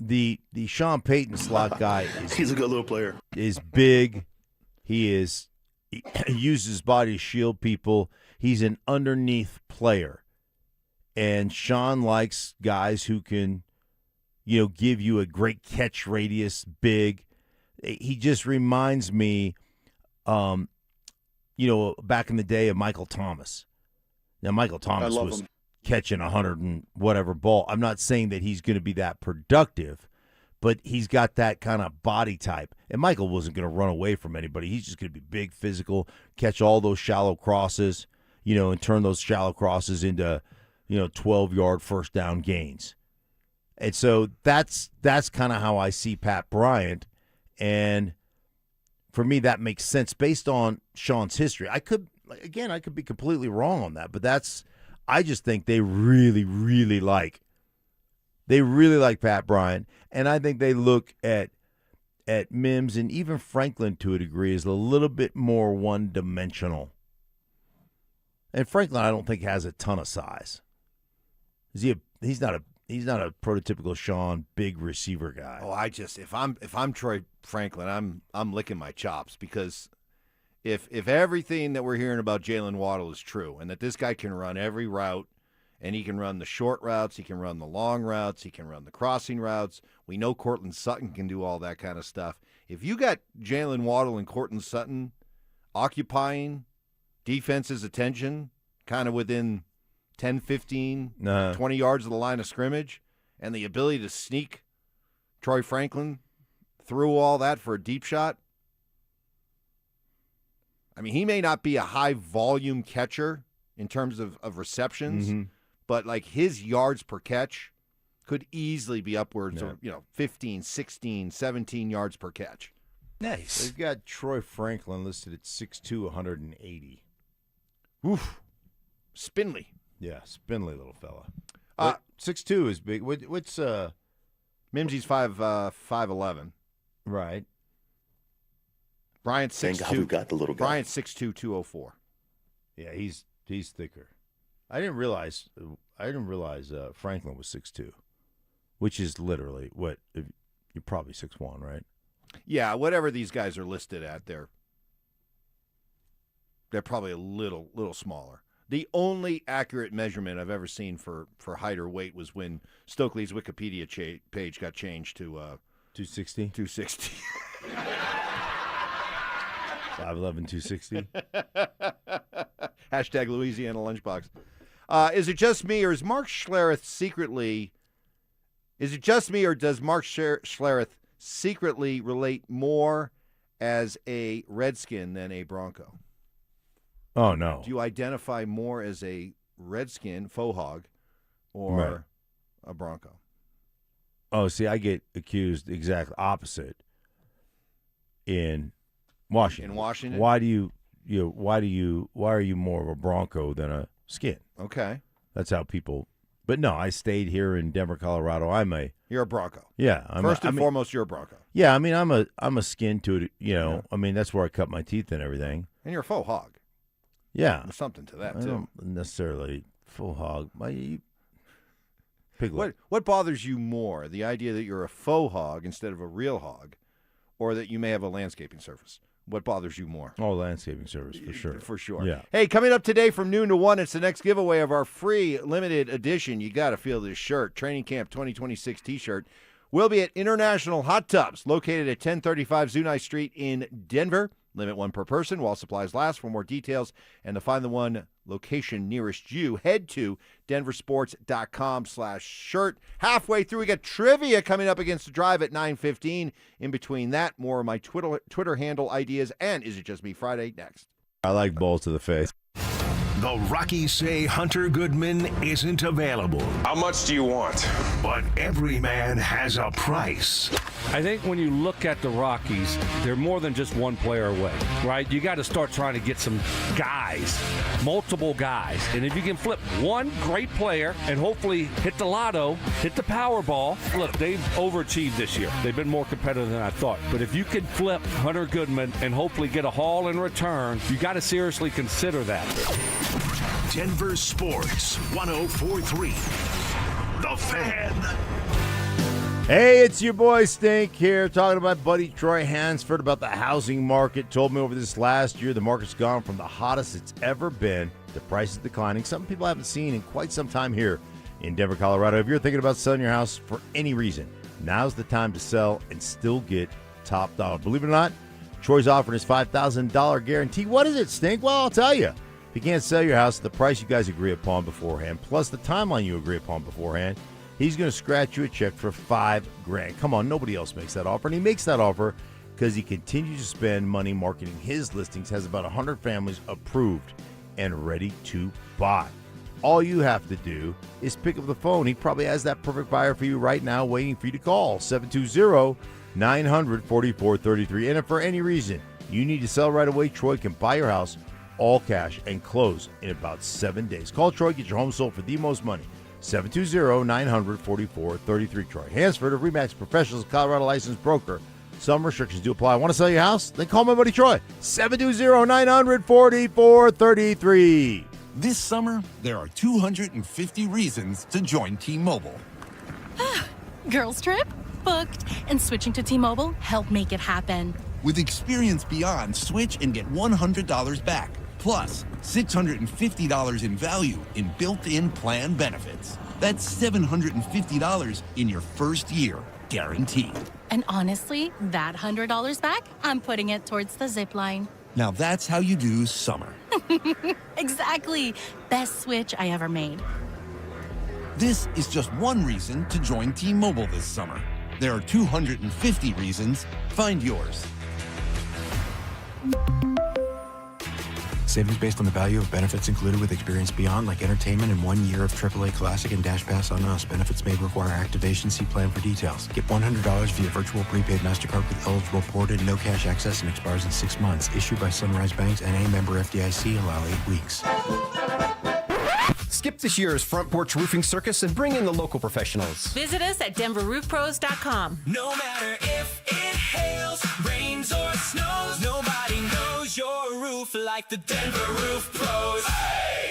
The Sean Payton slot guy he's a good little player. Is big. He uses his body to shield people. He's an underneath player. And Sean likes guys who can, give you a great catch radius, big. He just reminds me, back in the day of Michael Thomas. Now, Michael Thomas was catching 100 and whatever ball. I'm not saying that he's going to be that productive, but he's got that kind of body type. And Michael wasn't going to run away from anybody. He's just going to be big, physical, catch all those shallow crosses, and turn those shallow crosses into 12-yard first down gains. And so that's kind of how I see Pat Bryant. And for me, that makes sense based on Sean's history. I could be completely wrong on that, but I just think they really, really like Pat Bryant. And I think they look at Mims and even Franklin to a degree as a little bit more one-dimensional. And Franklin, I don't think has a ton of size. He's not a prototypical Sean big receiver guy. Oh, if I'm Troy Franklin, I'm licking my chops because if everything that we're hearing about Jalen Waddle is true and that this guy can run every route and he can run the short routes, he can run the long routes, he can run the crossing routes. We know Courtland Sutton can do all that kind of stuff. If you got Jalen Waddle and Courtland Sutton occupying defense's attention kind of within 10, 15, No. 20 yards of the line of scrimmage, and the ability to sneak Troy Franklin through all that for a deep shot. I mean, he may not be a high-volume catcher in terms of receptions, but, like, his yards per catch could easily be upwards of, 15, 16, 17 yards per catch. Nice. They've got Troy Franklin listed at 6'2", 180. Oof. Spindly. Yeah, spindly little fella. 6'2" is big. What's Mimsy's 5'11". Right. Bryant's 6'2". Thank God we got the little guy. Bryant's 6'2", 204. Yeah, he's thicker. I didn't realize Franklin was 6'2", which is literally what you're probably 6'1", right? Yeah, whatever these guys are listed at, they're probably a little smaller. The only accurate measurement I've ever seen for height or weight was when Stokley's Wikipedia page got changed to 260. 260. 5'11", 260. Hashtag Louisiana Lunchbox. Is it just me, or is Mark Schlereth secretly? Is it just me, or does Mark Schlereth secretly relate more as a Redskin than a Bronco? Oh, no. Do you identify more as a Redskin, faux hog, or a Bronco? Oh, see, I get accused exactly opposite in Washington. In Washington? Why are you more of a Bronco than a Skin? Okay. That's how people. But no, I stayed here in Denver, Colorado. You're a Bronco. Yeah. First and foremost, you're a Bronco. Yeah, I mean, I'm a Skin to it. I mean, that's where I cut my teeth and everything. And you're a faux hog. Yeah. There's something to that, I too. don't necessarily full hog. Piglet. What bothers you more, the idea that you're a faux hog instead of a real hog, or that you may have a landscaping service? What bothers you more? Oh, landscaping service, for sure. For sure. Yeah. Hey, coming up today from noon to 1, it's the next giveaway of our free limited edition. You got to feel this shirt, Training Camp 2026 T-shirt. We'll be at International Hot Tubs, located at 1035 Zunai Street in Denver. Limit one per person while supplies last. For more details and to find the one location nearest you, head to DenverSports.com/shirt. Halfway through, we got trivia coming up against the Drive at 9:15. In between that, more of my Twitter handle ideas and Is It Just Me Friday next. I like balls to the face. The Rockies say Hunter Goodman isn't available. How much do you want? But every man has a price. I think when you look at the Rockies, they're more than just one player away, right? You got to start trying to get some guys, multiple guys. And if you can flip one great player and hopefully hit the lotto, hit the Powerball. Look, they've overachieved this year. They've been more competitive than I thought. But if you can flip Hunter Goodman and hopefully get a haul in return, you got to seriously consider that. Denver Sports 104.3. The Fan. Hey, it's your boy Stink here, talking to my buddy Troy Hansford about the housing market. Told me over this last year the market's gone from the hottest it's ever been to prices declining, something people haven't seen in quite some time here in Denver, Colorado. If you're thinking about selling your house for any reason, now's the time to sell and still get top dollar. Believe it or not, Troy's offering his $5,000 guarantee. What is it, Stink? Well, I'll tell you. If you can't sell your house at the price you guys agree upon beforehand, plus the timeline you agree upon beforehand, he's going to scratch you a check for $5,000. Come on, nobody else makes that offer. And he makes that offer because he continues to spend money marketing his listings, has about 100 families approved and ready to buy. All you have to do is pick up the phone. He probably has that perfect buyer for you right now waiting for you to call, 720-900-4433. And if for any reason you need to sell right away, Troy can buy your house all cash and close in about 7 days. Call Troy, get your home sold for the most money. 720-900-4433. Troy Hansford of RE/MAX Professionals, Colorado licensed broker. Some restrictions do apply. Want to sell your house? Then call my buddy Troy. 720-900-4433. This summer, there are 250 reasons to join T-Mobile. Girls trip? Booked. And switching to T-Mobile helped make it happen. With Experience Beyond, switch and get $100 back. Plus, $650 in value in built-in plan benefits. That's $750 in your first year, guaranteed. And honestly, that $100 back, I'm putting it towards the zip line. Now that's how you do summer. Exactly. Best switch I ever made. This is just one reason to join T-Mobile this summer. There are 250 reasons. Find yours. Savings based on the value of benefits included with Experience Beyond, like entertainment and 1 year of AAA Classic and Dash Pass on us. Benefits may require activation. See plan for details. Get $100 via virtual prepaid MasterCard with eligible ported, no cash access, and expires in 6 months. Issued by Sunrise Banks and a member FDIC. Allow 8 weeks. Skip this year's Front Porch Roofing Circus and bring in the local professionals. Visit us at DenverRoofPros.com. No matter if it hails, rains, or snows, nobody knows your roof like the Denver Roof Pros.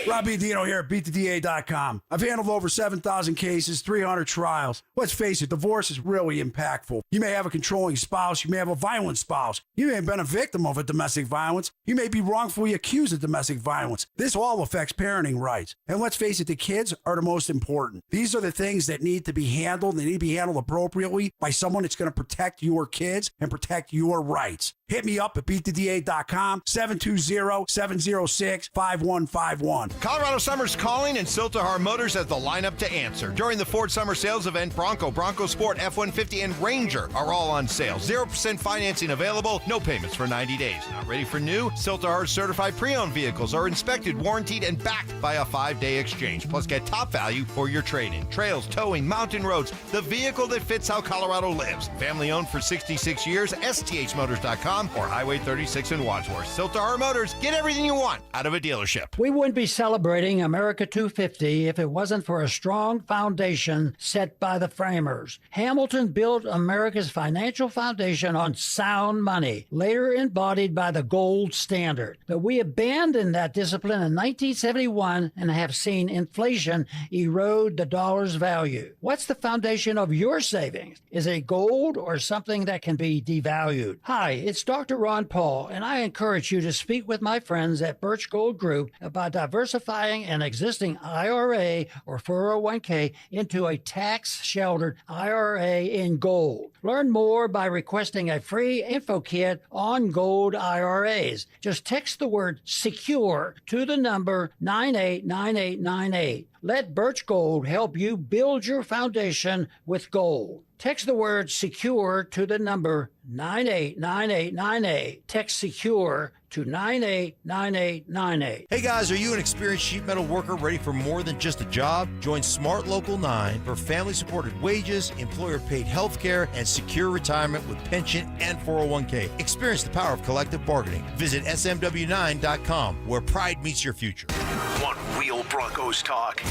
Robbie Dino here at BeatTheDA.com. I've handled over 7,000 cases, 300 trials. Let's face it, divorce is really impactful. You may have a controlling spouse. You may have a violent spouse. You may have been a victim of a domestic violence. You may be wrongfully accused of domestic violence. This all affects parenting rights. And let's face it, the kids are the most important. These are the things that need to be handled. They need to be handled appropriately by someone that's going to protect your kids and protect your rights. Hit me up at BeatTheDA.com, 720-706-5151. Colorado Summer's calling, and Siltahar Motors has the lineup to answer. During the Ford Summer Sales Event, Bronco Sport, F-150, and Ranger are all on sale. 0% financing available, no payments for 90 days. Not ready for new? Siltahar certified pre-owned vehicles are inspected, warranted, and backed by a 5-day exchange. Plus, get top value for your trade-in. Trails, towing, mountain roads, the vehicle that fits how Colorado lives. Family owned for 66 years, STHmotors.com or Highway 36 in Wadsworth. Siltahar Motors, get everything you want out of a dealership. We wouldn't be celebrating America 250 if it wasn't for a strong foundation set by the framers. Hamilton built America's financial foundation on sound money, later embodied by the gold standard. But we abandoned that discipline in 1971 and have seen inflation erode the dollar's value. What's the foundation of your savings? Is it gold or something that can be devalued? Hi, it's Dr. Ron Paul, and I encourage you to speak with my friends at Birch Gold Group about diversifying an existing IRA or 401k into a tax-sheltered IRA in gold. Learn more by requesting a free info kit on gold IRAs. Just text the word SECURE to the number 989898. Let Birch Gold help you build your foundation with gold. Text the word SECURE to the number 989898. Text SECURE to 989898. Hey guys, are you an experienced sheet metal worker ready for more than just a job? Join Smart Local 9 for family-supported wages, employer-paid health care, and secure retirement with pension and 401k. Experience the power of collective bargaining. Visit smw9.com, where pride meets your future. Want real Broncos talk?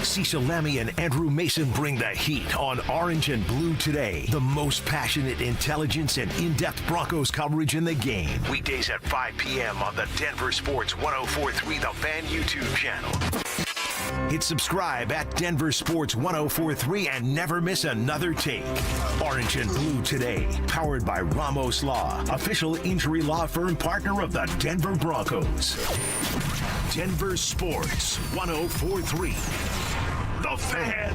Cecil Lammy and Andrew Mason bring the heat on Orange and Blue Today. The most passionate intelligence and in-depth Broncos coverage in the game. Weekdays at 5 p.m. on the Denver Sports 104.3 The Fan YouTube channel. Hit subscribe at Denver Sports 104.3 and never miss another take. Orange and Blue Today, powered by Ramos Law, official injury law firm partner of the Denver Broncos. Denver Sports 104.3 The Fan.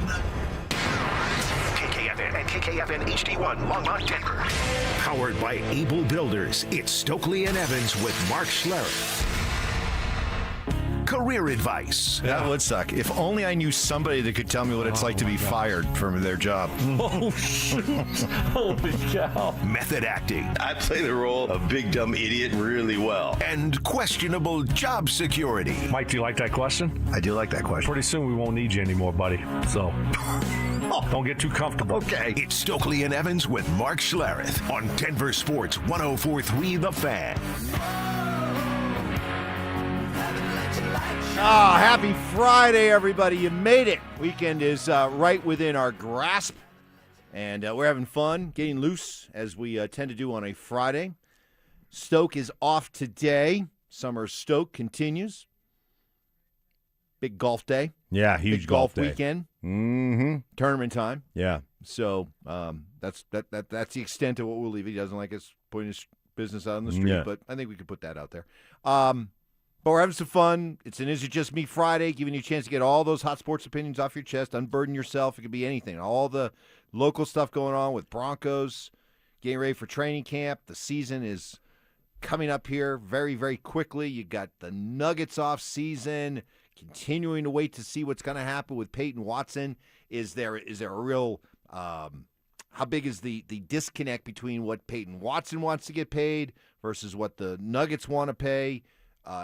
KKFN and KKFN HD1 Longmont, Denver. Powered by Able Builders, it's Stokley and Evans with Mark Schlereth. Career advice. That would suck. If only I knew somebody that could tell me what it's like to be fired from their job. Oh, shit. Holy cow. Method acting. I play the role of big dumb idiot really well. And questionable job security. Mike, do you like that question? I do like that question. Pretty soon we won't need you anymore, buddy. So don't get too comfortable. Okay. It's Stokley and Evans with Mark Schlereth on Denver Sports 104.3 The Fan. Happy Friday, everybody. You made it. Weekend is right within our grasp, and we're having fun, getting loose, as we tend to do on a Friday. Stoke is off today. Summer Stoke continues. Big golf day. Yeah, huge Big golf day. weekend. Mm-hmm. Tournament time. Yeah. So that's the extent of what we'll leave. He doesn't like us putting his business out on the street, but I think we could put that out there. But we're having some fun. It's an Is It Just Me Friday, giving you a chance to get all those hot sports opinions off your chest, unburden yourself. It could be anything. All the local stuff going on with Broncos, getting ready for training camp. The season is coming up here very, very quickly. You got the Nuggets off season, continuing to wait to see what's going to happen with Peyton Watson. Is there a real how big is the disconnect between what Peyton Watson wants to get paid versus what the Nuggets want to pay?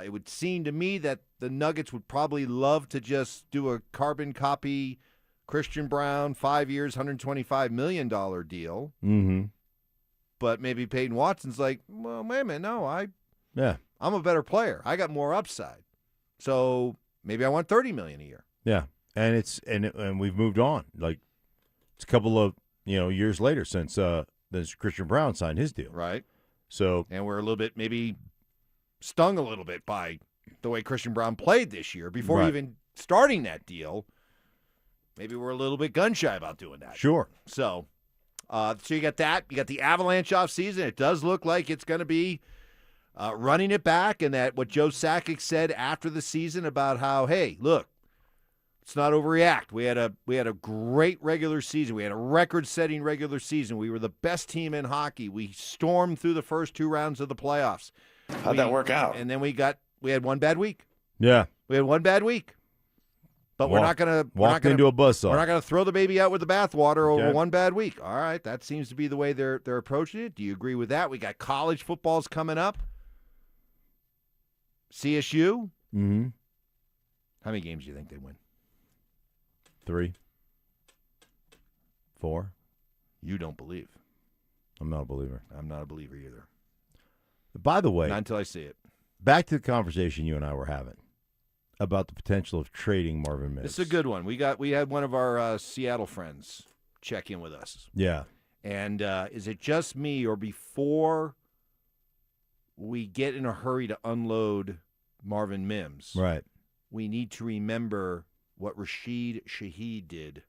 It would seem to me that the Nuggets would probably love to just do a carbon copy Christian Brown, 5 years, $125 million deal. Mm-hmm. But maybe Peyton Watson's like, well, wait a minute, no, I'm a better player. I got more upside. So maybe I want $30 million a year. Yeah. And we've moved on. Like, it's a couple of years later since Christian Brown signed his deal. Right. So and we're a little bit maybe stung a little bit by the way Christian Brown played this year before even starting that deal. Maybe we're a little bit gun shy about doing that. Sure. So you got that. You got the Avalanche off season. It does look like it's going to be running it back, and that what Joe Sakic said after the season about how, hey, look, let's not overreact. We had a great regular season. We had a record-setting regular season. We were the best team in hockey. We stormed through the first 2 rounds of the playoffs. How'd that work out? And then we had one bad week. Yeah. We had one bad week. But we're not going to walk into a buzzsaw. We're not going to throw the baby out with the bathwater over one bad week. All right, that seems to be the way they're approaching it. Do you agree with that? We got college footballs coming up. CSU. Mm-hmm. How many games do you think they win? 3, 4. You don't believe. I'm not a believer. I'm not a believer either. By the way, not until I see it. Back to the conversation you and I were having about the potential of trading Marvin Mims. This is a good one. We had one of our Seattle friends check in with us. Yeah. And is it just me, or before we get in a hurry to unload Marvin Mims, right, we need to remember what Rashid Shaheed did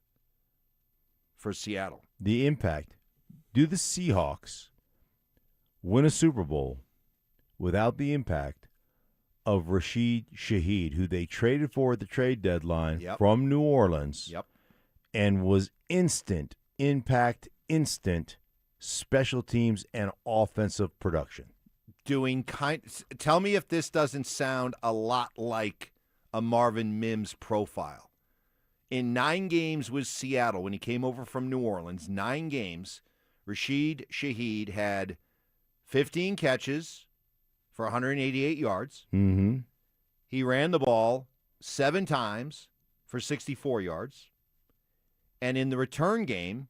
for Seattle? The impact. Do the Seahawks win a Super Bowl without the impact of Rashid Shaheed, who they traded for at the trade deadline from New Orleans, and was instant impact, instant special teams and offensive production? Tell me if this doesn't sound a lot like a Marvin Mims profile. In 9 games with Seattle, when he came over from New Orleans, 9 games, Rashid Shaheed had 15 catches for 188 yards. Mm-hmm. He ran the ball 7 times for 64 yards. And in the return game,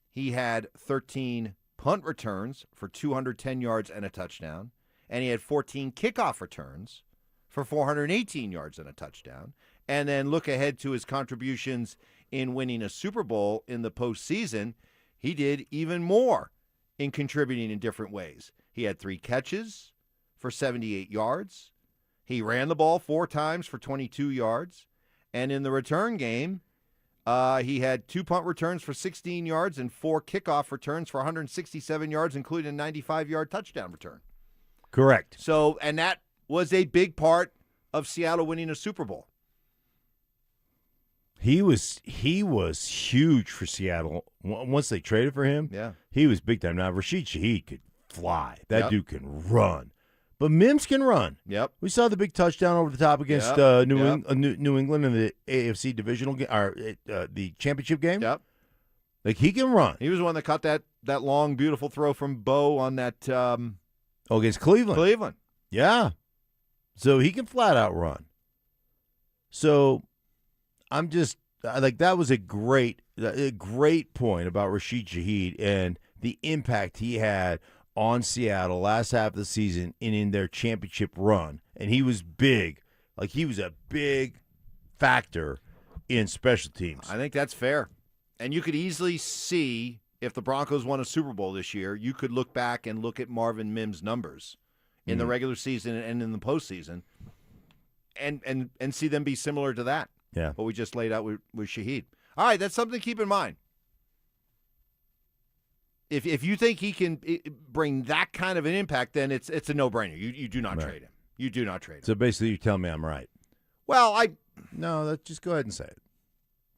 he had 13 punt returns for 210 yards and a touchdown. And he had 14 kickoff returns for 418 yards and a touchdown. And then look ahead to his contributions in winning a Super Bowl in the postseason. He did even more in contributing in different ways. He had 3 catches for 78 yards. He ran the ball 4 times for 22 yards. And in the return game, he had 2 punt returns for 16 yards and 4 kickoff returns for 167 yards, including a 95-yard touchdown return. Correct. So, and that was a big part of Seattle winning a Super Bowl. He was huge for Seattle. Once they traded for him, he was big time. Now, Rashid Shaheed could fly. That dude can run. But Mims can run. Yep. We saw the big touchdown over the top against New England in the AFC divisional game, or the championship game. Yep. Like, he can run. He was the one that caught that long, beautiful throw from Bo on that. Against Cleveland. Cleveland. Yeah. So he can flat out run. So I'm just like, that was a great point about Rashid Shaheed and the impact he had on Seattle last half of the season and in their championship run. And he was big. Like, he was a big factor in special teams. I think that's fair. And you could easily see, if the Broncos won a Super Bowl this year, you could look back and look at Marvin Mims' numbers in the regular season and in the postseason and see them be similar to that. Yeah. What we just laid out with Shaheed. All right, that's something to keep in mind. If you think he can bring that kind of an impact, then it's a no-brainer. You do not trade him. You do not trade him. So basically, you tell me I'm right. Well, No, just go ahead and say it.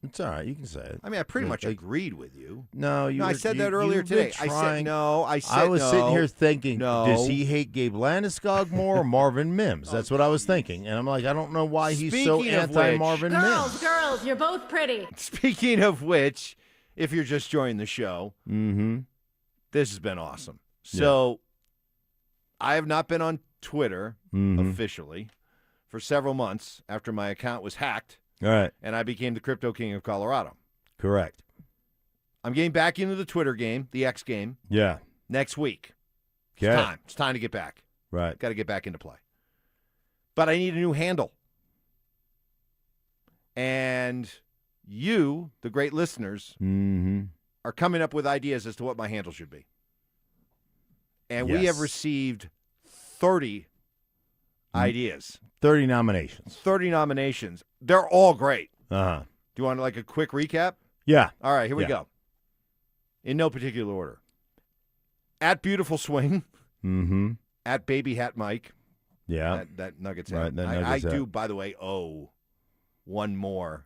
It's all right. You can say it. I mean, I pretty much agreed with you. No, I said that earlier today. I said no. I said no. I was sitting here thinking, no. does he hate Gabe Landeskog more or Marvin Mims? That's what I was thinking. And I'm like, I don't know why he's so anti-Marvin Mims. Girls, you're both pretty. Speaking of which, if you're just joining the show, this has been awesome. So I have not been on Twitter officially for several months after my account was hacked. All right. And I became the Crypto King of Colorado. Correct. I'm getting back into the Twitter game, the X game. Yeah. Next week. Okay. It's time. It's time to get back. Right. Got to get back into play. But I need a new handle. And you, the great listeners, are coming up with ideas as to what my handle should be. And we have received 30 ideas. 30 nominations. 30 nominations. They're all great. Uh-huh. Do you want like a quick recap? Yeah. All right, here we go. In no particular order. At Beautiful Swing. At Baby Hat Mike. Yeah. That Nuggets right, hat. that I Nuggets hat. do, by the way, owe one more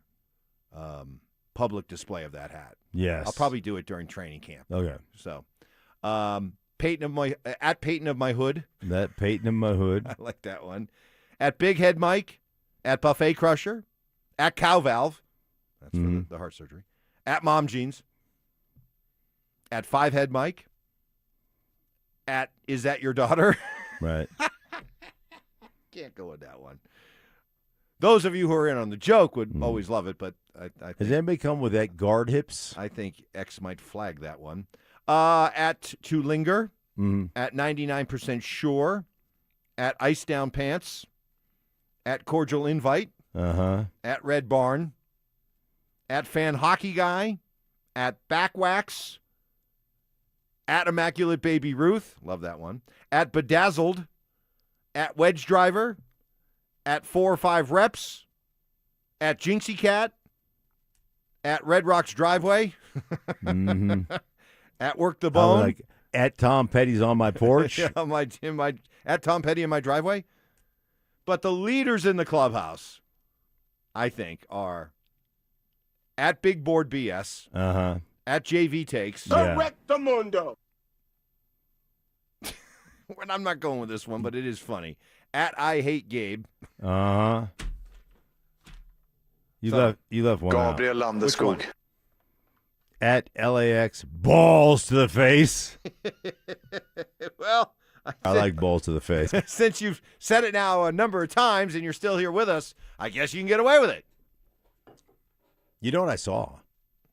public display of that hat. Yes. I'll probably do it during training camp. Okay. So, Payton of my hood. That Payton of my hood. I like that one. At Big Head Mike. At Buffet Crusher. At Cow Valve. That's for the heart surgery. At Mom Jeans. At Five Head Mike. At Is That Your Daughter? Right. Can't go with that one. Those of you who are in on the joke would always love it, but I think, Has anybody come with that guard hips? I think X might flag that one. At To Linger. At 99% Sure. At Ice Down Pants. At Cordial Invite. At Red Barn. At Fan Hockey Guy. At Backwax. At Immaculate Baby Ruth. Love that one. At Bedazzled. At Wedge Driver. At 4 or 5 Reps. At Jinxie Cat. At Red Rocks Driveway. At Work the Bone. Like, at Tom Petty's on my porch. Yeah, at Tom Petty in my driveway. But the leaders in the clubhouse, I think, are at Big Board BS. At JV Takes. Correcto mundo. I'm not going with this one, but it is funny. At I Hate Gabe. You left one out. Gabriel Landeskog. At LAX, balls to the face. Well, I like balls to the face. Since you've said it now a number of times and you're still here with us, I guess you can get away with it. You know what I saw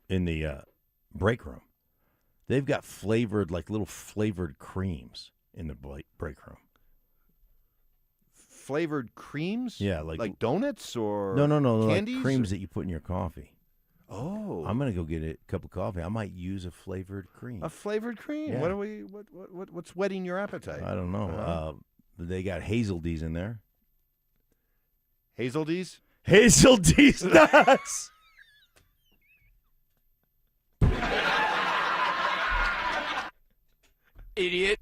in the break room? They've got flavored, like little flavored creams in the break room. Flavored creams? Yeah, like donuts or no, candies? like creams that you put in your coffee. Oh, I'm gonna go get a cup of coffee. I might use a flavored cream. A flavored cream? Yeah. What's whetting your appetite? I don't know. They got Hazel D's in there. Hazel D's? Hazel D's nuts. Idiot.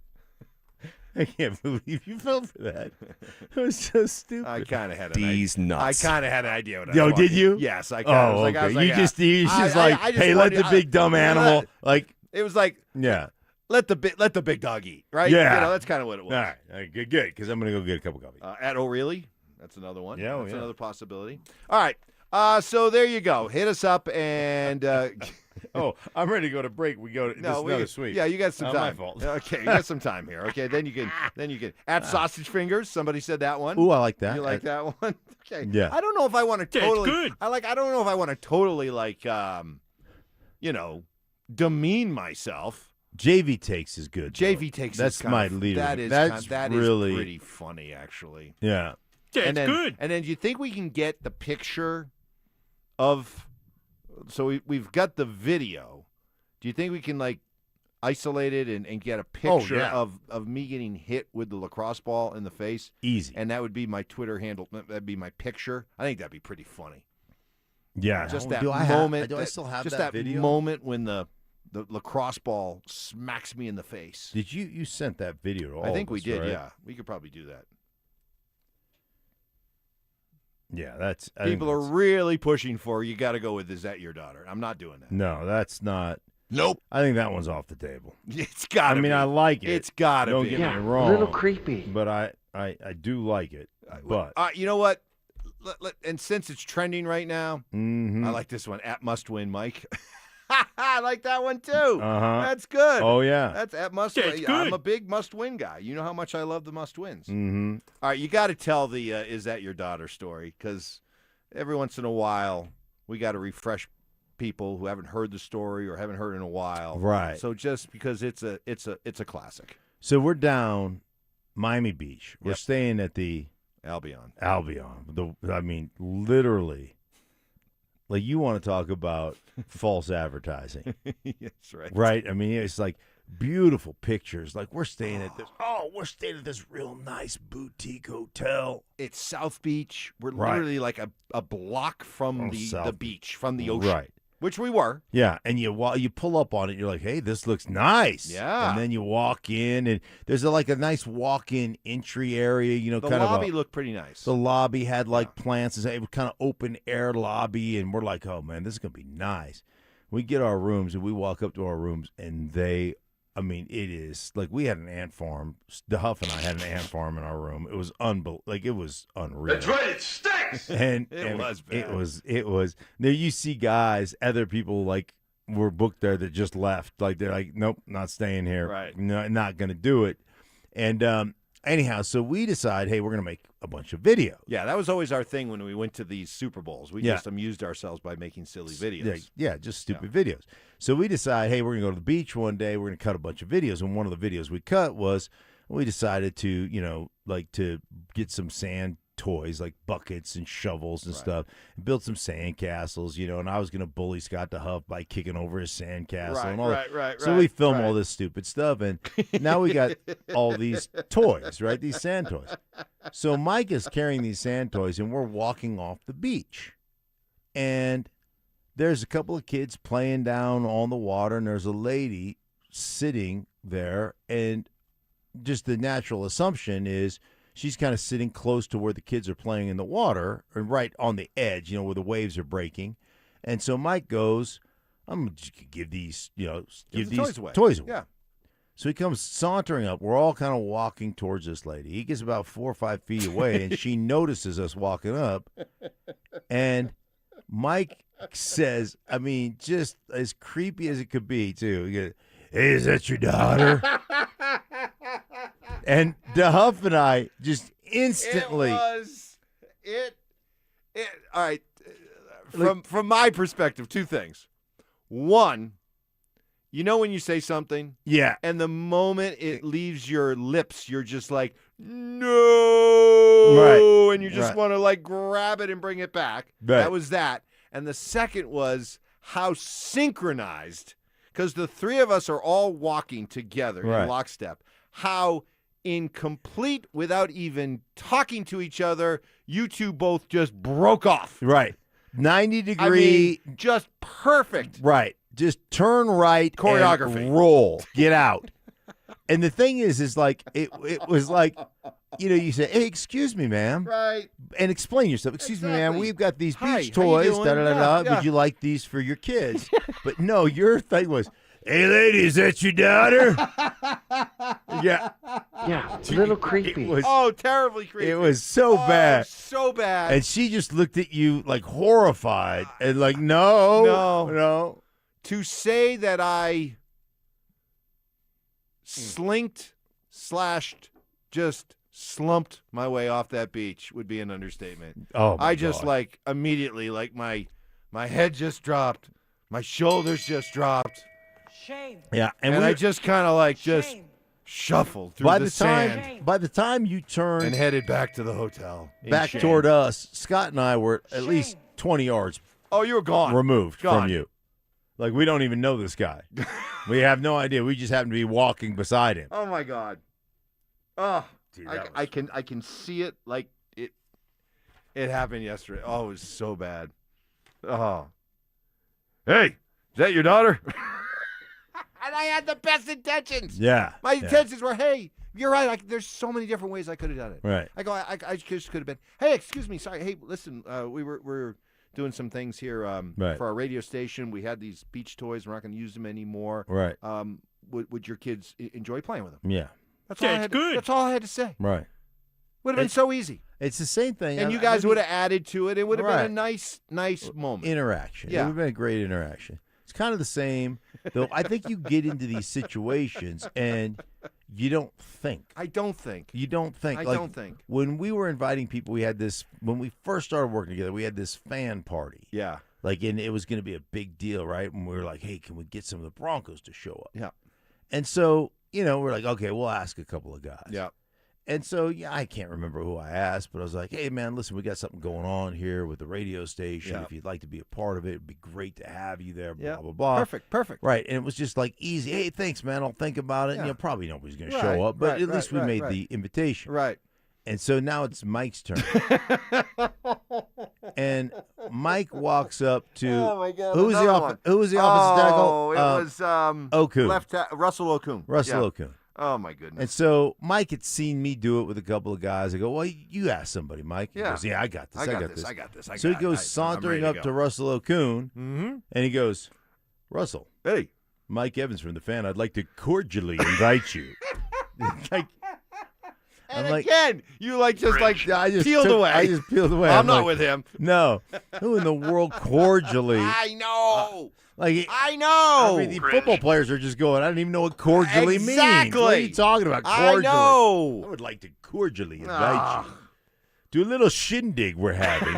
I can't believe you fell for that. It was so stupid. I kind of had These nuts. I kind of had an idea what I Yo, wanted. did you? Yes, I Oh, kind of. okay. You just hey, let the big dumb animal like. It was like, yeah, let the big dog eat, right? Yeah, that's kind of what it was. All right, good, because I'm gonna go get a cup of coffee. At O'Reilly, that's another one. Yeah, that's another possibility. All right, so there you go. Hit us up and. Oh, I'm ready to go to break. We go. Another sweet. Yeah, you got some time. My fault. Okay, you got some time here. Okay, then you can. At Sausage Fingers. Somebody said that one. Ooh, I like that. You like that one? Okay. Yeah. I don't know if I want to totally. good. I don't know if I want to totally demean myself. JV Takes is good. JV Takes. That's is kind my of, leader. That is really pretty funny, actually. Yeah. And then do you think we can get the picture of? So we've got the video. Do you think we can isolate it and get a picture of me getting hit with the lacrosse ball in the face? Easy. And that would be my Twitter handle. That'd be my picture. I think that'd be pretty funny. Yeah. Just that moment. Do I still have just that video? moment when the lacrosse ball smacks me in the face. Did you sent that video to all I think of we us, did. right? Yeah, we could probably do that. Yeah, that's People are really pushing for. You got to go with. Is that your daughter? I'm not doing that. No, that's not. Nope. I think that one's off the table. It's got to. I mean, I like it. It's got to be. Don't get me wrong. A little creepy. But I do like it. But you know what? And since it's trending right now, Mhm. I like this one. At Must Win, Mike. I like that one too. Uh-huh. That's good. Oh, yeah. That's at Must Yeah, Win. it's good. I'm a big Must Win guy. You know how much I love the Must Wins. Mm-hmm. All right, you got to tell the Is That Your Daughter story, because every once in a while we got to refresh people who haven't heard the story or haven't heard it in a while. Right. So just because it's a classic. So we're down Miami Beach. We're Yep. staying at the Albion. I mean, literally. Like, you want to talk about false advertising. That's right. Right? I mean, it's like beautiful pictures. Like, we're staying at this real nice boutique hotel. It's South Beach. We're Right. literally like a block from the South beach, from the ocean. Right. Which we were. Yeah, and you pull up on it, you're like, hey, this looks nice. Yeah. And then you walk in, and there's a nice walk-in entry area, The kind of lobby looked pretty nice. The lobby had plants. It was kind of open air lobby, and we're like, oh man, this is gonna be nice. We get our rooms, and we walk up to our rooms, and it is like we had an ant farm. DeHuff and I had an ant farm in our room. It was it was unreal. That's right, it stinks. And It was bad. It was. There you see guys, other people were booked there that just left. Like they're like, nope, not staying here. Right. No, not gonna do it. And anyhow, so we decide, hey, we're gonna make a bunch of videos. Yeah, that was always our thing when we went to these Super Bowls. We Yeah. just amused ourselves by making silly videos. Yeah, just stupid videos. So we decide, hey, we're going to go to the beach one day. We're going to cut a bunch of videos. And one of the videos we cut was we decided to, to get some sand toys like buckets and shovels and stuff and build some sand castles, and I was going to bully Scott DeHuff by kicking over his sand castle and all that. Right. So we film all this stupid stuff, and now we got all these toys, right? These sand toys. So Mike is carrying these sand toys, and we're walking off the beach. And there's a couple of kids playing down on the water, and there's a lady sitting there, and just the natural assumption is she's kind of sitting close to where the kids are playing in the water, or right on the edge, where the waves are breaking. And so Mike goes, I'm going to give these, give these toys away. Yeah. So he comes sauntering up. We're all kind of walking towards this lady. He gets about 4 or 5 feet away, and she notices us walking up. And Mike says, just as creepy as it could be, too. He goes, hey, is that your daughter? And DeHuff and I just instantly. All right. From my perspective, two things. One, when you say something, yeah, and the moment it leaves your lips, you're just like, no, right, and you just want to grab it and bring it back. Right. That was that. And the second was how synchronized, because the three of us are all walking together in lockstep. How in complete, without even talking to each other, you two both just broke off. Right. 90-degree. Just perfect. Right. Just turn right. Choreography. And roll. Get out. And the thing is it was like, you say, hey, excuse me, ma'am. Right. And explain yourself. Excuse me, ma'am, we've got these Hi, beach how you toys. doing? Da-da-da-da. Yeah. Would you like these for your kids? But no, your thing was, hey, lady, is that your daughter? Yeah. Yeah, a little creepy. Terribly creepy. It was so bad. So bad. And she just looked at you horrified and no. To say that I slinked, slashed, just slumped my way off that beach would be an understatement. Oh, my I just God. Immediately my head just dropped, my shoulders just dropped. Shame. Yeah, And I just kind of just shuffled through the sand by the time you turned and headed back to the hotel. in back shame. toward us, Scott and I were at least 20 yards Oh, you were gone. removed Gone. from you. Like, we don't even know this guy. We have no idea. We just happen to be walking beside him. Oh my God. Oh, Dude, I can see it like it happened yesterday. Oh, it was so bad. Oh. Hey, is that your daughter? And I had the best intentions. Yeah. My yeah. intentions were, hey, You're right. There's so many different ways I could have done it. Right. I just could have been, hey, excuse me, sorry. Hey, listen, we're doing some things here Right. for our radio station. We had these beach toys. We're not going to use them anymore. Right. Would your kids enjoy playing with them? Yeah. That's all I had to say. Right. Would have been so easy. It's the same thing. And you guys would have added to it. It would have been a nice moment. Interaction. Yeah. It would have been a great interaction. It's kind of the same, though. I think you get into these situations and you don't think. I don't think. You don't think. I Like, don't think. When we were inviting people, we had this, when we first started working together, we had this fan party. Yeah. Like, and it was going to be a big deal, right? And we were like, hey, can we get some of the Broncos to show up? Yeah. And so, we're like, okay, we'll ask a couple of guys. Yeah. And so, I can't remember who I asked, but I was like, hey, man, listen, we got something going on here with the radio station. Yeah. If you'd like to be a part of it, it'd be great to have you there, blah, Yeah. blah, blah. Perfect. Right. And it was just like easy. Hey, thanks, man. I'll think about it. Yeah. And, probably nobody's going to Right, show up, but right, at least we right, made right. the invitation. Right. And so now it's Mike's turn. And Mike walks up to Oh, my God, who was the another off- one. who was the offensive tackle? Oh, it was Okun. Russell Okun. Russell Yeah. Okun. Oh, my goodness. And so Mike had seen me do it with a couple of guys. I go, well, you ask somebody, Mike. He Yeah. goes, I got this. I got this. So he goes sauntering up to Russell Okun, and he goes, Russell. Hey. Mike Evans from The Fan. I'd like to cordially invite you. And I'm like, again, you I just peeled took- away. I just peeled away. I'm I'm not like, with him. No. Who in the world cordially? I know. I know. I mean, the football players are just going, I don't even know what cordially means. Exactly. What are you talking about? Cordially. I know. I would like to cordially invite you to a little shindig we're having.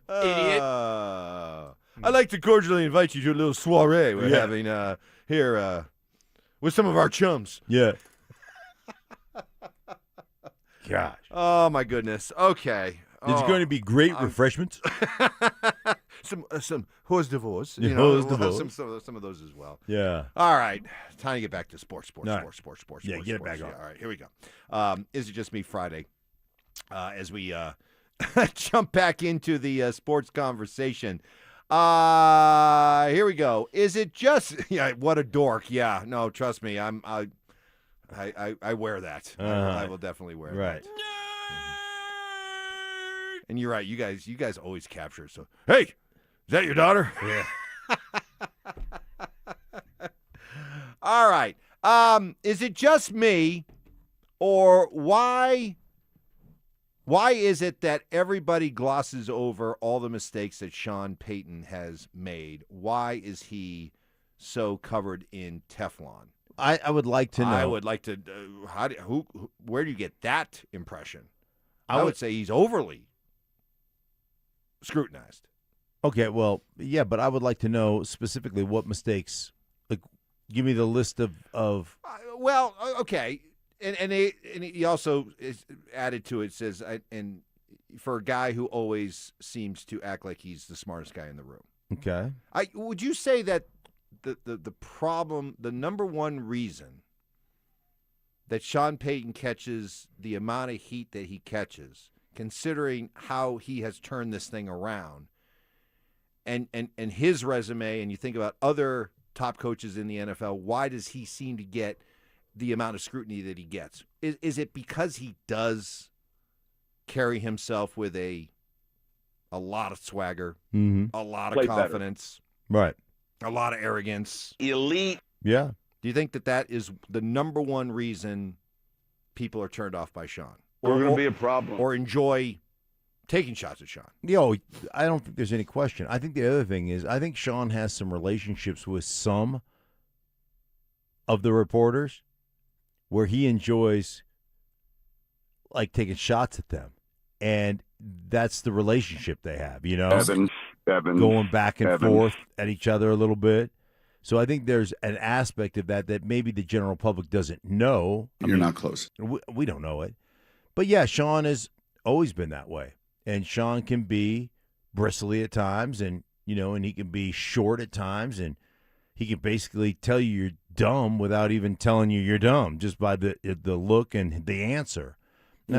Idiot. I'd like to cordially invite you to a little soiree we're having here with some of our chums. Yeah. Gosh. Oh, my goodness. Okay. There's going to be great refreshments. some hors d'oeuvres. Yeah, We'll hors have d'oeuvres. some of those as well. Yeah. All right. Time to get back to sports. All right. Sports. Yeah, get it back on. All right, here we go. Is it just me Friday? As we jump back into the sports conversation. Here we go. Is it just? Yeah. What a dork. Yeah. No, trust me. I wear that. I will definitely wear Right. that. And you're right. You guys always capture. So, hey, is that your daughter? Yeah. All right. Is it just me, or why is it that everybody glosses over all the mistakes that Sean Payton has made? Why is he so covered in Teflon? I would like to know. I would like to. Where do you get that impression? I would say he's overly scrutinized. Okay, well, yeah, but I would like to know specifically what mistakes. Like, give me the list of. Well, okay, and he also is added to it, says, and for a guy who always seems to act like he's the smartest guy in the room. Okay. Would you say that the problem, the number one reason that Sean Payton catches the amount of heat that he catches, considering how he has turned this thing around, and his resume, and you think about other top coaches in the NFL, why does he seem to get the amount of scrutiny that he gets? Is it because he does carry himself with a lot of swagger, a lot of confidence, right, a lot of arrogance, elite? Yeah. Do you think that is the number one reason people are turned off by Sean? We're going to be a problem. Or enjoy taking shots at Sean? I don't think there's any question. I think the other thing is, I think Sean has some relationships with some of the reporters where he enjoys like taking shots at them. And that's the relationship they have, you know? Evans. Going back and forth at each other a little bit. So I think there's an aspect of that maybe the general public doesn't know. You're not close. We don't know it. But, yeah, Sean has always been that way. And Sean can be bristly at times and, and he can be short at times. And he can basically tell you you're dumb without even telling you you're dumb, just by the look and the answer. And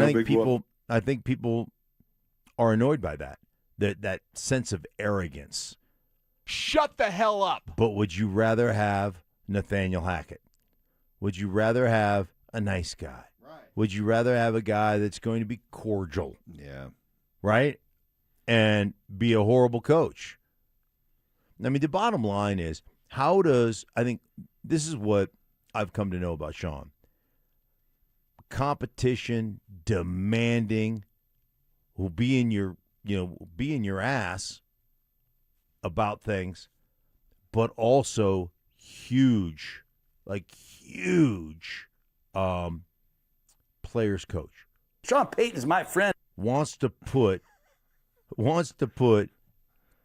I think people are annoyed by that sense of arrogance. Shut the hell up. But would you rather have Nathaniel Hackett? Would you rather have a nice guy? Right. Would you rather have a guy that's going to be cordial? Yeah. Right? And be a horrible coach? I mean, the bottom line is, I think this is what I've come to know about Sean. Competition, demanding, will be in your ass about things, but also huge players coach. Sean Payton is my friend. Wants to put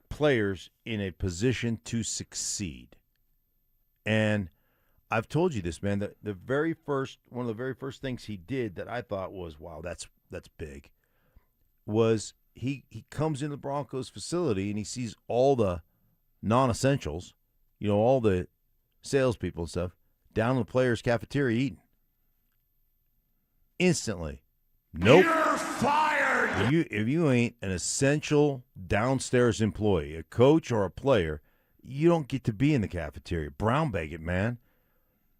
players in a position to succeed. And I've told you this, man, one of the very first things he did that I thought was, wow, that's big, was he comes into the Broncos facility and he sees all the non-essentials, all the salespeople and stuff, down in the players' cafeteria eating. Instantly. Nope. You're fired! If you ain't an essential downstairs employee, a coach or a player, you don't get to be in the cafeteria. Brown bag it, man.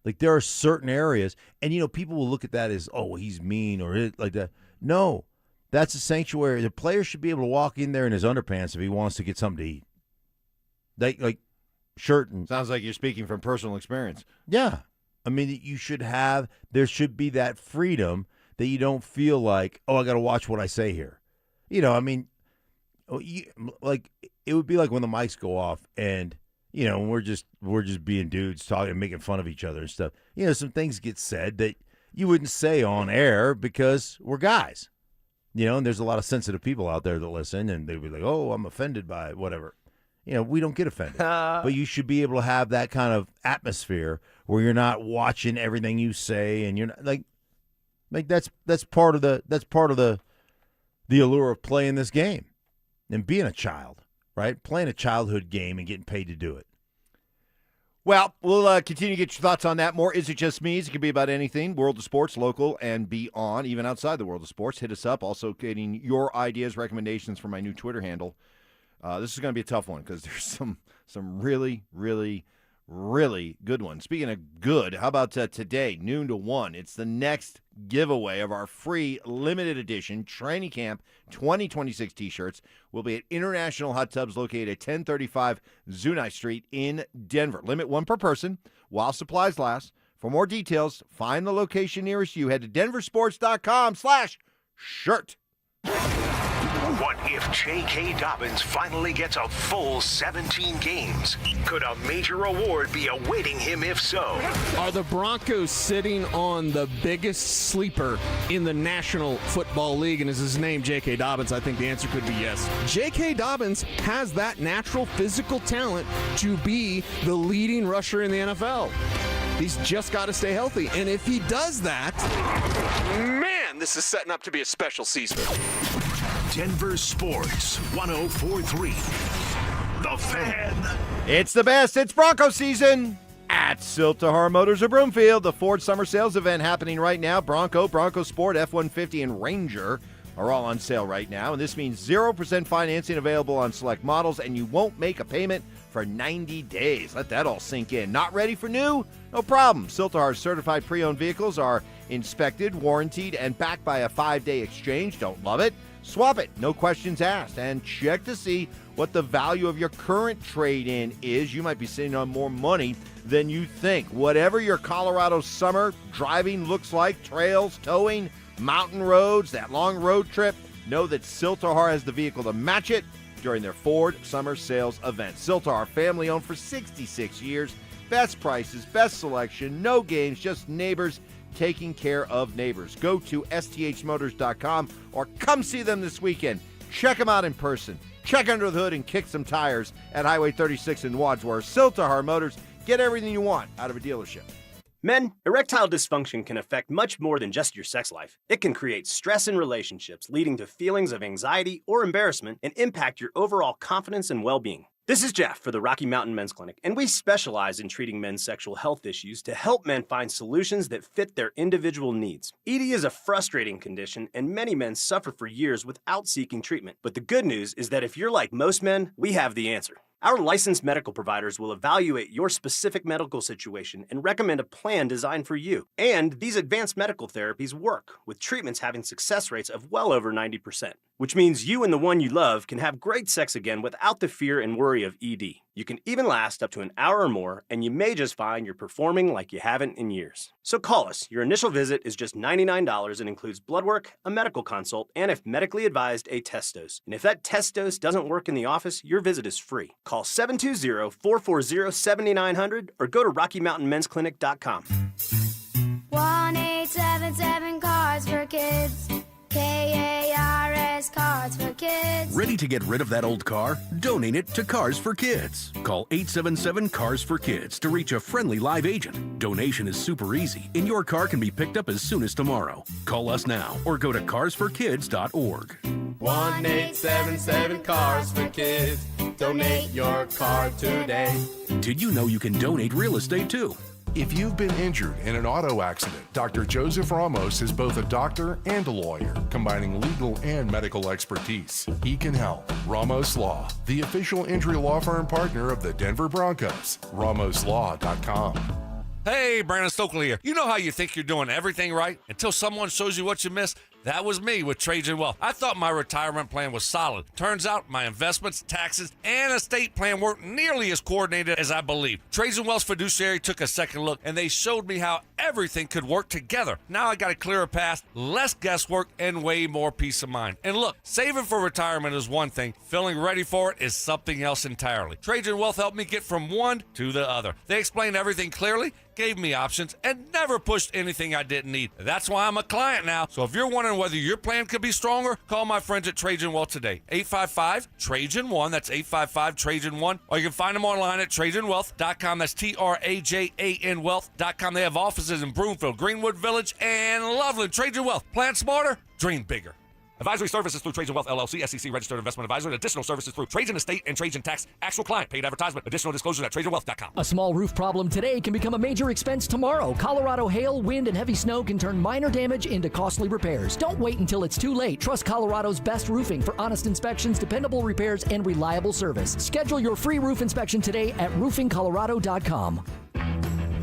Like, there are certain areas, and, people will look at that as, oh, he's mean or like that. No, that's a sanctuary. The player should be able to walk in there in his underpants if he wants to get something to eat. Like shirt and... Sounds like you're speaking from personal experience. Yeah. I mean, there should be that freedom that you don't feel like, oh, I got to watch what I say here. I mean, it would be like when the mics go off and, we're just being dudes talking and making fun of each other and stuff. Some things get said that you wouldn't say on air because we're guys. And there's a lot of sensitive people out there that listen, and they'd be like, oh, I'm offended by whatever. We don't get offended. But you should be able to have that kind of atmosphere where you're not watching everything you say, and you're not like that's part of the allure of playing this game and being a child, right? Playing a childhood game and getting paid to do it. Well, we'll continue to get your thoughts on that. More Is It Just Me? It could be about anything, world of sports, local, and beyond, even outside the world of sports. Hit us up. Also getting your ideas, recommendations for my new Twitter handle. This is going to be a tough one because there's some really, really, really good ones. Speaking of good, how about today, noon to 1? It's the next giveaway of our free limited edition Training Camp 2026 T-shirts. We'll be at International Hot Tubs located at 1035 Zunai Street in Denver. Limit 1 per person while supplies last. For more details, find the location nearest you. Head to DenverSports.com/shirt. What if J.K. Dobbins finally gets a full 17 games? Could a major award be awaiting him if so? Are the Broncos sitting on the biggest sleeper in the National Football League, and is his name J.K. Dobbins? I think the answer could be yes. J.K. Dobbins has that natural physical talent to be the leading rusher in the NFL. He's just got to stay healthy, and if he does that, man, this is setting up to be a special season. Denver Sports 104.3. The Fan. It's the best. It's Broncos season at Siltahar Motors of Broomfield. The Ford Summer Sales event happening right now. Bronco Sport, F-150, and Ranger are all on sale right now. And this means 0% financing available on select models, and you won't make a payment for 90 days. Let that all sink in. Not ready for new? No problem. Siltahar's certified pre-owned vehicles are inspected, warranted, and backed by a 5-day exchange. Don't love it? Swap it, no questions asked, and check to see what the value of your current trade-in is. You might be sitting on more money than you think. Whatever your Colorado summer driving looks like, trails, towing, mountain roads, that long road trip, know that Siltahar has the vehicle to match it during their Ford Summer Sales event. Siltahar, family-owned for 66 years. Best prices, best selection, no games, just neighbors taking care of neighbors. Go to sthmotors.com or come see them this weekend. Check them out in person. Check under the hood and kick some tires at Highway 36 in Wadsworth. Siltahar Motors. Get everything you want out of a dealership. Men, erectile dysfunction can affect much more than just your sex life. It can create stress in relationships, leading to feelings of anxiety or embarrassment, and impact your overall confidence and well-being. This is Jeff for the Rocky Mountain Men's Clinic, and we specialize in treating men's sexual health issues to help men find solutions that fit their individual needs. ED is a frustrating condition, and many men suffer for years without seeking treatment. But the good news is that if you're like most men, we have the answer. Our licensed medical providers will evaluate your specific medical situation and recommend a plan designed for you. And these advanced medical therapies work, with treatments having success rates of well over 90%, which means you and the one you love can have great sex again without the fear and worry of ED. You can even last up to an hour or more, and you may just find you're performing like you haven't in years. So call us. Your initial visit is just $99 and includes blood work, a medical consult, and if medically advised, a test dose. And if that test dose doesn't work in the office, your visit is free. Call 720-440-7900 or go to RockyMountainMen'sClinic.com. 1-877 Cars for Kids. KARS Cars for Kids. Ready to get rid of that old car? Donate it to Cars for Kids. Call 877 Cars for Kids to reach a friendly live agent. Donation is super easy, and your car can be picked up as soon as tomorrow. Call us now or go to carsforkids.org. 1-877 Cars for Kids. Donate your car today. Did you know you can donate real estate too? If you've been injured in an auto accident, Dr. Joseph Ramos is both a doctor and a lawyer, combining legal and medical expertise. He can help. Ramos Law, the official injury law firm partner of the Denver Broncos. RamosLaw.com. Hey, Brandon Stokley here. You know how you think you're doing everything right until someone shows you what you missed? That was me with Trajan Wealth. I thought my retirement plan was solid. Turns out my investments, taxes, and estate plan weren't nearly as coordinated as I believed. Trajan Wealth's fiduciary took a second look, and they showed me how everything could work together. Now I got a clearer path, less guesswork, and way more peace of mind. And look, saving for retirement is one thing. Feeling ready for it is something else entirely. Trajan Wealth helped me get from one to the other. They explained everything clearly, gave me options, and never pushed anything I didn't need. That's why I'm a client now. So if you're wondering whether your plan could be stronger, call my friends at Trajan Wealth today. 855-TRAJAN1. That's 855-TRAJAN1. Or you can find them online at TrajanWealth.com. That's TRAJAN Wealth.com. They have offices in Broomfield, Greenwood Village, and Loveland. Trajan Wealth. Plan smarter, dream bigger. Advisory services through Trajan Wealth LLC, SEC registered investment advisor, and additional services through Trajan Estate and Trajan Tax. Actual client paid advertisement. Additional disclosures at TrajanWealth.com. A small roof problem today can become a major expense tomorrow. Colorado hail, wind, and heavy snow can turn minor damage into costly repairs. Don't wait until it's too late. Trust Colorado's best roofing for honest inspections, dependable repairs, and reliable service. Schedule your free roof inspection today at roofingcolorado.com.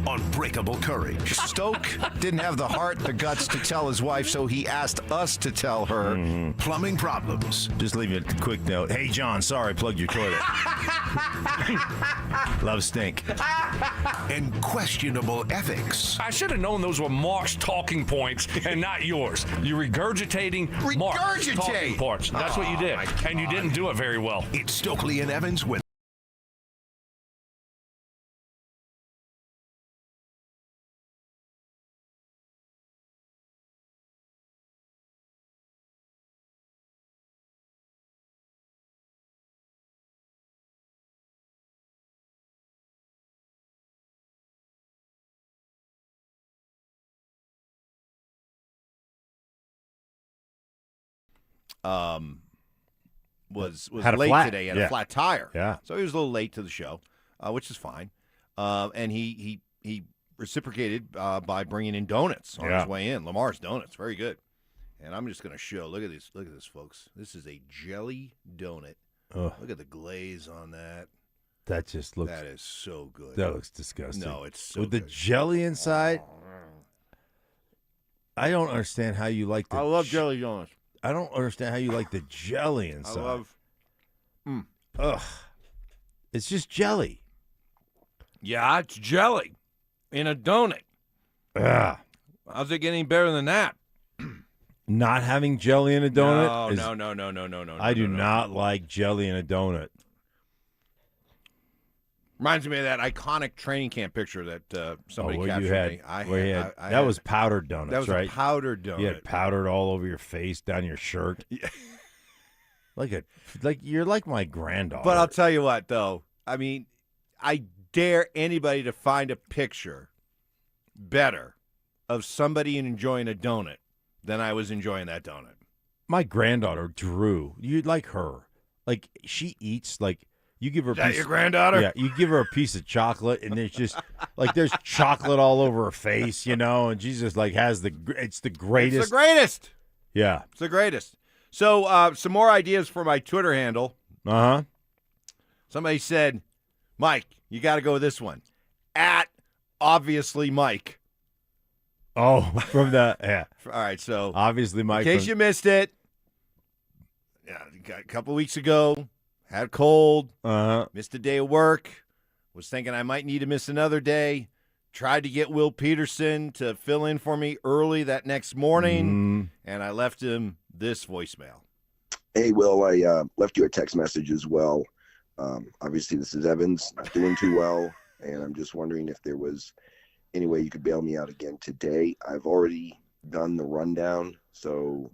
Unbreakable courage. Stoke didn't have the heart, the guts to tell his wife, so he asked us to tell her. Plumbing problems. Just leave a quick note. Hey, John, sorry, plugged your toilet. Love stink. And questionable ethics. I should have known those were Mark's talking points and not yours. You're regurgitating Mark's talking points. That's what you did. And you didn't do it very well. It's Stokley and Evans with was Had a late flat. today. Had Yeah. a flat tire. Yeah. So he was a little late to the show, which is fine. And he reciprocated by bringing in donuts on his way in. Lamar's Donuts, very good. And I'm just going to show. Look at this. Look at this, folks. This is a jelly donut. Ugh. Look at the glaze on that. That just looks. That is so good. That looks disgusting. No, it's so with good. the jelly inside. I don't understand how you like the. I love jelly donuts. I don't understand how you like the jelly inside. I love. Ugh. It's just jelly. Yeah, it's jelly in a donut. Ugh. How's it getting better than that? Not having jelly in a donut? No. I do not like jelly in a donut. Reminds me of that iconic training camp picture that somebody captured me. That was powdered donuts, that was right? a powdered donut. You had powdered all over your face, down your shirt. Yeah. like you're like my granddaughter. But I'll tell you what, though. I mean, I dare anybody to find a picture better of somebody enjoying a donut than I was enjoying that donut. My granddaughter, Drew, you'd like her. Like, she eats, like, you give her a Is that piece your granddaughter? Yeah, you give her a piece of chocolate, and there's just, like, there's chocolate all over her face, you know, and she's just, like, it's the greatest. It's the greatest. Yeah. It's the greatest. So, some more ideas for my Twitter handle. Uh-huh. Somebody said, Mike, you got to go with this one. At obviously Mike. Oh, from the yeah. All right, so obviously Mike. In case you missed it, a couple of weeks ago, had a cold, missed a day of work, was thinking I might need to miss another day. Tried to get Will Peterson to fill in for me early that next morning, and I left him this voicemail. Hey, Will, I left you a text message as well. Obviously, this is Evans, not doing too well, and I'm just wondering if there was any way you could bail me out again today. I've already done the rundown, so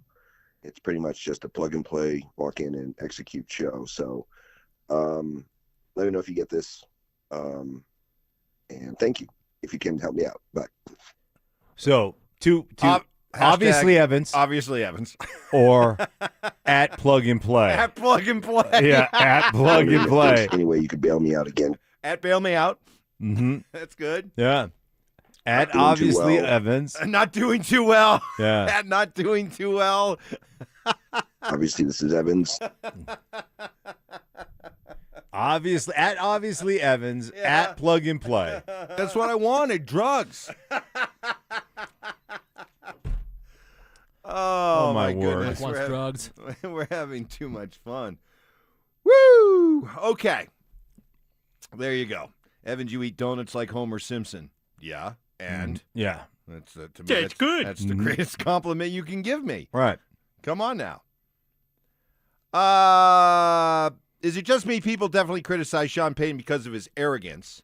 it's pretty much just a plug and play, walk in and execute show. So let me know if you get this, and thank you if you can help me out. Bye. So obviously Evans. Obviously Evans. Or at plug and play. At plug and play. Yeah, at plug and play. Any way you could bail me out again. At bail me out. Mm-hmm. That's good. Yeah. At obviously Evans. Not doing too well. Yeah. At not doing too well. Obviously, this is Evans. Obviously Evans. Yeah. At plug and play. That's what I wanted. Drugs. Oh my word. goodness. Wants drugs. We're having too much fun. Woo! Okay. There you go. Evans, you eat donuts like Homer Simpson. Yeah. And? Yeah. That's to me, That's good. That's the greatest compliment you can give me. Right. Come on now. Is it just me? People definitely criticize Sean Payton because of his arrogance.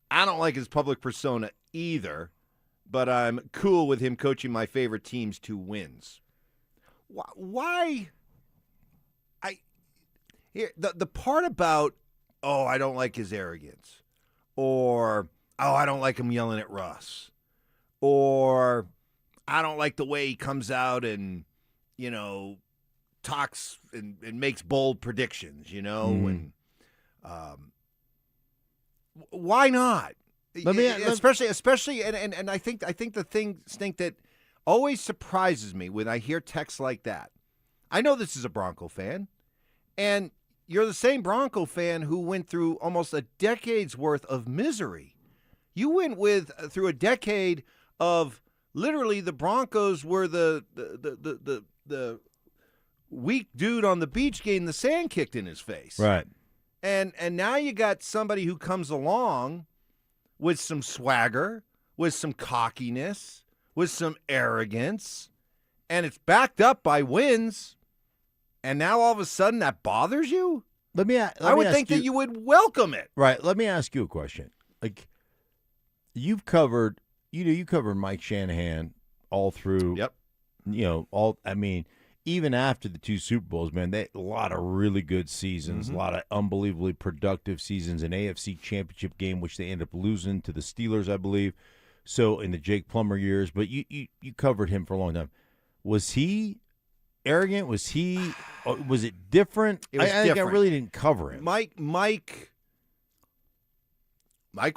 I don't like his public persona either, but I'm cool with him coaching my favorite teams to wins. Why? The part about, I don't like his arrogance, or, I don't like him yelling at Russ, or I don't like the way he comes out and, talks and makes bold predictions, and why not? Especially, and I think the thing that always surprises me when I hear texts like that. I know this is a Bronco fan, and you're the same Bronco fan who went through almost a decade's worth of misery. You went through a decade of literally the Broncos were the weak dude on the beach getting the sand kicked in his face. Right. And now you got somebody who comes along with some swagger, with some cockiness, with some arrogance, and it's backed up by wins. And now all of a sudden that bothers you? I would think that you would welcome it. Right. Let me ask you a question. Like, you've covered Mike Shanahan all through. Yep. Even after the 2 Super Bowls, man, a lot of really good seasons, a lot of unbelievably productive seasons, an AFC championship game, which they ended up losing to the Steelers, I believe. So in the Jake Plummer years, but you covered him for a long time. Was he arrogant? Was it different? It was I think I different. really didn't cover him. Mike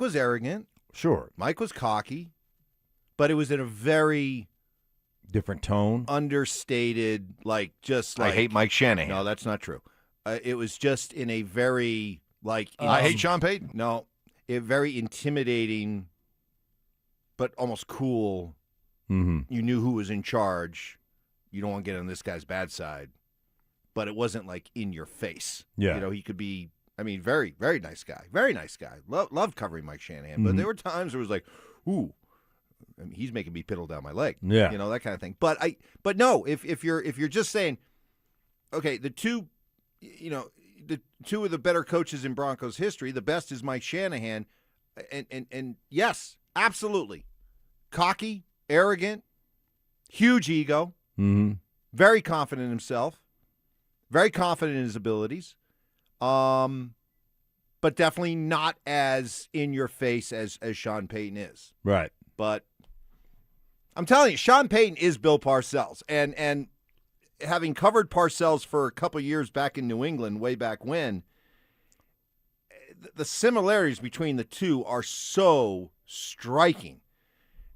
was arrogant. Sure. Mike was cocky, but it was in a very different tone, understated, I hate Mike Shanahan. No, that's not true. It was just in a very I hate Sean Payton. No, a very intimidating, but almost cool. Mm-hmm. You knew who was in charge. You don't want to get on this guy's bad side, but it wasn't like in your face. Yeah, he could be. Very, very nice guy. Very nice guy. Loved covering Mike Shanahan, but there were times where it was like, ooh. He's making me piddle down my leg. Yeah, that kind of thing. But no, if you're just saying, okay, the two of the better coaches in Broncos history, the best is Mike Shanahan, and yes, absolutely, cocky, arrogant, huge ego, very confident in himself, very confident in his abilities, but definitely not as in your face as Sean Payton is. Right, but. I'm telling you, Sean Payton is Bill Parcells, and having covered Parcells for a couple years back in New England, way back when, the similarities between the two are so striking.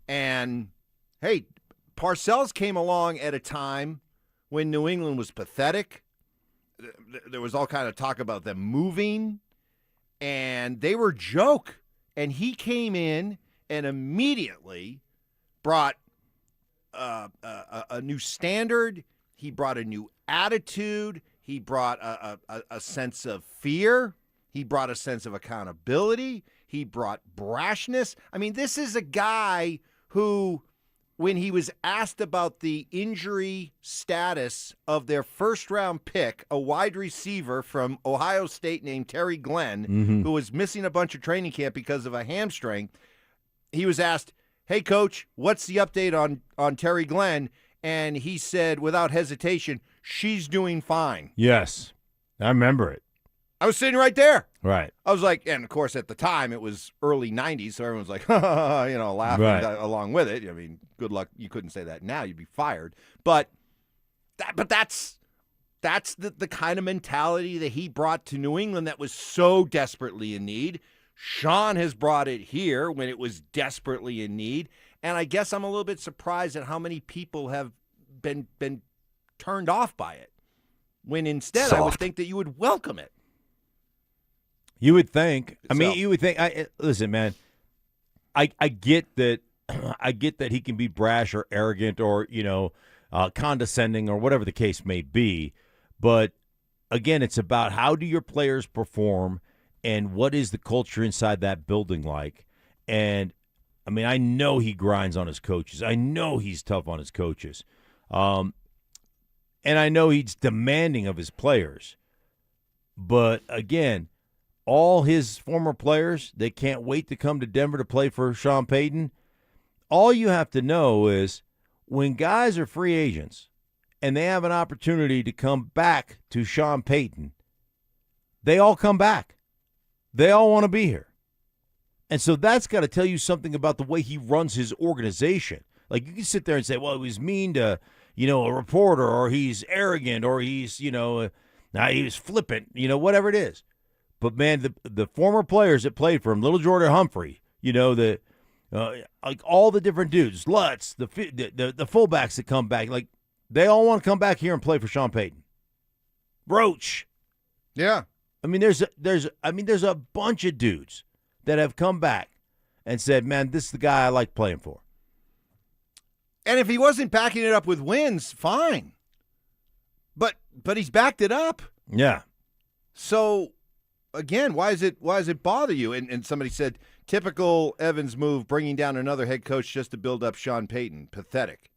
And, hey, Parcells came along at a time when New England was pathetic. There was all kind of talk about them moving, and they were joke. And he came in and immediately brought a new standard. He brought a new attitude. He brought a sense of fear. He brought a sense of accountability. He brought brashness. I mean, this is a guy who, when he was asked about the injury status of their first-round pick, a wide receiver from Ohio State named Terry Glenn, who was missing a bunch of training camp because of a hamstring, he was asked, hey, Coach, what's the update on Terry Glenn? And he said, without hesitation, she's doing fine. Yes, I remember it. I was sitting right there. Right. I was like, and of course at the time it was early 90s, so everyone's like, laughing along with it. I mean, good luck. You couldn't say that now. You'd be fired. But that's the kind of mentality that he brought to New England that was so desperately in need. Sean has brought it here when it was desperately in need. And I guess I'm a little bit surprised at how many people have been turned off by it, when instead I would think that you would welcome it. You would think. I mean, you would think. Listen, man. I get that. I get that he can be brash or arrogant or condescending or whatever the case may be. But again, it's about how do your players perform and what is the culture inside that building like. And I mean, I know he grinds on his coaches. I know he's tough on his coaches, and I know he's demanding of his players. But again, all his former players, they can't wait to come to Denver to play for Sean Payton. All you have to know is when guys are free agents and they have an opportunity to come back to Sean Payton, they all come back. They all want to be here. And so that's got to tell you something about the way he runs his organization. Like, you can sit there and say, well, he was mean to, a reporter, or he's arrogant, or he's, he was flippant, whatever it is. But, man, the former players that played for him, Little Jordan Humphrey, like all the different dudes, Lutz, the fullbacks that come back, like, they all want to come back here and play for Sean Payton. Roach. Yeah. I mean, there's a bunch of dudes that have come back and said, man, this is the guy I like playing for. And if he wasn't backing it up with wins, fine. But he's backed it up. Yeah. So, again, why does it bother you? And somebody said, typical Evans move, bringing down another head coach just to build up Sean Payton. Pathetic.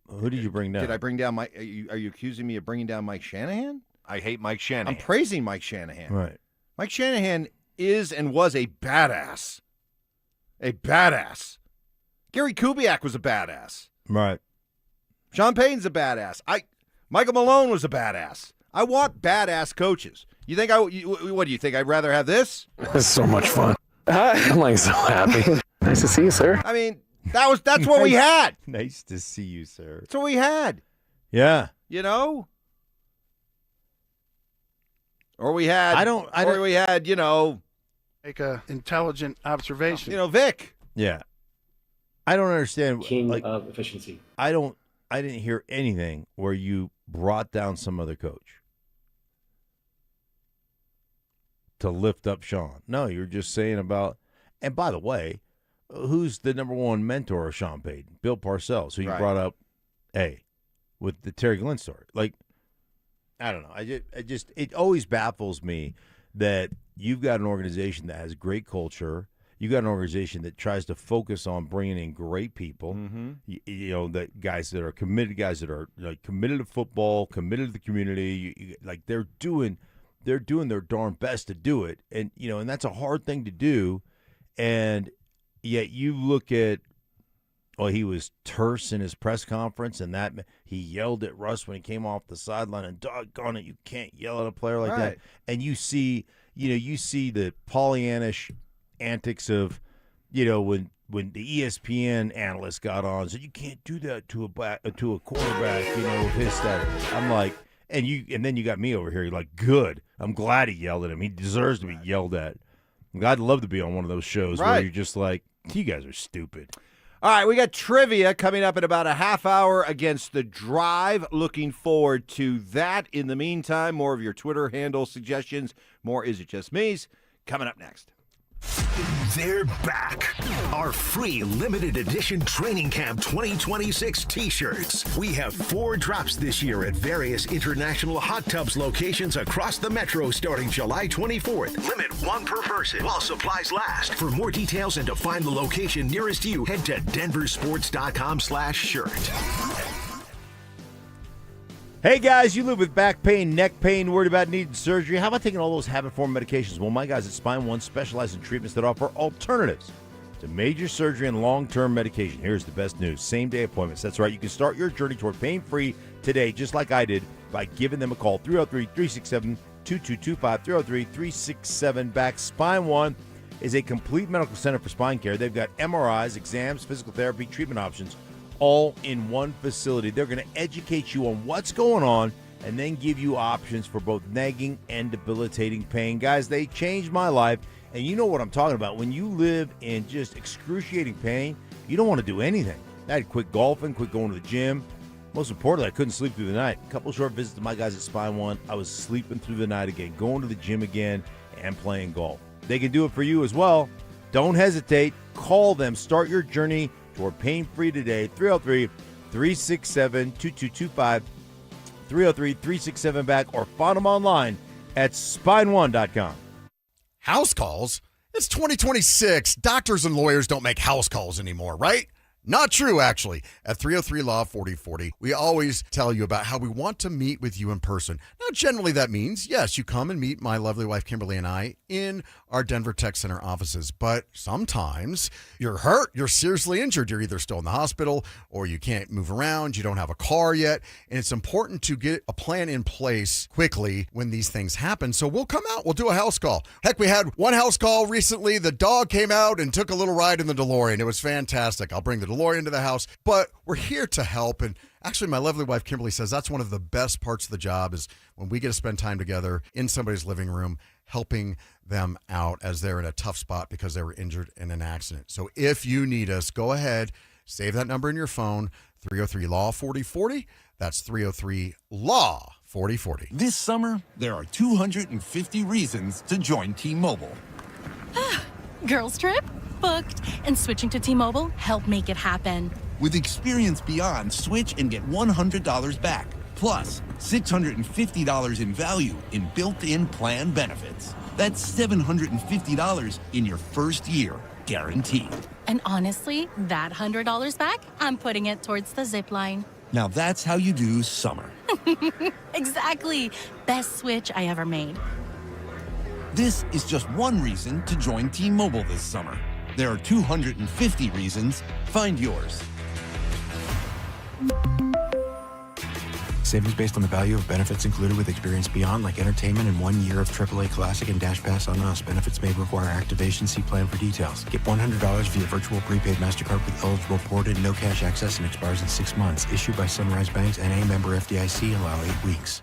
Who did you bring down? Did I bring down Mike? Are you accusing me of bringing down Mike Shanahan? I hate Mike Shanahan. I'm praising Mike Shanahan. Right. Mike Shanahan is and was a badass. A badass. Gary Kubiak was a badass. Right. Sean Payton's a badass. Michael Malone was a badass. I want badass coaches. You think what do you think? I'd rather have this? This is so much fun. I'm like so happy. Nice to see you, sir. I mean, that's what we had. Nice to see you, sir. That's what we had. Yeah. Or we had we had, make a intelligent observation. Vic. Yeah. I don't understand. King of efficiency. I didn't hear anything where you brought down some other coach to lift up Sean. No, you're just saying about, and by the way, who's the number one mentor of Sean Payton? Bill Parcells, who you brought up, with the Terry Glenn story. Like, I don't know. It always baffles me that you've got an organization that has great culture. You got an organization that tries to focus on bringing in great people. Mm-hmm. That guys that are committed, guys that are committed to football, committed to the community. They're doing their darn best to do it, and and that's a hard thing to do. And yet you look at, he was terse in his press conference, and that he yelled at Russ when he came off the sideline. And doggone it, you can't yell at a player like that. And you see the Pollyannish antics of, when the ESPN analyst got on, so you can't do that to a quarterback, of his status. I'm like, and then you got me over here. You're like, good. I'm glad he yelled at him. He deserves to be yelled at. I'd love to be on one of those shows where you're just like, you guys are stupid. All right, we got trivia coming up in about a half hour against The Drive. Looking forward to that. In the meantime, more of your Twitter handle suggestions. More Is It Just Me's coming up next. They're back. Our free limited edition Training Camp 2026 t-shirts. We have 4 drops this year at various international hot tubs locations across the metro starting July 24th. Limit 1 per person while supplies last. For more details and to find the location nearest you, head to DenverSports.com/shirt. Hey guys, you live with back pain, neck pain, worried about needing surgery. How about taking all those habit-forming medications? Well, my guys at Spine One specialize in treatments that offer alternatives to major surgery and long-term medication. Here's the best news. Same-day appointments. That's right. You can start your journey toward pain-free today, just like I did, by giving them a call. 303-367-2225, 303-367-BACK. Spine One is a complete medical center for spine care. They've got MRIs, exams, physical therapy, treatment options, all in one facility. They're going to educate you on what's going on and then give you options for both nagging and debilitating pain. Guys, they changed my life, and you know what I'm talking about. When you live in just excruciating pain, you don't want to do anything. I had to quit golfing, quit going to the gym. Most importantly, I couldn't sleep through the night. A couple short visits to my guys at Spine One, I was sleeping through the night again, going to the gym again, and playing golf. They can do it for you as well. Don't hesitate. Call them. Start your journey toward pain-free today. 303-367-2225, 303-367-BACK, or find them online at spineone.com. House calls? It's 2026. Doctors and lawyers don't make house calls anymore, right? Not true, actually. At 303-LAW-4040, we always tell you about how we want to meet with you in person. Now, generally that means, yes, you come and meet my lovely wife, Kimberly, and I in our Denver Tech Center offices. But sometimes you're hurt, you're seriously injured. You're either still in the hospital or you can't move around, you don't have a car yet. And it's important to get a plan in place quickly when these things happen. So we'll come out, we'll do a house call. Heck, we had one house call recently. The dog came out and took a little ride in the DeLorean. It was fantastic. I'll bring the DeLorean to the house, but we're here to help. And actually, my lovely wife, Kimberly, says that's one of the best parts of the job is when we get to spend time together in somebody's living room, helping them out as they're in a tough spot because they were injured in an accident. So if you need us, go ahead, save that number in your phone, 303-LAW-4040. That's 303-LAW-4040. This summer, there are 250 reasons to join T-Mobile. Girls trip? Booked. And switching to T-Mobile helped make it happen. With Experience Beyond, switch and get $100 back. Plus, $650 in value in built-in plan benefits. That's $750 in your first year, guaranteed. And honestly, that $100 back, I'm putting it towards the zip line. Now that's how you do summer. Exactly. Best switch I ever made. This is just one reason to join T-Mobile this summer. There are 250 reasons. Find yours. Savings based on the value of benefits included with Experience Beyond, like entertainment and 1 year of AAA Classic and Dash Pass on us. Benefits may require activation. See plan for details. Get $100 via virtual prepaid MasterCard with eligible port and no cash access and expires in 6 months. Issued by Sunrise Banks, N.A. member FDIC. Allow 8 weeks.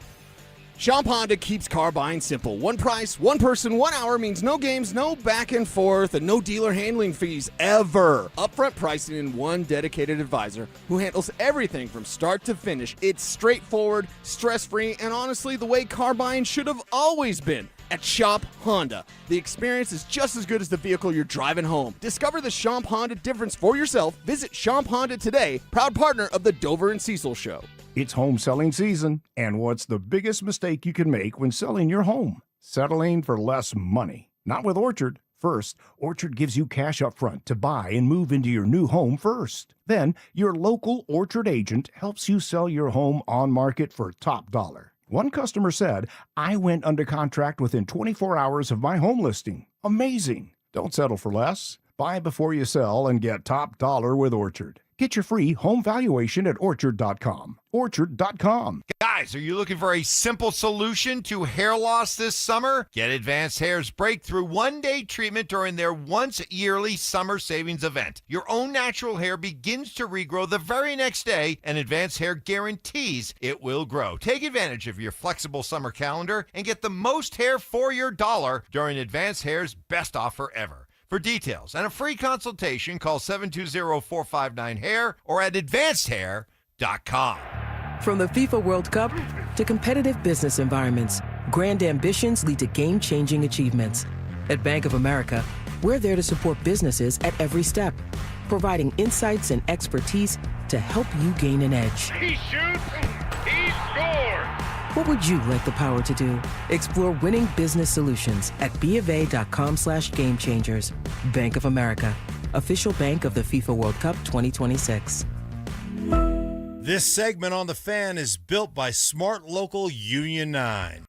Shop Honda keeps car buying simple. One price, one person, 1 hour means no games, no back and forth, and no dealer handling fees ever. Upfront pricing and one dedicated advisor who handles everything from start to finish. It's straightforward, stress-free, and honestly, the way car buying should have always been. At Shop Honda, the experience is just as good as the vehicle you're driving home. Discover the Shop Honda difference for yourself. Visit Shop Honda today, proud partner of the Dover and Cecil Show. It's home selling season, and what's the biggest mistake you can make when selling your home? Settling for less money. Not with Orchard. First, Orchard gives you cash up front to buy and move into your new home first. Then, your local Orchard agent helps you sell your home on market for top dollar. One customer said, "I went under contract within 24 hours of my home listing." Amazing! Don't settle for less. Buy before you sell and get top dollar with Orchard. Get your free home valuation at Orchard.com. Orchard.com. Guys, are you looking for a simple solution to hair loss this summer? Get Advanced Hair's breakthrough one-day treatment during their once-yearly summer savings event. Your own natural hair begins to regrow the very next day, and Advanced Hair guarantees it will grow. Take advantage of your flexible summer calendar and get the most hair for your dollar during Advanced Hair's best offer ever. For details and a free consultation, call 720-459-HAIR or at advancedhair.com. From the FIFA World Cup to competitive business environments, grand ambitions lead to game-changing achievements. At Bank of America, we're there to support businesses at every step, providing insights and expertise to help you gain an edge. He shoots, he scores! What would you like the power to do? Explore winning business solutions at BofA.com/gamechangers. Bank of America, official bank of the FIFA World Cup 2026. This segment on The Fan is built by Smart Local Union 9.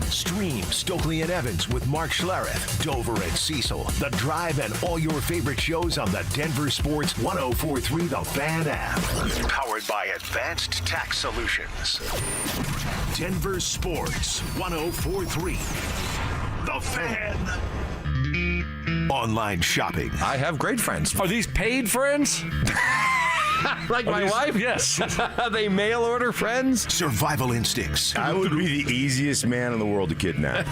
Stream Stokley and Evans with Mark Schlereth, Dover and Cecil, The Drive, and all your favorite shows on the Denver Sports 104.3 The Fan app. Powered by Advanced Tax Solutions. Denver Sports 104.3 The Fan. Online shopping. I have great friends. Are these paid friends? Like my wife? Yes. Are they mail order friends? Survival instincts. I would be the easiest man in the world to kidnap.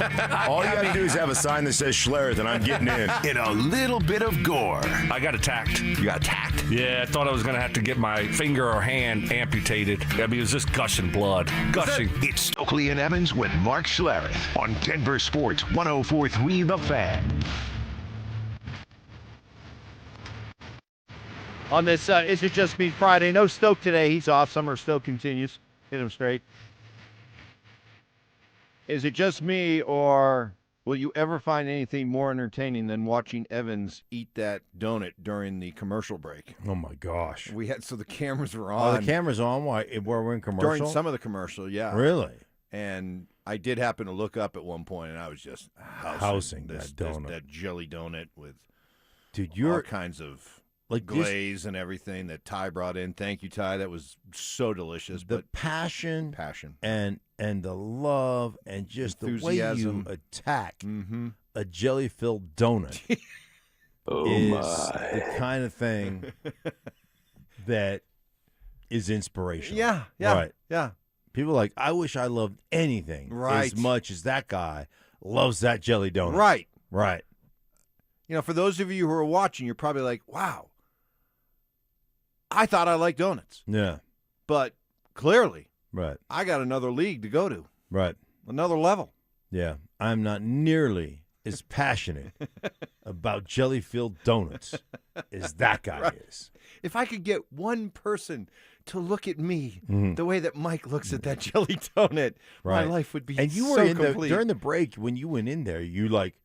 All you got to do is have a sign that says Schlereth, and I'm getting in. And a little bit of gore. I got attacked. You got attacked? Yeah, I thought I was going to have to get my finger or hand amputated. I mean, it was just gushing blood. Gushing. It's Stokley and Evans with Mark Schlereth on Denver Sports 104.3 The Fan. On this, Is It Just Me Friday? No Stoke today. He's off. Summer Stoke continues. Hit him straight. Is it just me, or will you ever find anything more entertaining than watching Evans eat that donut during the commercial break? Oh, my gosh. So the cameras were on. Oh, the camera's on? Why? We're in commercial? During some of the commercial, yeah. Really? And I did happen to look up at one point, and I was just housing that donut. That jelly donut with all kinds of glaze and everything that Ty brought in. Thank you, Ty. That was so delicious. The passion, and the love, and just enthusiasm. The way you attack a jelly-filled donut is the kind of thing that is inspirational. Yeah. Right. Yeah. People are like, I wish I loved anything as much as that guy loves that jelly donut. Right. You know, for those of you who are watching, you're probably like, wow, I thought I liked donuts. Yeah. But clearly, right, I got another league to go to. Right. Another level. Yeah. I'm not nearly as passionate about jelly-filled donuts as that guy is. If I could get one person to look at me the way that Mike looks at that jelly donut, my life would be and you so were in complete. During the break, when you went in there, you like,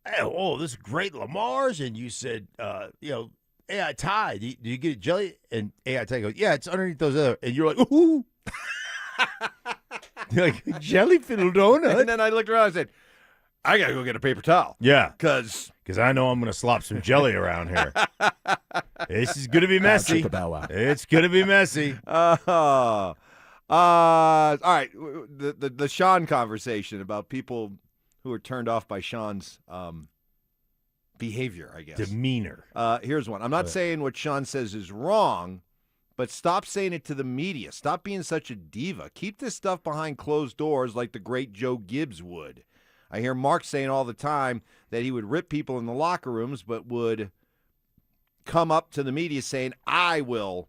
hey, oh, this is great Lamar's, and you said, AI Ty, do you get jelly? And AI Ty goes, yeah, it's underneath those other. And you're like, ooh. You're like, jelly-filled donut. And then I looked around and said, I got to go get a paper towel. Yeah. Because I know I'm going to slop some jelly around here. This is going to be messy. It's going to be messy. All right. The Sean conversation about people who are turned off by Sean's behavior, I guess. Demeanor. Here's one. I'm not saying what Sean says is wrong, but stop saying it to the media. Stop being such a diva. Keep this stuff behind closed doors like the great Joe Gibbs would. I hear Mark saying all the time that he would rip people in the locker rooms, but would come up to the media saying, I will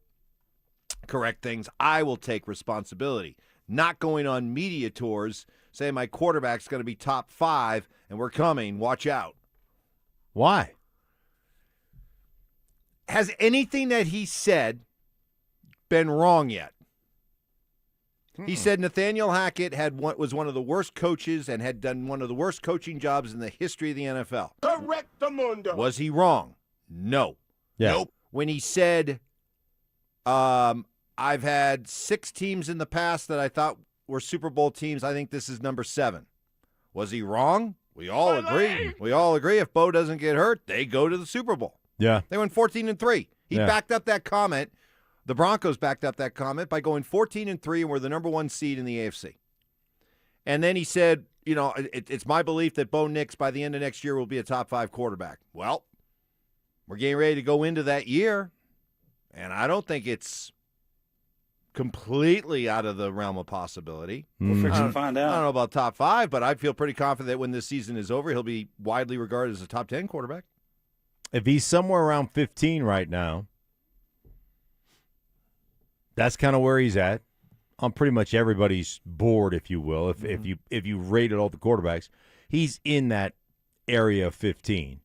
correct things. I will take responsibility. Not going on media tours saying my quarterback's going to be top 5 and we're coming. Watch out. Why? Has anything that he said been wrong yet? He said Nathaniel Hackett was one of the worst coaches and had done one of the worst coaching jobs in the history of the NFL. Correctamundo. Was he wrong? No. Yeah. Nope. When he said, I've had 6 teams in the past that I thought were Super Bowl teams. I think this is number 7. Was he wrong? We all agree. We all agree if Bo doesn't get hurt, they go to the Super Bowl. Yeah. They went 14-3. He backed up that comment. The Broncos backed up that comment by going 14-3 and were the number 1 seed in the AFC. And then he said, it's my belief that Bo Nix by the end of next year will be a top 5 quarterback. Well, we're getting ready to go into that year, and I don't think it's completely out of the realm of possibility. We'll fix I and don't- find I don't out. know about top 5, but I feel pretty confident that when this season is over, he'll be widely regarded as a top 10 quarterback. If he's somewhere around 15 right now, that's kind of where he's at on pretty much everybody's board, if you will. If you rated all the quarterbacks, he's in that area of 15,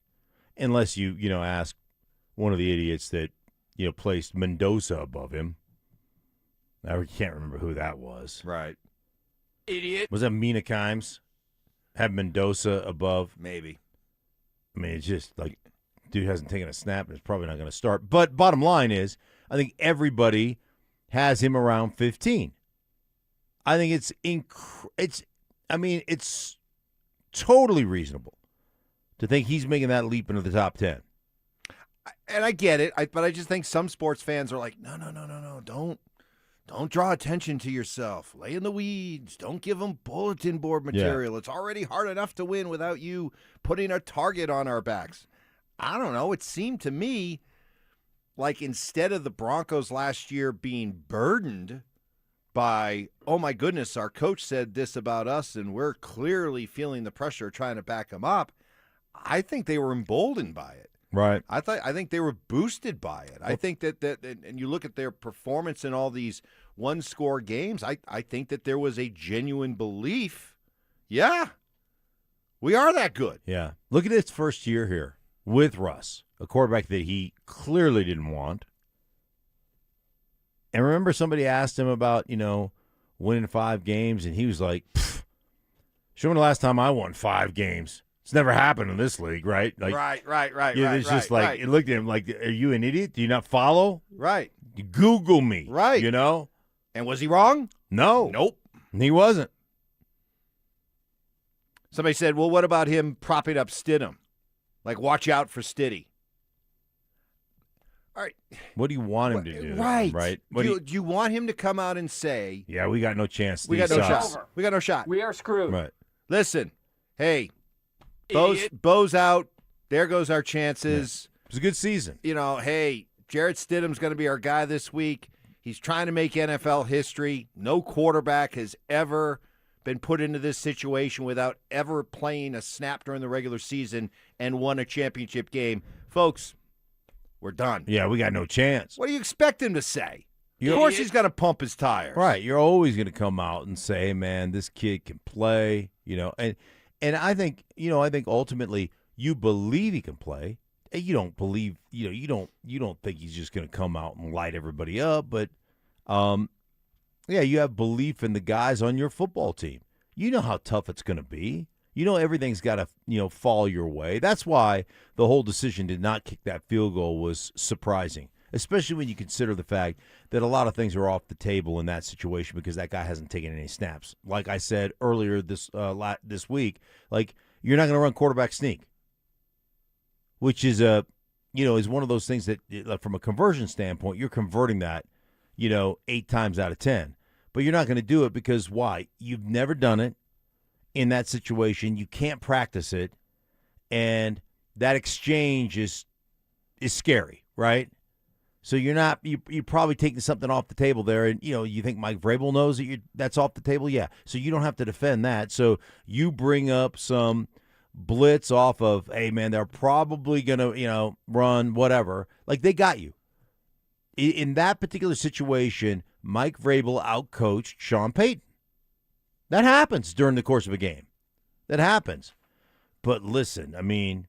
unless you ask one of the idiots that placed Mendoza above him. I can't remember who that was. Right. Idiot. Was that Mina Kimes? Had Mendoza above? Maybe. I mean, it's just like, dude hasn't taken a snap and is probably not going to start. But bottom line is, I think everybody has him around 15. I think it's totally reasonable to think he's making that leap into the top 10. And I get it, but I just think some sports fans are like, no, don't draw attention to yourself. Lay in the weeds. Don't give them bulletin board material. It's already hard enough to win without you putting a target on our backs. I don't know. It seemed to me like instead of the Broncos last year being burdened by, oh my goodness, our coach said this about us and we're clearly feeling the pressure trying to back him up, I think they were emboldened by it. Right. I think they were boosted by it. I think that and you look at their performance in all these one-score games, I think that there was a genuine belief, yeah, we are that good. Yeah. Look at his first year here with Russ, a quarterback that he clearly didn't want. And remember somebody asked him about, winning 5 games, and he was like, show me the last time I won 5 games. It's never happened in this league, right? Like, Right. It's just like, it looked at him like, are you an idiot? Do you not follow? Right. You Google me. Right. And was he wrong? No. Nope. He wasn't. Somebody said, well, what about him propping up Stidham? Like, watch out for Stiddy. All right. What do you want him to do? Right. Right. Do you want him to come out and say, yeah, we got no chance. We got no shot. We got no shot. We are screwed. Right. Listen, hey, Idiot. Bo's out. There goes our chances. Yeah. It was a good season. Hey, Jarrett Stidham's going to be our guy this week. He's trying to make NFL history. No quarterback has ever been put into this situation without ever playing a snap during the regular season and won a championship game. Folks, we're done. Yeah, we got no chance. What do you expect him to say? Of course he's going to pump his tires. Right. You're always going to come out and say, hey, man, this kid can play, And I think, I think ultimately you believe he can play. You don't believe, you don't think he's just going to come out and light everybody up. But, you have belief in the guys on your football team. You know how tough it's going to be. Everything's got to, fall your way. That's why the whole decision to not kick that field goal was surprising, especially when you consider the fact that a lot of things are off the table in that situation because that guy hasn't taken any snaps. Like I said earlier this week, like you're not going to run quarterback sneak, which is is one of those things that from a conversion standpoint, you're converting that, 8 times out of 10. But you're not going to do it because why? You've never done it in that situation. You can't practice it, and that exchange is scary, right? So you're probably taking something off the table there, and you think Mike Vrabel knows that that's off the table, yeah. So you don't have to defend that. So you bring up some blitz off of, hey man, they're probably gonna run whatever. Like they got you in that particular situation. Mike Vrabel outcoached Sean Payton. That happens during the course of a game. That happens. But listen, I mean,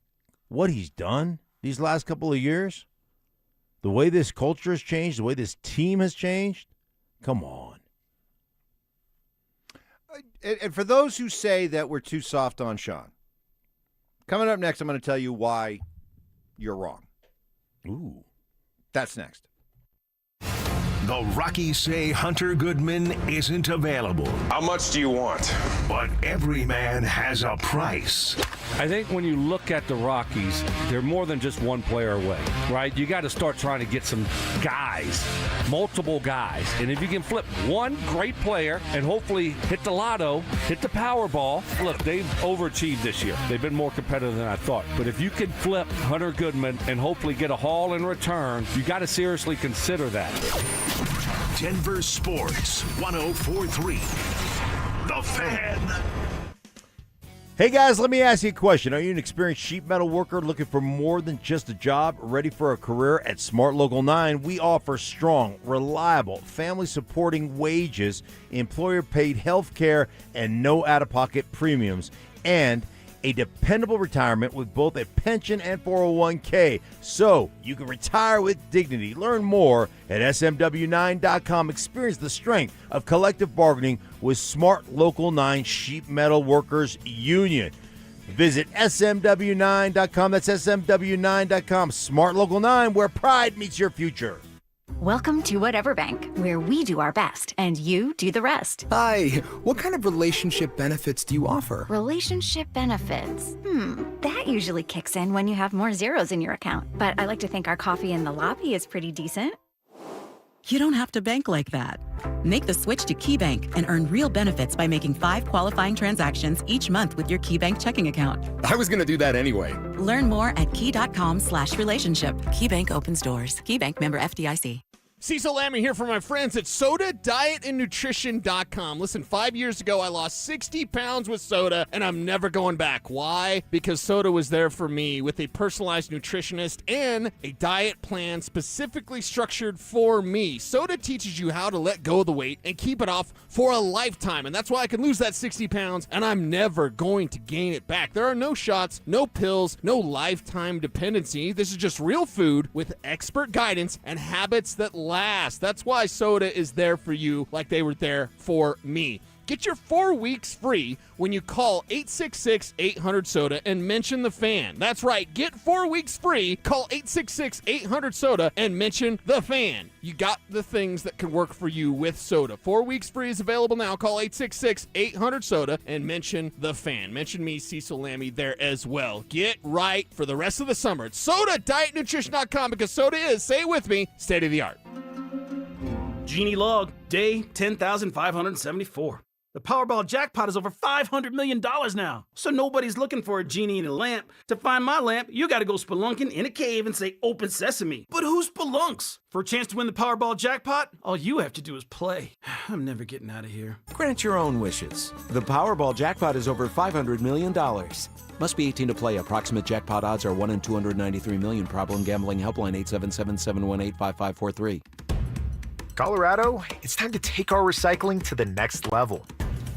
what he's done these last couple of years. The way this culture has changed, the way this team has changed, come on. And for those who say that we're too soft on Sean, coming up next, I'm going to tell you why you're wrong. Ooh. That's next. The Rockies say Hunter Goodman isn't available. How much do you want? But every man has a price. I think when you look at the Rockies, they're more than just one player away, right? You got to start trying to get some guys, multiple guys. And if you can flip one great player and hopefully hit the lotto, hit the Powerball, look, they've overachieved this year. They've been more competitive than I thought. But if you can flip Hunter Goodman and hopefully get a haul in return, you got to seriously consider that. Denver Sports 104.3. The Fan. Hey guys, let me ask you a question. Are you an experienced sheet metal worker looking for more than just a job, ready for a career? At Smart Local 9, we offer strong, reliable, family-supporting wages, employer-paid health care, and no out-of-pocket premiums, and a dependable retirement with both a pension and 401k, so you can retire with dignity. Learn more at smw9.com. Experience the strength of collective bargaining with Smart Local 9 Sheet Metal Workers Union. Visit smw9.com. That's smw9.com. Smart Local 9, where pride meets your future. Welcome to Whatever Bank, where we do our best and you do the rest. Hi, what kind of relationship benefits do you offer? Relationship benefits? That usually kicks in when you have more zeros in your account. But I like to think our coffee in the lobby is pretty decent. You don't have to bank like that. Make the switch to KeyBank and earn real benefits by making 5 qualifying transactions each month with your KeyBank checking account. I was going to do that anyway. Learn more at key.com/relationship. KeyBank opens doors. KeyBank member FDIC. Cecil Lammy here for my friends at SodaDietAndNutrition.com. Listen, 5 years ago, I lost 60 pounds with soda, and I'm never going back. Why? Because soda was there for me with a personalized nutritionist and a diet plan specifically structured for me. Soda teaches you how to let go of the weight and keep it off for a lifetime, and that's why I can lose that 60 pounds, and I'm never going to gain it back. There are no shots, no pills, no lifetime dependency. This is just real food with expert guidance and habits that last. That's why soda is there for you like they were there for me. Get your 4 weeks free when you call 866-800-SODA and mention the fan. That's right. Get 4 weeks free. Call 866-800-SODA and mention the fan. You got the things that can work for you with soda. 4 weeks free is available now. Call 866-800-SODA and mention the fan. Mention me, Cecil Lammy, there as well. Get right for the rest of the summer. It's SodaDietNutrition.com because soda is, say it with me, state of the art. Genie log, day 10,574. The Powerball jackpot is over $500 million now. So nobody's looking for a genie in a lamp. To find my lamp, you gotta go spelunking in a cave and say, "Open sesame." But who spelunks? For a chance to win the Powerball jackpot, all you have to do is play. I'm never getting out of here. Grant your own wishes. The Powerball jackpot is over $500 million. Must be 18 to play. Approximate jackpot odds are 1 in 293 million. Problem gambling helpline 877-718-5543. Colorado, it's time to take our recycling to the next level.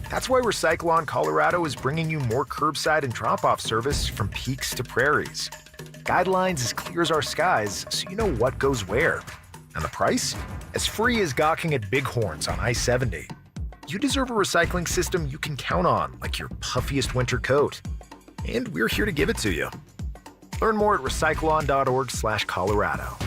That's why Recycle-On Colorado is bringing you more curbside and drop-off service from peaks to prairies. Guidelines as clear as our skies, so you know what goes where. And the price? As free as gawking at bighorns on I-70. You deserve a recycling system you can count on, like your puffiest winter coat. And we're here to give it to you. Learn more at recycleon.org/Colorado.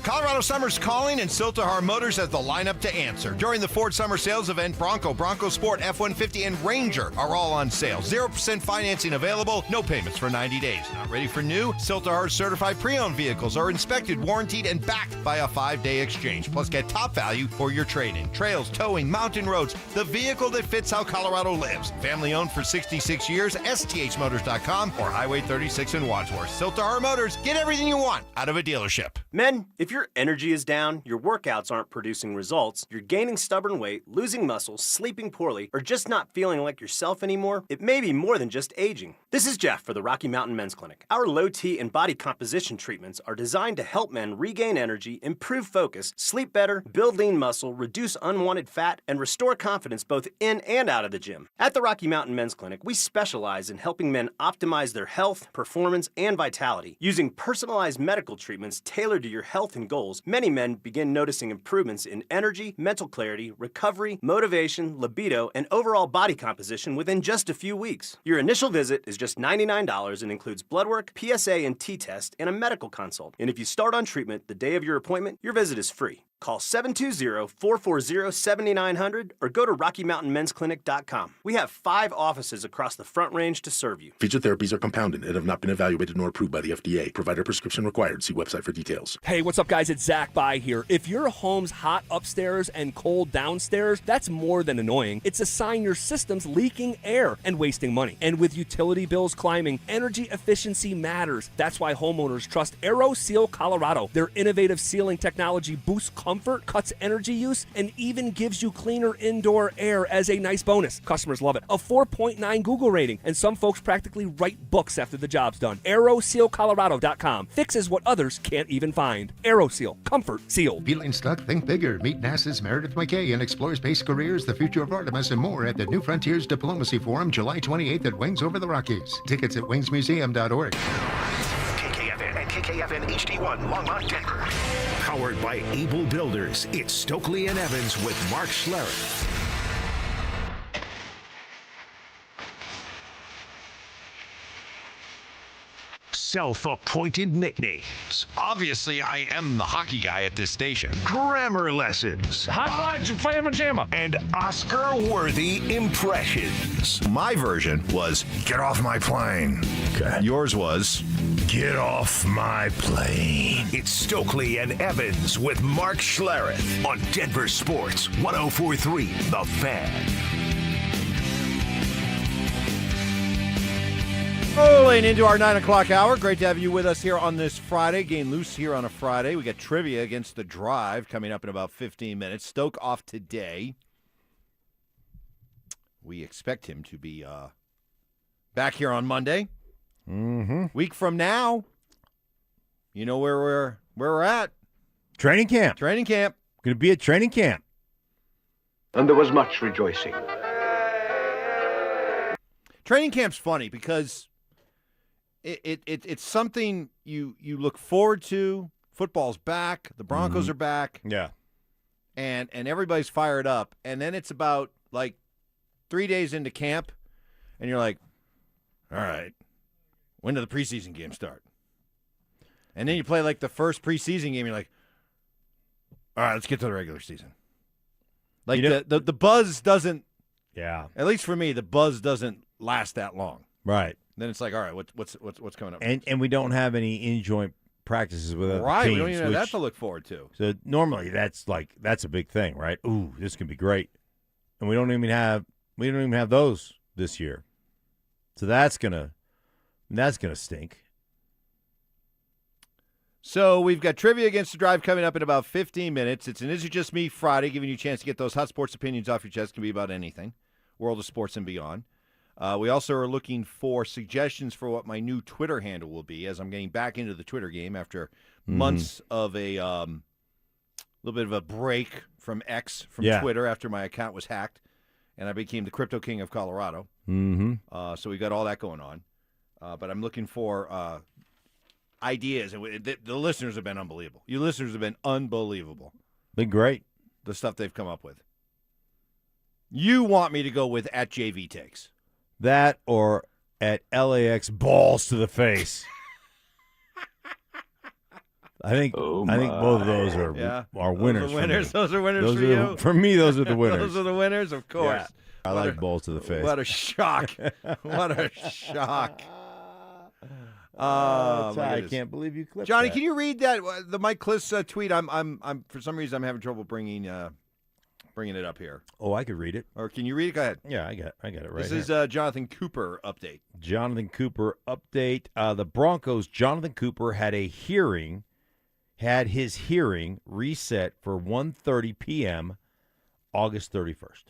Colorado Summer's calling, and Siltahar Motors has the lineup to answer. During the Ford Summer Sales Event, Bronco Sport, F-150, and Ranger are all on sale. 0% financing available, no payments for 90 days. Not ready for new? Siltahar's certified pre-owned vehicles are inspected, warranted, and backed by a 5-day exchange. Plus, get top value for your trade-in. Trails, towing, mountain roads, the vehicle that fits how Colorado lives. Family owned for 66 years, sthmotors.com or Highway 36 in Wadsworth. Siltahar Motors, get everything you want out of a dealership. Men, if your energy is down, your workouts aren't producing results, you're gaining stubborn weight, losing muscle, sleeping poorly, or just not feeling like yourself anymore, it may be more than just aging. This is Jeff for the Rocky Mountain Men's Clinic. Our low T and body composition treatments are designed to help men regain energy, improve focus, sleep better, build lean muscle, reduce unwanted fat, and restore confidence both in and out of the gym. At the Rocky Mountain Men's Clinic, we specialize in helping men optimize their health, performance, and vitality. Using personalized medical treatments tailored to your health and goals, many men begin noticing improvements in energy, mental clarity, recovery, motivation, libido, and overall body composition within just a few weeks. Your initial visit is just $99 and includes blood work, PSA and T-test, and a medical consult. And if you start on treatment the day of your appointment, your visit is free. Call 720-440-7900 or go to RockyMountainMen'sClinic.com. We have 5 offices across the Front Range to serve you. Featured therapies are compounded and have not been evaluated nor approved by the FDA. Provider prescription required. See website for details. Hey, what's up, guys? It's Zach By here. If your home's hot upstairs and cold downstairs, that's more than annoying. It's a sign your system's leaking air and wasting money. And with utility bills climbing, energy efficiency matters. That's why homeowners trust AeroSeal Colorado. Their innovative sealing technology boosts comfort, cuts energy use, and even gives you cleaner indoor air as a nice bonus. Customers love it. A 4.9 Google rating, and some folks practically write books after the job's done. AeroSealColorado.com fixes what others can't even find. AeroSeal. Comfort sealed. Feeling stuck? Think bigger. Meet NASA's Meredith McKay and explore space careers, the future of Artemis, and more at the New Frontiers Diplomacy Forum, July 28th at Wings Over the Rockies. Tickets at wingsmuseum.org. KKFN and KKFN HD1 Longmont, Denver. Powered by Able Builders, it's Stokley and Evans with Mark Schlereth. Self-appointed nicknames. Obviously, I am the hockey guy at this station. Grammar lessons. Hot lines and Flamma Jamma. And Oscar-worthy impressions. My version was, get off my plane. Okay. Yours was, get off my plane. It's Stokley and Evans with Mark Schlereth on Denver Sports 104.3 The Fan. Rolling into our 9 o'clock hour. Great to have you with us here on this Friday. Game loose here on a Friday. We got trivia against the Drive coming up in about 15 minutes. Stoke off today. We expect him to be back here on Monday. Mm-hmm. Week from now, you know where we're at. Training camp. Training camp. Going to be at training camp. And there was much rejoicing. Training camp's funny because it's something you look forward to. Football's back. The Broncos are back. Yeah. And everybody's fired up. And then it's about like 3 days into camp, and you're like, all right, when do the preseason games start? And then you play like the first preseason game, you're like, all right, let's get to the regular season. Like the buzz doesn't, at least for me, the buzz doesn't last that long. Right. Then it's like, all right, what's coming up? And we don't have any in-joint practices with other right, teams. we don't even have that to look forward to. So normally that's a big thing, right? Ooh, this can be great. And we don't even have those this year. So that's gonna stink. So we've got trivia against the Drive coming up in about 15 minutes. It's an Is It Just Me Friday, giving you a chance to get those hot sports opinions off your chest. It can be about anything, world of sports and beyond. We also are looking for suggestions for what my new Twitter handle will be, as I'm getting back into the Twitter game after months of a little bit of a break from X, from Twitter, after my account was hacked, and I became the Crypto King of Colorado. Mm-hmm. So we got all that going on. But I'm looking for ideas, and the listeners have been unbelievable. You listeners have been unbelievable. Been great. The stuff they've come up with. You want me to go with at JV Takes. That or at LAX balls to the face. I think both of those are winners. Those are winners for you. For me, those are the winners. Those are the winners, of course. Yeah. I like balls to the face. What a shock! What a shock! I can't believe you clipped Johnny, that. can you read that the Mike Kliss tweet? I'm for some reason I'm having trouble bringing it up here. Oh, I could read it. Or can you read it? Go ahead. Yeah, I got it right. This here. is Jonathan Cooper update. Jonathan Cooper update. The Broncos. Jonathan Cooper had his hearing reset for 1:30 p.m. August 31st.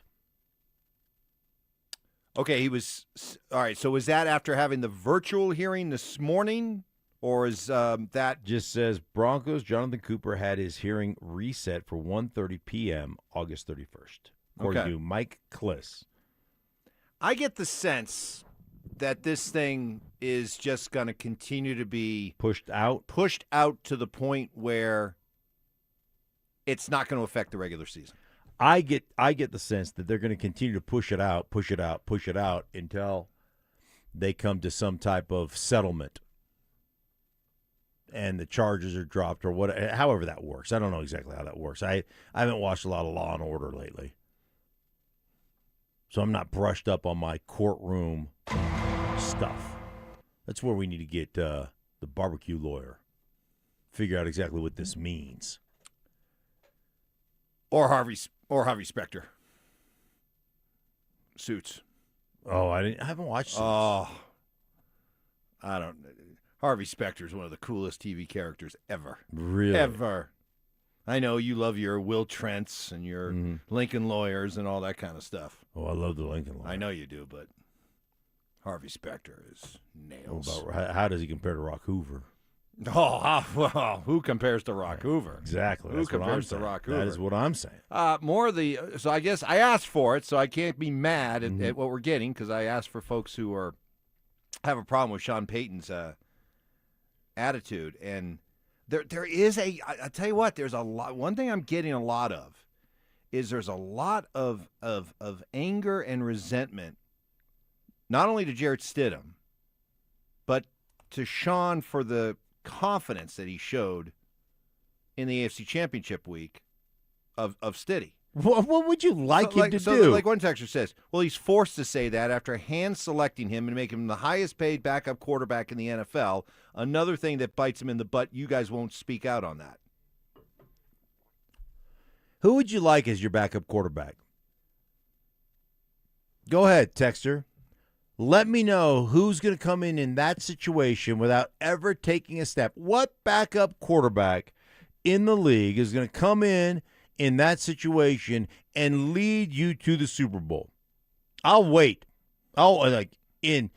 Okay, he was all right. So was that after having the virtual hearing this morning, or is that just says Broncos? Jonathan Cooper had his hearing reset for 1:30 p.m. August 31st, according to Mike Kliss. I get the sense that this thing is just going to continue to be pushed out to the point where it's not going to affect the regular season. I get the sense that they're going to continue to push it out until they come to some type of settlement and the charges are dropped or whatever. However that works. I don't know exactly how that works. I haven't watched a lot of Law and Order lately, so I'm not brushed up on my courtroom stuff. That's where we need to get the barbecue lawyer, figure out exactly what this means. Or Harvey Specter. Suits. Oh, I haven't watched Suits. Oh, I don't. Harvey Specter is one of the coolest TV characters ever. Really? Ever. I know you love your Will Trents and your Lincoln lawyers and all that kind of stuff. Oh, I love the Lincoln lawyers. I know you do, but Harvey Specter is nails. How does he compare to Rock Hoover? Oh, well, who compares to Rock Hoover? Exactly. Who That's what I'm compares to saying. Rock Hoover? That is what I'm saying. More of the. So I guess I asked for it, so I can't be mad at what we're getting because I asked for folks who have a problem with Sean Payton's attitude, and there is I tell you what, there's a lot. One thing I'm getting a lot of is there's a lot of anger and resentment, not only to Jarrett Stidham, but to Sean for the confidence that he showed in the AFC Championship week of Stiddy. What would you like him to do? Like one texter says, well, he's forced to say that after hand-selecting him and making him the highest-paid backup quarterback in the NFL. Another thing that bites him in the butt, you guys won't speak out on that. Who would you like as your backup quarterback? Go ahead, texter. Let me know who's going to come in that situation without ever taking a step. What backup quarterback in the league is going to come in that situation and lead you to the Super Bowl? I'll wait. In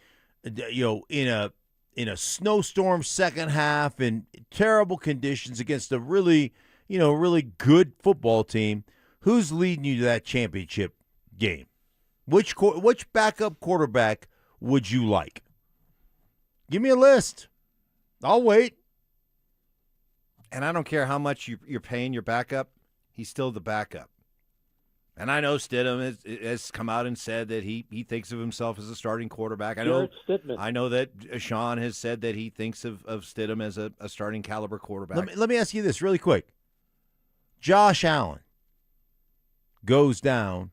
a snowstorm second half in terrible conditions against a really good football team. Who's leading you to that championship game? Which backup quarterback would you like? Give me a list. I'll wait. And I don't care how much you're paying your backup. He's still the backup. And I know Stidham has come out and said that he thinks of himself as a starting quarterback. I know that Sean has said that he thinks of Stidham as a starting caliber quarterback. Let me ask you this really quick. Josh Allen goes down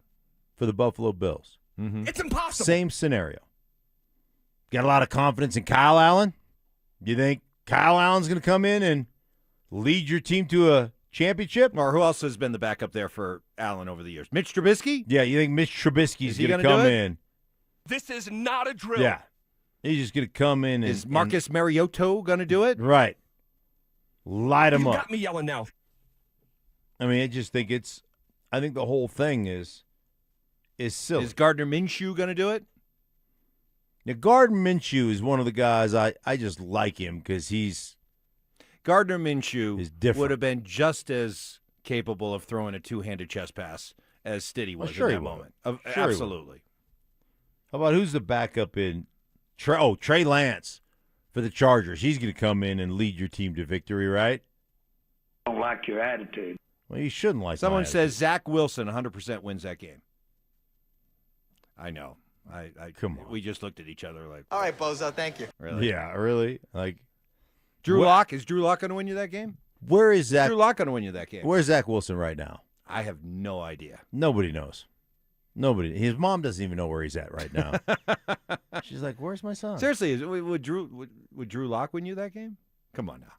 for the Buffalo Bills. Mm-hmm. It's impossible. Same scenario. Got a lot of confidence in Kyle Allen? You think Kyle Allen's going to come in and lead your team to a championship? Or who else has been the backup there for Allen over the years? Mitch Trubisky? Yeah, you think Mitch Trubisky's going to come in? This is not a drill. Yeah. He's just going to come in and... Is Marcus Mariota going to do it? Right. Light him up. You got me yelling now. I mean, I think the whole thing is silly. Is Gardner Minshew going to do it? Now, Gardner Minshew is one of the guys I just like him because Gardner Minshew is different. Would have been just as capable of throwing a two-handed chest pass as Stiddy was in that moment. Absolutely. How about who's the backup in Trey Lance for the Chargers? He's going to come in and lead your team to victory, right? I don't like your attitude. Well, you shouldn't like Someone says Zach Wilson 100% wins that game. I know. Come on. We just looked at each other like, All right, Bozo, thank you. Really? Yeah, really? Like Drew Lock? Is Drew Lock going to win you that game? Where is Zach? Drew Lock going to win you that game? Where's Zach Wilson right now? I have no idea. Nobody knows. Nobody. His mom doesn't even know where he's at right now. She's like, "Where's my son?" Seriously, would Drew Lock win you that game? Come on now.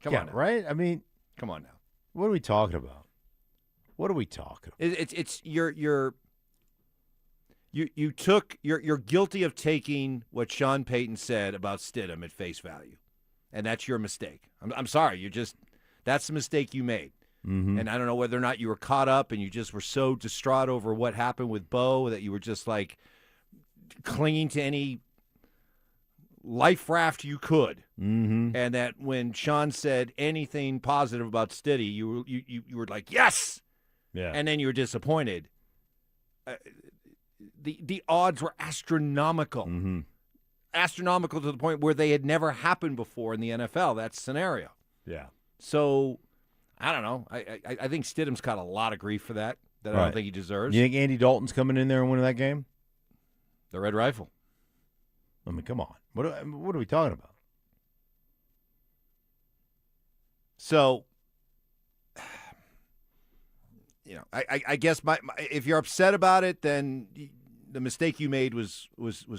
Come on now. Right? I mean, come on now. What are we talking about? What are we talking about? It's you're guilty of taking what Sean Payton said about Stidham at face value, and that's your mistake. I'm sorry. That's the mistake you made. Mm-hmm. And I don't know whether or not you were caught up and you just were so distraught over what happened with Bo that you were just like clinging to any life raft you could. Mm-hmm. And that when Sean said anything positive about Stiddy, you were like, yes. Yeah. And then you were disappointed. The odds were astronomical. Mm-hmm. Astronomical to the point where they had never happened before in the NFL, that scenario. Yeah. So, I don't know. I think Stidham's caught a lot of grief for that I don't think he deserves. You think Andy Dalton's coming in there and winning that game? The Red Rifle. I mean, come on. What are we talking about? So, I guess my if you're upset about it, then the mistake you made was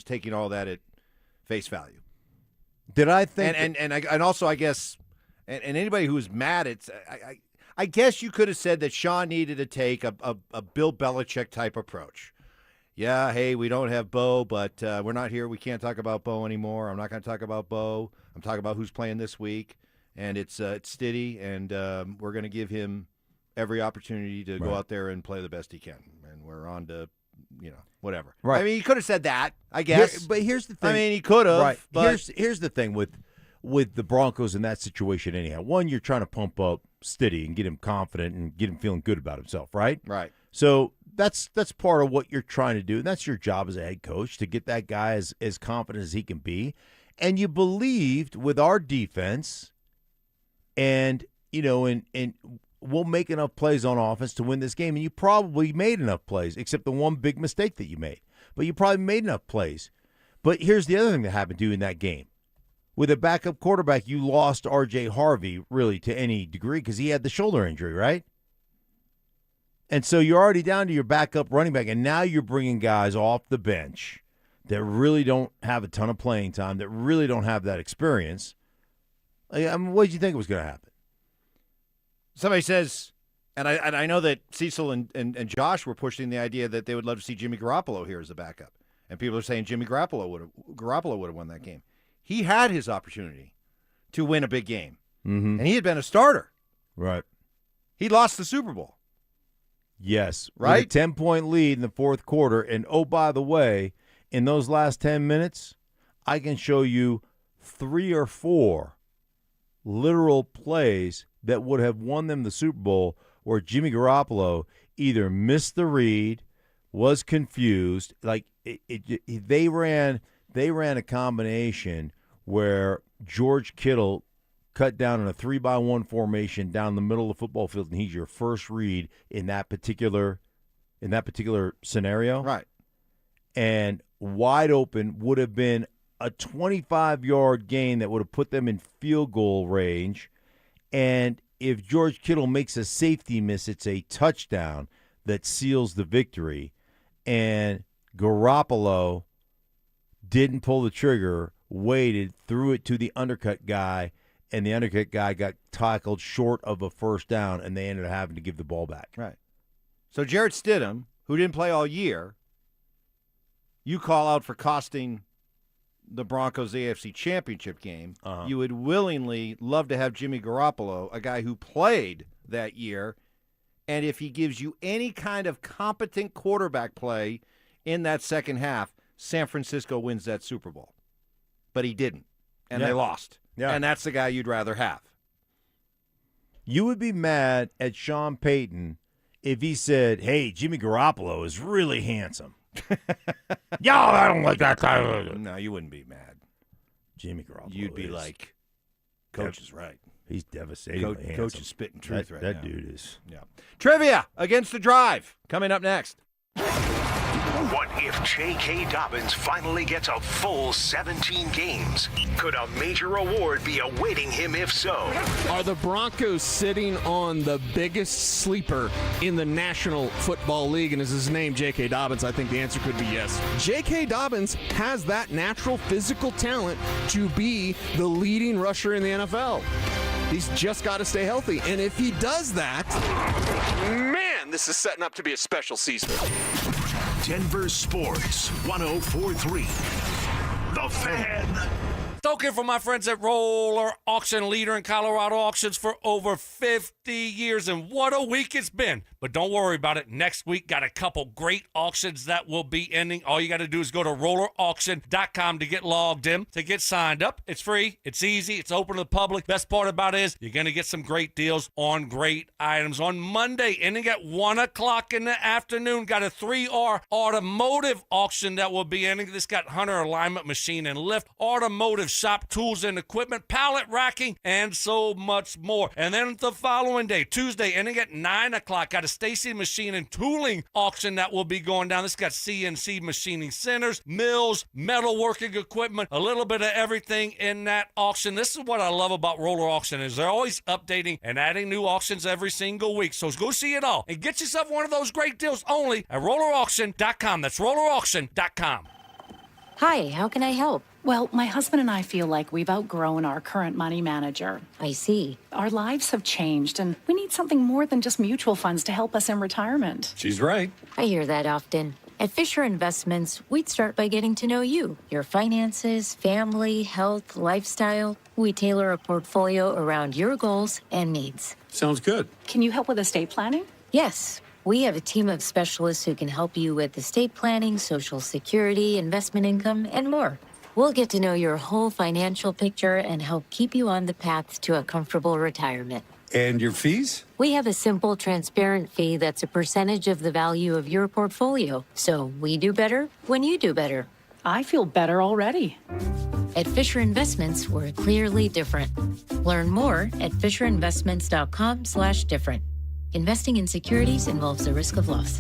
taking all that at face value. Did I think? And also I guess, and anybody who was mad, I guess you could have said that Sean needed to take a Bill Belichick type approach. Yeah, hey, we don't have Bo, but we're not here. We can't talk about Bo anymore. I'm not going to talk about Bo. I'm talking about who's playing this week. and it's Stiddy, and we're going to give him every opportunity to go out there and play the best he can. And we're on to, whatever. Right. I mean, he could have said that, I guess. But here's the thing. I mean, he could have. Right. But Here's the thing with the Broncos in that situation anyhow. One, you're trying to pump up Stiddy and get him confident and get him feeling good about himself, right? Right. So that's part of what you're trying to do. And that's your job as a head coach, to get that guy as confident as he can be. And you believed with our defense and we'll make enough plays on offense to win this game. And you probably made enough plays, except the one big mistake that you made. But you probably made enough plays. But here's the other thing that happened to you in that game. With a backup quarterback, you lost R.J. Harvey, really, to any degree, because he had the shoulder injury, right? And so you're already down to your backup running back, and now you're bringing guys off the bench that really don't have a ton of playing time, that really don't have that experience. I mean, what did you think was going to happen? somebody says, and I know that Cecil and Josh were pushing the idea that they would love to see Jimmy Garoppolo here as a backup. And people are saying Jimmy Garoppolo would have won that game. He had his opportunity to win a big game. Mm-hmm. And he had been a starter. Right. He lost the Super Bowl. Yes. Right? With a 10-point lead in the fourth quarter. And, oh, by the way, in those last 10 minutes, I can show you 3 or 4 literal plays that would have won them the Super Bowl where Jimmy Garoppolo either missed the read, was confused. Like they ran a combination where George Kittle cut down in a 3-by-1 formation down the middle of the football field, and he's your first read in that particular scenario. Right. And wide open would have been a 25-yard gain that would have put them in field goal range. And if George Kittle makes a safety miss, it's a touchdown that seals the victory. And Garoppolo didn't pull the trigger, waited, threw it to the undercut guy, and the undercut guy got tackled short of a first down, and they ended up having to give the ball back. Right. So Jarrett Stidham, who didn't play all year, you call out for costing the Broncos the AFC Championship game. You would willingly love to have Jimmy Garoppolo, a guy who played that year, and if he gives you any kind of competent quarterback play in that second half, San Francisco wins that Super Bowl. But he didn't, and they lost. Yeah. And that's the guy you'd rather have. You would be mad at Sean Payton if he said, hey, Jimmy Garoppolo is really handsome. Yo, I don't like that guy. No, you wouldn't be mad. Jimmy Garoppolo. You'd be like, Coach is right. He's devastatingly handsome. Coach is spitting truth right now. That dude is. Yeah. Trivia against the drive coming up next. What if J.K. Dobbins finally gets a full 17 games? Could a major award be awaiting him if so? Are the Broncos sitting on the biggest sleeper in the National Football League? And is his name J.K. Dobbins? I think the answer could be yes. J.K. Dobbins has that natural physical talent to be the leading rusher in the NFL. He's just got to stay healthy. And if he does that, man, this is setting up to be a special season. Denver Sports 104.3. The Fan. Stoking for my friends at Roller Auction, leader in Colorado auctions for over 50 years. And what a week it's been. But don't worry about it. Next week, got a couple great auctions that will be ending. All you got to do is go to rollerauction.com to get logged in, to get signed up. It's free. It's easy. It's open to the public. Best part about it is you're going to get some great deals on great items. On Monday, ending at 1 o'clock in the afternoon, got a 3R automotive auction that will be ending. This got Hunter alignment, machine, and lift, automotive shop tools and equipment, pallet racking, and so much more. And then the following day, Tuesday, ending at 9 o'clock, got a Stacy Machine and Tooling auction that will be going down. This got CNC machining centers, mills, metalworking equipment, a little bit of everything in that auction. This is what I love about Roller Auction is they're always updating and adding new auctions every single week. So go see it all and get yourself one of those great deals only at rollerauction.com. That's rollerauction.com. Hi, how can I help? Well, my husband and I feel like we've outgrown our current money manager. I see. Our lives have changed, and we need something more than just mutual funds to help us in retirement. She's right. I hear that often. At Fisher Investments, we'd start by getting to know you, your finances, family, health, lifestyle. We tailor a portfolio around your goals and needs. Sounds good. Can you help with estate planning? Yes, we have a team of specialists who can help you with estate planning, Social Security, investment income, and more. We'll get to know your whole financial picture and help keep you on the path to a comfortable retirement. And your fees? We have a simple, transparent fee that's a percentage of the value of your portfolio. So we do better when you do better. I feel better already. At Fisher Investments, we're clearly different. Learn more at fisherinvestments.com/different. Investing in securities involves the risk of loss.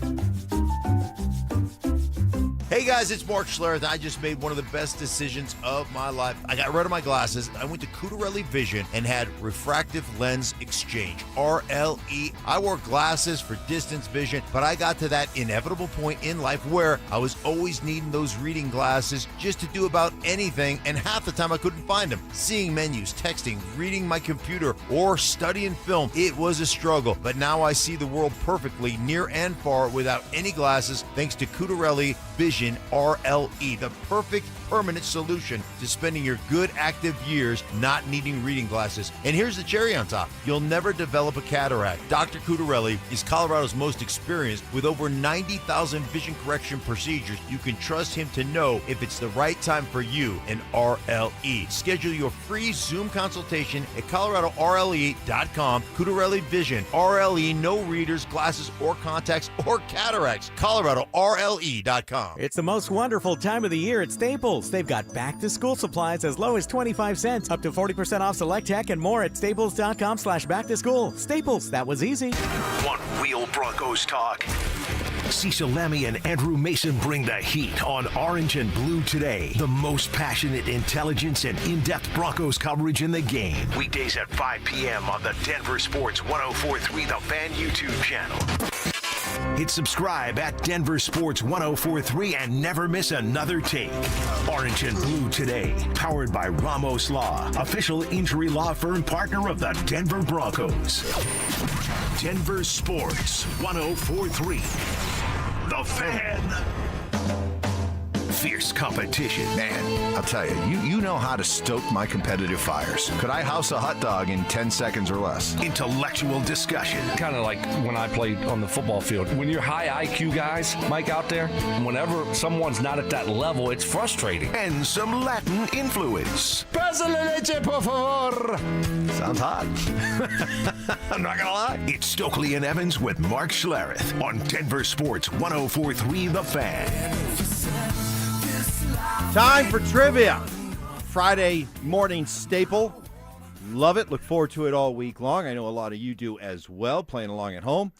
Hey guys, it's Mark Schlereth. I just made one of the best decisions of my life. I got rid of my glasses. I went to Cutarelli Vision and had refractive lens exchange, RLE. I wore glasses for distance vision, but I got to that inevitable point in life where I was always needing those reading glasses just to do about anything, and half the time I couldn't find them. Seeing menus, texting, reading my computer, or studying film, it was a struggle. But now I see the world perfectly, near and far, without any glasses, thanks to Cutarelli Vision RLE, the perfect permanent solution to spending your good active years not needing reading glasses. And here's the cherry on top. You'll never develop a cataract. Dr. Cutarelli is Colorado's most experienced with over 90,000 vision correction procedures. You can trust him to know if it's the right time for you and RLE. Schedule your free Zoom consultation at coloradorle.com. Cutarelli Vision, RLE, no readers, glasses, or contacts, or cataracts. coloradorle.com. It's the most wonderful time of the year at Staples. They've got back-to-school supplies as low as 25 cents, up to 40% off select tech, and more at staples.com/back-to-school. Staples, that was easy. Want real Broncos talk? Cecil Lammy and Andrew Mason bring the heat on Orange and Blue today. The most passionate intelligence and in-depth Broncos coverage in the game. Weekdays at 5 p.m. on the Denver Sports 104.3 The Fan YouTube channel. Hit subscribe at Denver Sports 104.3 and never miss another take. Orange and Blue today, powered by Ramos Law, official injury law firm partner of the Denver Broncos. Denver Sports 104.3 The Fan. Fierce competition. Man, I'll tell you, you know how to stoke my competitive fires. Could I house a hot dog in 10 seconds or less? Intellectual discussion. Kind of like when I played on the football field. When you're high IQ guys, Mike, out there, whenever someone's not at that level, it's frustrating. And some Latin influence. Pasa la leche, por favor. Sounds hot. I'm not gonna lie. It's Stokley and Evans with Mark Schlereth on Denver Sports 104.3 The Fan. Time for trivia. Friday morning staple. Love it. Look forward to it all week long. I know a lot of you do as well, playing along at home.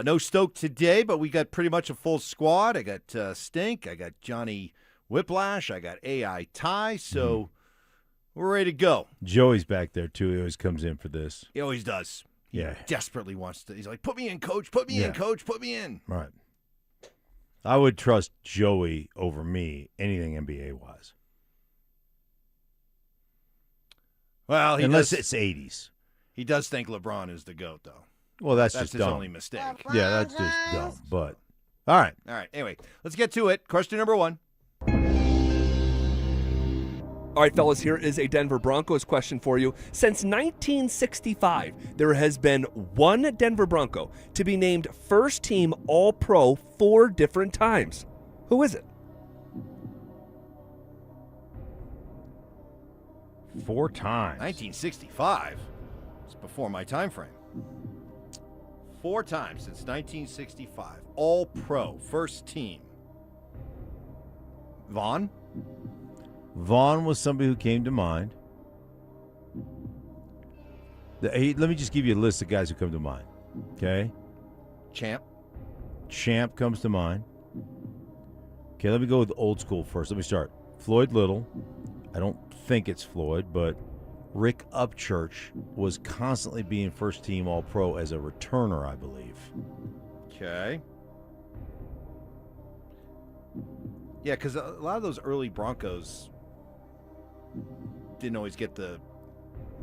No Stoke today, but we got pretty much a full squad. I got Stink. I got Johnny Whiplash. I got AI Ty. So we're ready to go. Joey's back there, too. He always comes in for this. He always does. Yeah. He desperately wants to. He's like, put me in, coach. Put me in, coach. Put me in. Right. I would trust Joey over me, anything NBA-wise. Well, unless it's 80s. He does think LeBron is the GOAT, though. Well, that's just his dumb. only mistake. Yeah, that's just dumb. But, all right. All right. Anyway, let's get to it. Question number 1. All right, fellas, here is a Denver Broncos question for you. Since 1965, there has been one Denver Bronco to be named first team All-Pro 4 different times. Who is it? 4 times. 1965. It's before my time frame. 4 times since 1965. All-Pro, first team. Vaughn? Vaughn was somebody who came to mind. Let me just give you a list of guys who come to mind. Okay? Champ comes to mind. Okay, let me go with old school first. Let me start. Floyd Little. I don't think it's Floyd, but Rick Upchurch was constantly being first team All-Pro as a returner, I believe. Okay. Yeah, because a lot of those early Broncos didn't always get the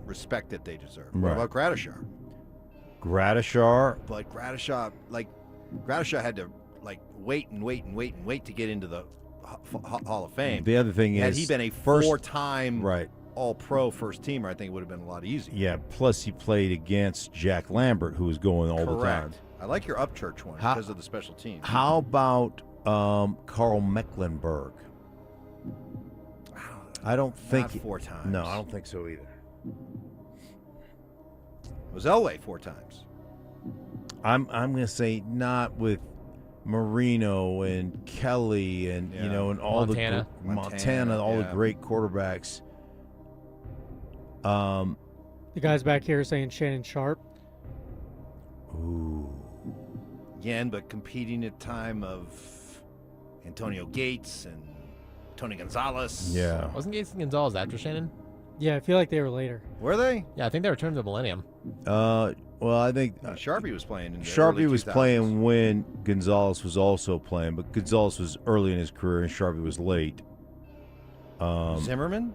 respect that they deserve. Right. What about Gradishar? But Gradishar had to wait to get into the Hall of Fame. The other thing had is, he been a 4-time all-pro first teamer, I think it would have been a lot easier. Yeah, plus he played against Jack Lambert, who was going all the time. I like your Upchurch one because of the special teams. How about Carl Mecklenburg? I don't think Not 4 times. No, I don't think so either. Was Elway 4 times? I'm going to say not with Marino and Kelly and and all Montana. the Montana, all the great quarterbacks. The guys back here saying Shannon Sharp. Ooh. Again, but competing at time of Antonio Gates and Tony Gonzalez. Yeah. Wasn't Gates and Gonzalez after Shannon? Yeah, I feel like they were later. Were they? Yeah, I think they returned to the Millennium. Well, I think Sharpie was playing in the Sharpie early was 2000s. playing when Gonzalez was also playing, but Gonzalez was early in his career and Sharpie was late. Zimmerman?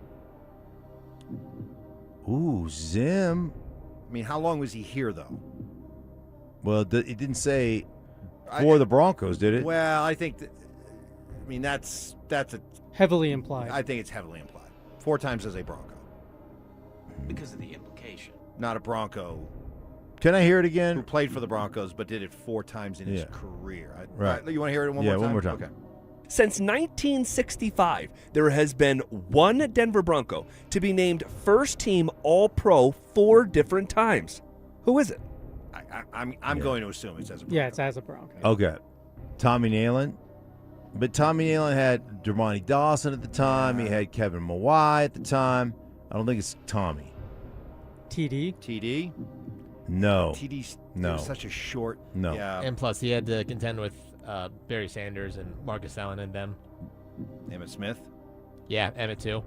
Ooh, Zim. I mean, how long was he here, though? Well, it didn't say for the Broncos, did it? Well, I think that's a heavily implied. I think it's heavily implied. 4 times as a Bronco. Because of the implication. Not a Bronco. Can I hear it again? Who played for the Broncos but did it 4 times in his Yeah. career. Right. You want to hear it one more time? Yeah, one more time. Okay. Since 1965, there has been one Denver Bronco to be named first team All-Pro 4 different times. Who is it? I'm going to assume it's as a Bronco. Yeah, it's as a Bronco. Okay. Tommy Nalen. But Tommy Nalen had Dermontti Dawson at the time. He had Kevin Mawai at the time. I don't think it's Tommy. TD? TD? No. TD's No. such a short. No. Yeah. And plus, he had to contend with Barry Sanders and Marcus Allen and them. Emmitt Smith? Yeah, Emmett too.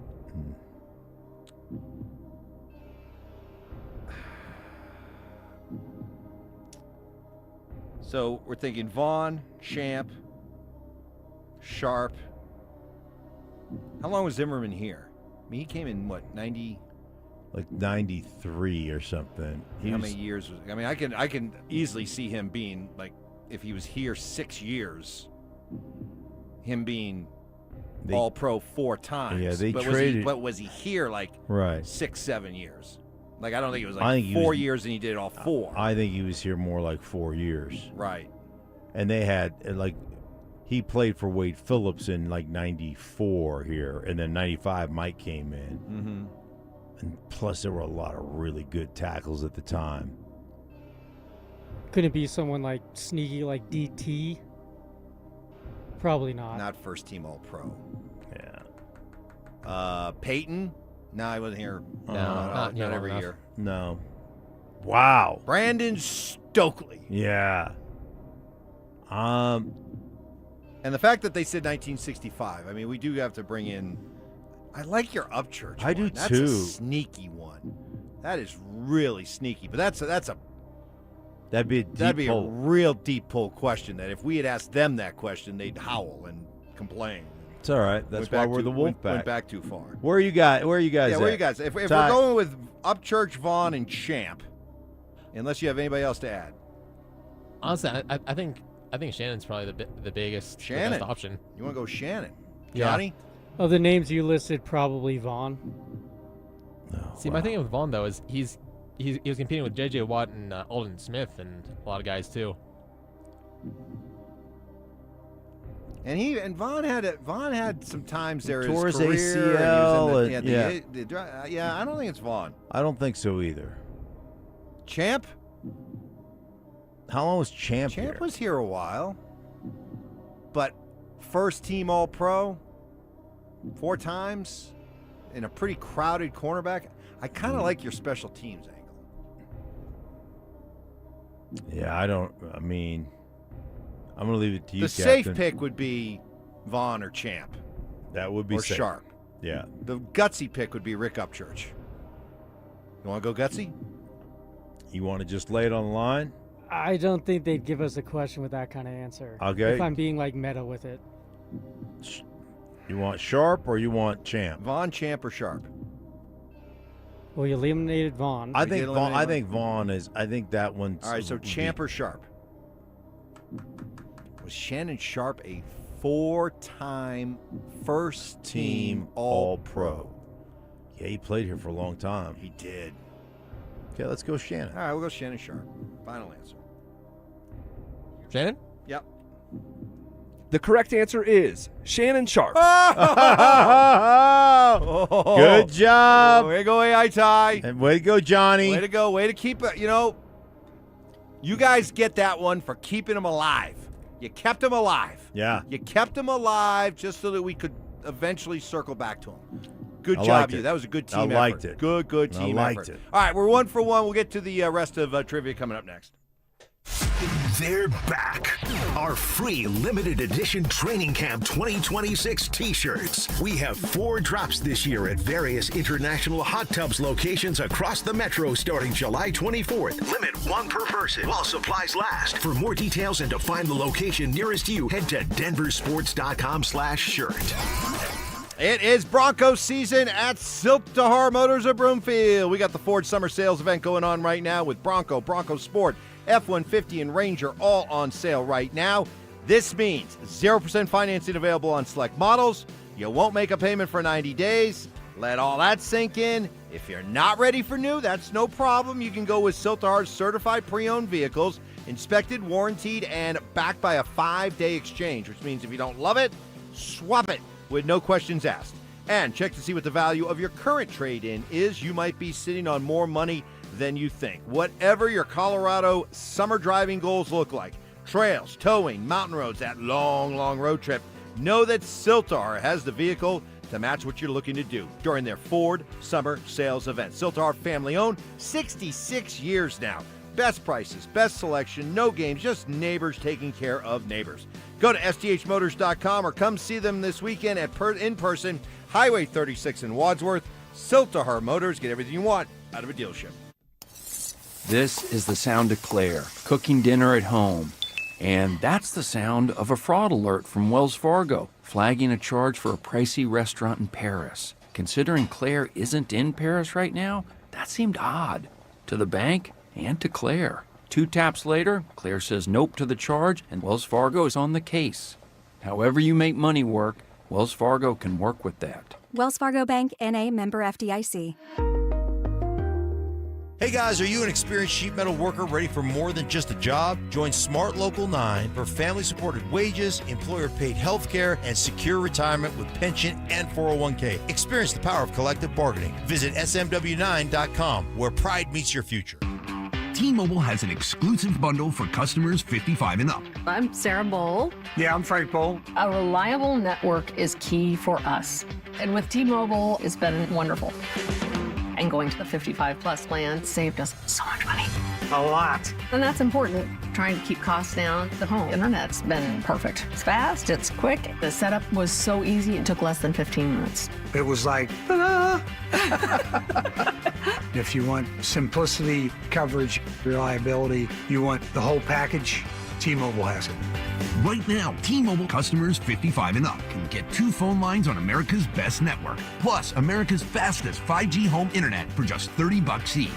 So we're thinking Vaughn, Champ, Sharp. How long was Zimmerman here? I mean, he came in, 90? Like 93 or something. How many years? I mean, I can easily see him being, like, if he was here 6 years, him being All-Pro 4 times. Yeah, they but traded. But was he here, like, Right. 6-7 years? Like, I don't think it was I like think he 4 was- years and he did it all 4. I think he was here more like 4 years. Right. And they had, he played for Wade Phillips in, 94 here. And then 95, Mike came in. Mm-hmm. And plus, there were a lot of really good tackles at the time. Couldn't it be someone like sneaky like DT? Probably not. Not first team All-Pro. Yeah. Payton? No, he wasn't here. No, not not every enough. year. No. Wow. Brandon Stokley. Yeah. And the fact that they said 1965, I mean, we do have to bring in. I like your Upchurch. I do one. That's too. a sneaky one. That is really sneaky. But that'd be a pull. real deep pull question. That if we had asked them that question, they'd howl and complain. It's all right. That's why we're the Wolfpack. Went back too far. Where are you guys? Where are you guys? Yeah, where at? are you guys? If we're Ty- going with Upchurch, Vaughn, and Champ, unless you have anybody else to add. Honestly, I think Shannon's probably the biggest Shannon. the best option. You want to go Shannon? Yeah. Johnny? Of the names you listed, probably Vaughn. See, my thing with Vaughn though is he was competing with J.J. Watt and Alden Smith and a lot of guys too. And Vaughn had some times there in Tore his his career. ACL And he was in and- yeah, I don't think it's Vaughn. I don't think so either. Champ? How long was Champ Champ here? was here a while, but first team All-Pro 4 times in a pretty crowded cornerback. I kind of like your special teams angle. Yeah, I'm going to leave it to you, The Captain. safe pick would be Vaughn or Champ. That would be or safe. Sharp. Yeah. The gutsy pick would be Rick Upchurch. You want to go gutsy? You want to just lay it on the line? I don't think they'd give us a question with that kind of answer. Okay. If I'm being like meta with it. You want Sharp or you want Champ? Vaughn, Champ, or Sharp? Well, you eliminated Vaughn. I think Vaughn is. I think that one's. All right, so Champ or Sharp? Was Shannon Sharp a 4-time first team All-Pro? Yeah, he played here for a long time. He did. Okay, let's go Shannon. All right, we'll go Shannon Sharp. Final answer. Shannon? Yep. The correct answer is Shannon Sharp. Good job. Way to go, AI Ty. And way to go, Johnny. Way to go. Way to keep it. You guys get that one for keeping him alive. You kept him alive. Yeah. You kept him alive just so that we could eventually circle back to him. Good I job, liked you. it. That was a good team I effort. liked it. Good team I liked effort. it. All right, we're 1 for 1. We'll get to the rest of trivia coming up next. They're back. Our free limited edition Training Camp 2026 t-shirts. We have 4 drops this year at various international hot tubs locations across the metro starting July 24th. Limit 1 per person while supplies last. For more details and to find the location nearest you, head to DenverSports.com/shirt. It is Broncos season at Silk-Tahar Motors of Broomfield. We got the Ford Summer Sales event going on right now with Bronco Sport, F-150, and Ranger all on sale right now. This means 0% financing available on select models. You won't make a payment for 90 days. Let all that sink in. If you're not ready for new, that's no problem. You can go with Silk-Tahar's certified pre-owned vehicles, inspected, warranted, and backed by a 5-day exchange, which means if you don't love it, swap it with no questions asked. And check to see what the value of your current trade-in is. You might be sitting on more money than you think. Whatever your Colorado summer driving goals look like, trails, towing, mountain roads, that long road trip, know that Silk-Tahar has the vehicle to match what you're looking to do during their Ford Summer Sales event. Silk-Tahar family-owned, 66 years now. Best prices, best selection, no games, just neighbors taking care of neighbors. Go to sthmotors.com or come see them this weekend in person, Highway 36 in Wadsworth. Silk-Tahar Motors, get everything you want out of a dealership. This is the sound of Claire, cooking dinner at home. And that's the sound of a fraud alert from Wells Fargo, flagging a charge for a pricey restaurant in Paris. Considering Claire isn't in Paris right now, that seemed odd. To the bank and to Claire. 2 taps later, Claire says nope to the charge, and Wells Fargo is on the case. However you make money work, Wells Fargo can work with that. Wells Fargo Bank, N.A., member FDIC. Hey guys, are you an experienced sheet metal worker ready for more than just a job? Join Smart Local 9 for family-supported wages, employer-paid health care, and secure retirement with pension and 401k. Experience the power of collective bargaining. Visit smw9.com, where pride meets your future. T-Mobile has an exclusive bundle for customers 55 and up. I'm Sarah Bowl. Yeah, I'm Frank Bowl. A reliable network is key for us. And with T-Mobile, it's been wonderful. And going to the 55 plus plan saved us so much money. A lot. And that's important. Trying to keep costs down. The home internet's been perfect. It's fast, it's quick. The setup was so easy, it took less than 15 minutes. It was like, ta-da! If you want simplicity, coverage, reliability, you want the whole package, T-Mobile has it. Right now, T-Mobile customers 55 and up can get 2 phone lines on America's best network, plus America's fastest 5G home internet for just $30 each.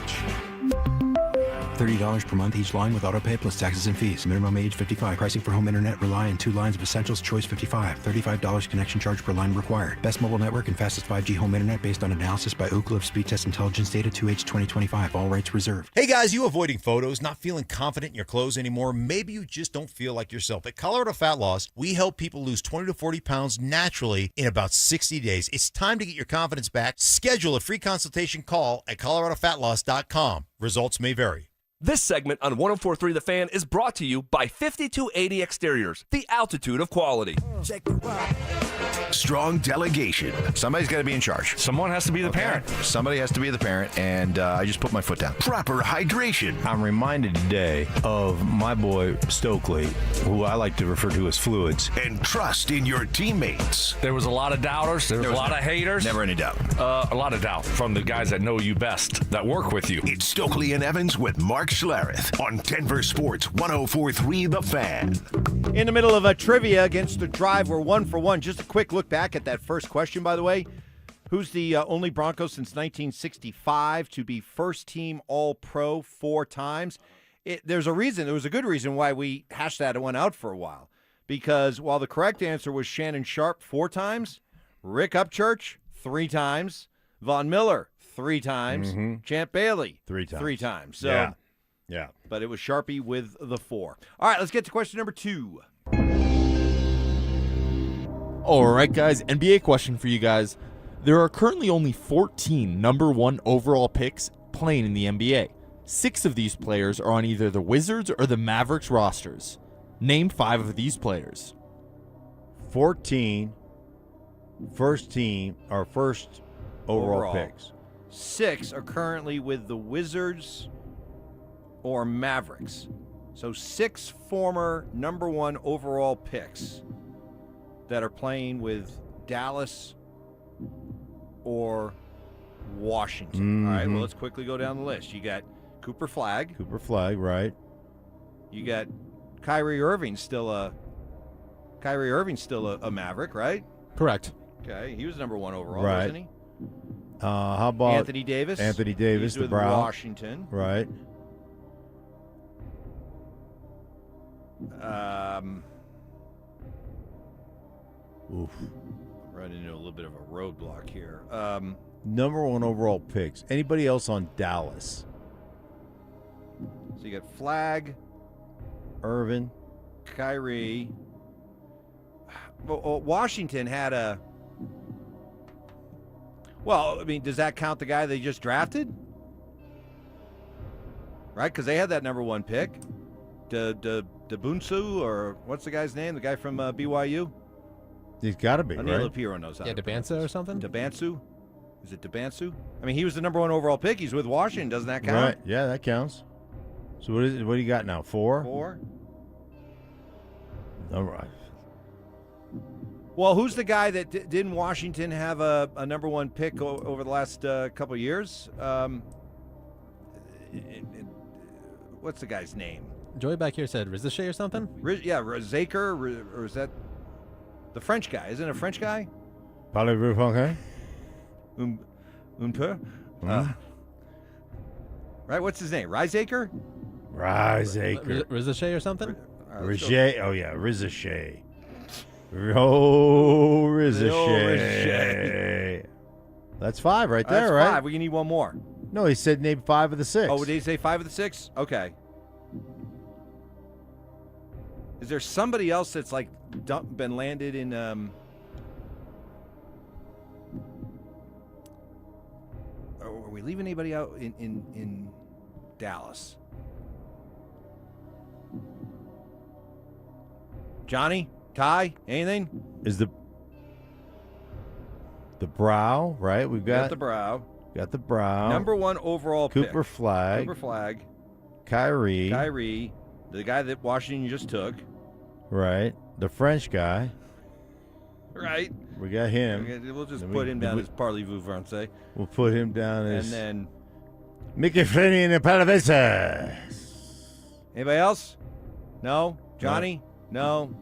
$30 per month each line with autopay plus taxes and fees. Minimum age 55. Pricing for home internet rely on 2 lines of Essentials Choice 55. $35 connection charge per line required. Best mobile network and fastest 5G home internet based on analysis by Ookla of Speed Test Intelligence data 2H 2025. All rights reserved. Hey guys, you avoiding photos, not feeling confident in your clothes anymore? Maybe you just don't feel like yourself. At Colorado Fat Loss, we help people lose 20 to 40 pounds naturally in about 60 days. It's time to get your confidence back. Schedule a free consultation call at coloradofatloss.com. Results may vary. This segment on 104.3 The Fan is brought to you by 5280 Exteriors, the altitude of quality. Strong delegation. Somebody's got to be in charge. Someone has to be the parent. Somebody has to be the parent, and I just put my foot down. Proper hydration. I'm reminded today of my boy Stokley, who I like to refer to as Fluids. And trust in your teammates. There was a lot of doubters. There was a lot of haters. Never any doubt. A lot of doubt from the guys that know you best, that work with you. It's Stokley and Evans with Mark Schlereth on Denver Sports 104.3 The Fan. In the middle of a trivia against the Drive, we're 1 for 1. Just a quick look back at that first question, by the way. Who's the only Bronco since 1965 to be first-team All-Pro 4 times? There's a reason. There was a good reason why we hashed that one out for a while. Because while the correct answer was Shannon Sharp 4 times, Rick Upchurch 3 times, Von Miller, 3 times. Champ Bailey, 3 times. 3 times. So, yeah. But it was Sharpie with the 4. All right, let's get to question number 2. All right, guys, NBA question for you guys. There are currently only 14 number 1 overall picks playing in the NBA. 6 of these players are on either the Wizards or the Mavericks rosters. Name 5 of these players. 14 first overall picks. 6 are currently with the Wizards or Mavericks. So 6 former number 1 overall picks that are playing with Dallas or Washington. All right, well, let's quickly go down the list. You got Cooper Flagg. Right. You got Kyrie Irving still a Maverick, right? Correct. Okay, he was number 1 overall, Right. wasn't he? How about Anthony Davis? Anthony Davis, He's the with Brown. Washington. Right. Oof. Running into a little bit of a roadblock here. Number 1 overall picks. Anybody else on Dallas? So you got Flagg, Irvin, Kyrie. Well, Washington had a. Well, I mean, does that count the guy they just drafted? Right, because they had that number 1 pick, Debunsu, or what's the guy's name? The guy from BYU. He's got to be, Anil right? Lapiro knows how. Yeah, to Debansa or something? Debansu? Is it Debansu? I mean, he was the number 1 overall pick. He's with Washington. Doesn't that count? Right. Yeah, that counts. So what is it? What do you got now? 4? 4. All right. Well, who's the guy that didn't Washington have a number 1 pick over the last couple of years? What's the guy's name? Joey back here said Rizashay or something? Zaker, or is that the French guy? Isn't it a French guy? Parlez-vous français? Un peu? Right, what's his name? Rizaker? Rizashay or something? Rizashay. Oh, yeah, Rizashay. Oh, Rizashay. That's 5 right there, That's right? 5. We need 1 more. No, he said name 5 of the 6. Oh, did he say 5 of the 6? Okay. Is there somebody else that's like been landed in? Are we leaving anybody out in Dallas? Johnny, Ty, anything? Is the Brow, right? We've got the Brow. Got the Brow. Number 1 overall Cooper pick. Flagg. Cooper Flagg. Kyrie. The guy that Washington just took. Right. The French guy. Right. We got him. We'll just put him down as Parlez-vous Français. We'll put him down as. And then. Mickey Flaney and the Palavesa. Anybody else? No? Johnny? No.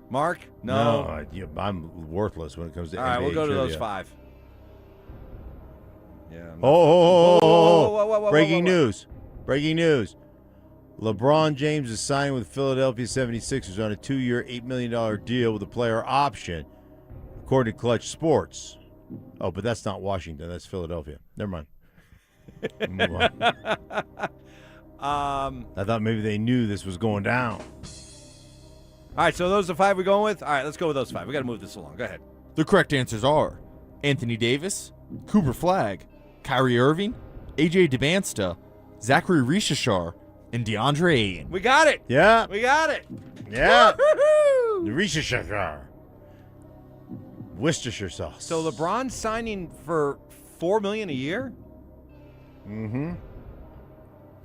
Mark? No. No, I'm worthless when it comes to All right, we'll go to trivia. those 5. Yeah. Oh. Breaking news. LeBron James is signing with Philadelphia 76ers on a 2-year, $8 million deal with a player option, according to Clutch Sports. Oh, but that's not Washington. That's Philadelphia. Never mind. Move on. I thought maybe they knew this was going down. All right, so those are the 5 we're going with? All right, let's go with those 5. We got to move this along. Go ahead. The correct answers are Anthony Davis, Cooper Flagg, Kyrie Irving, AJ Debansta, Zachary Rishashar, and DeAndre Ayton. We got it. Yeah. We got it. Yeah. The Rishashar. Worcestershire sauce. So LeBron's signing for $4 million a year? Mm-hmm.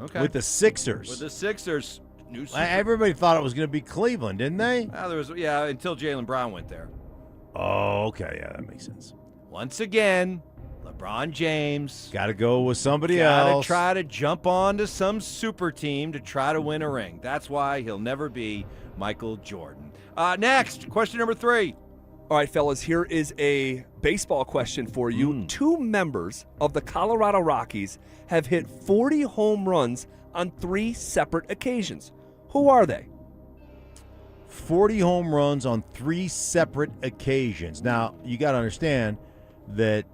Okay. With the Sixers. With the Sixers. New super- Everybody thought it was going to be Cleveland, didn't they? Until Jaylen Brown went there. Oh, okay. Yeah, that makes sense. Once again, LeBron James. Got to go with somebody Gotta else. try to jump onto some super team to try to win a ring. That's why he'll never be Michael Jordan. Next, question number 3. All right, fellas, here is a baseball question for you. 2 members of the Colorado Rockies have hit 40 home runs on 3 separate occasions. Who are they? 40 home runs on 3 separate occasions. Now, you got to understand that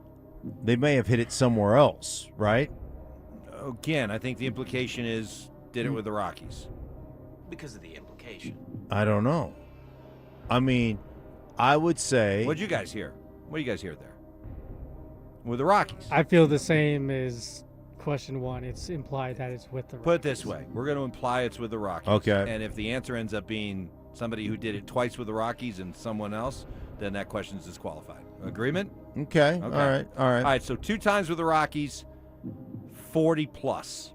they may have hit it somewhere else, right? Again, I think the implication is did it with the Rockies. Because of the implication. I don't know. I mean, I would say. What'd you guys hear? What do you guys hear there? With the Rockies. I feel the same as question one. It's implied that it's with the Rockies. Put it this way. We're going to imply it's with the Rockies. Okay. And if the answer ends up being somebody who did it twice with the Rockies and someone else, then that question is disqualified. Agreement? Okay. All right. All right, so 2 times with the Rockies, 40 plus.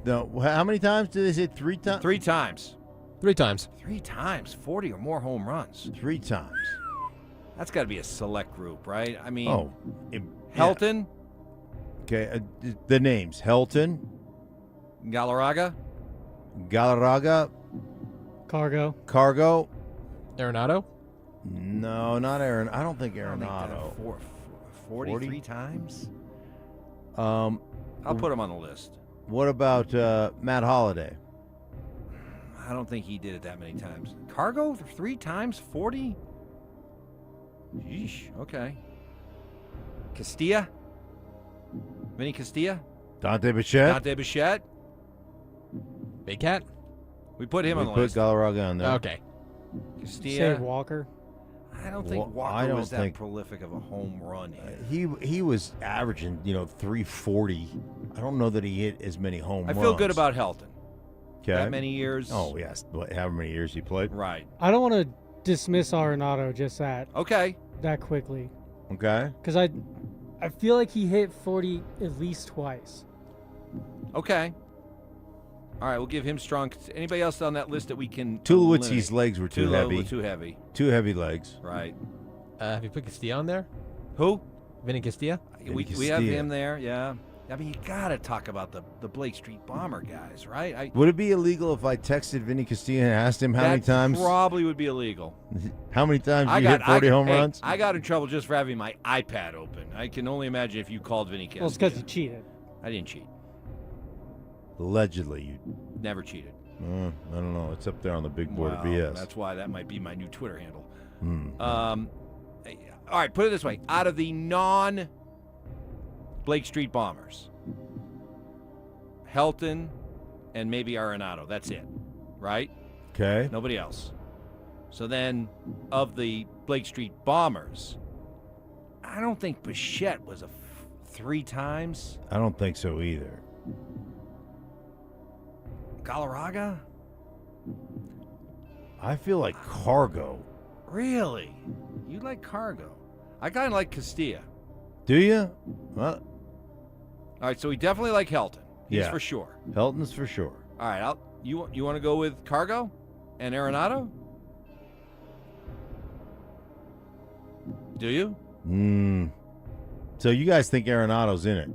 No, how many times did they say 3 times? 3 times. 3 times. 3 times, 40 or more home runs. 3 times. That's got to be a select group, right? I mean, Yeah. Helton, Okay, the names: Helton, Galarraga, Cargo. Arenado? No, not Aaron. I don't think Arenado. 43 times? I'll put him on the list. What about Matt Holliday? I don't think he did it that many times. Cargo 3 times, 40? Yeesh, okay. Castilla? Vinny Castilla? Dante Bichette? Dante Bichette? Big Cat? We put him We on the put list. Galarraga on there. Okay. Castilla? Say Walker. I don't think Walker I don't was that think- prolific of a home run hitter. He was averaging 340. I don't know that he hit as many home I runs. feel good about Helton. Okay. That many years. Oh yes, however many years he played. Right. I don't want to dismiss Arenado just that quickly. Okay. Because I feel like he hit 40 at least twice. Okay. All right, we'll give him strong. Anybody else on that list that we can? Tulowitski's legs were too Tulo heavy. were too heavy. Too heavy legs. Right. Have you put Castilla on there? Who? Vinny Castilla? We have him there, yeah. I mean, you got to talk about the Blake Street Bomber guys, right? Would it be illegal if I texted Vinny Castilla and asked him how many times? Probably would be illegal. How many times you hit 40 home runs? I got in trouble just for having my iPad open. I can only imagine if you called Vinny Castilla. Well, it's because you cheated. I didn't cheat. Allegedly, you Never cheated. I don't know. It's up there on the big board of Well, BS. That's why that might be my new Twitter handle. Hmm. All right, put it this way. Out of the non-Blake Street Bombers, Helton and maybe Arenado. That's it, right? Okay. Nobody else. So then, of the Blake Street Bombers, I don't think Bichette was 3 times. I don't think so either. Galarraga? I feel like Cargo. Really? You like Cargo? I kind of like Castilla. Do you? Well, All right, so we definitely like Helton. He's yeah. for sure. Helton's for sure. All right, you want to go with Cargo and Arenado? Do you? So you guys think Arenado's in it?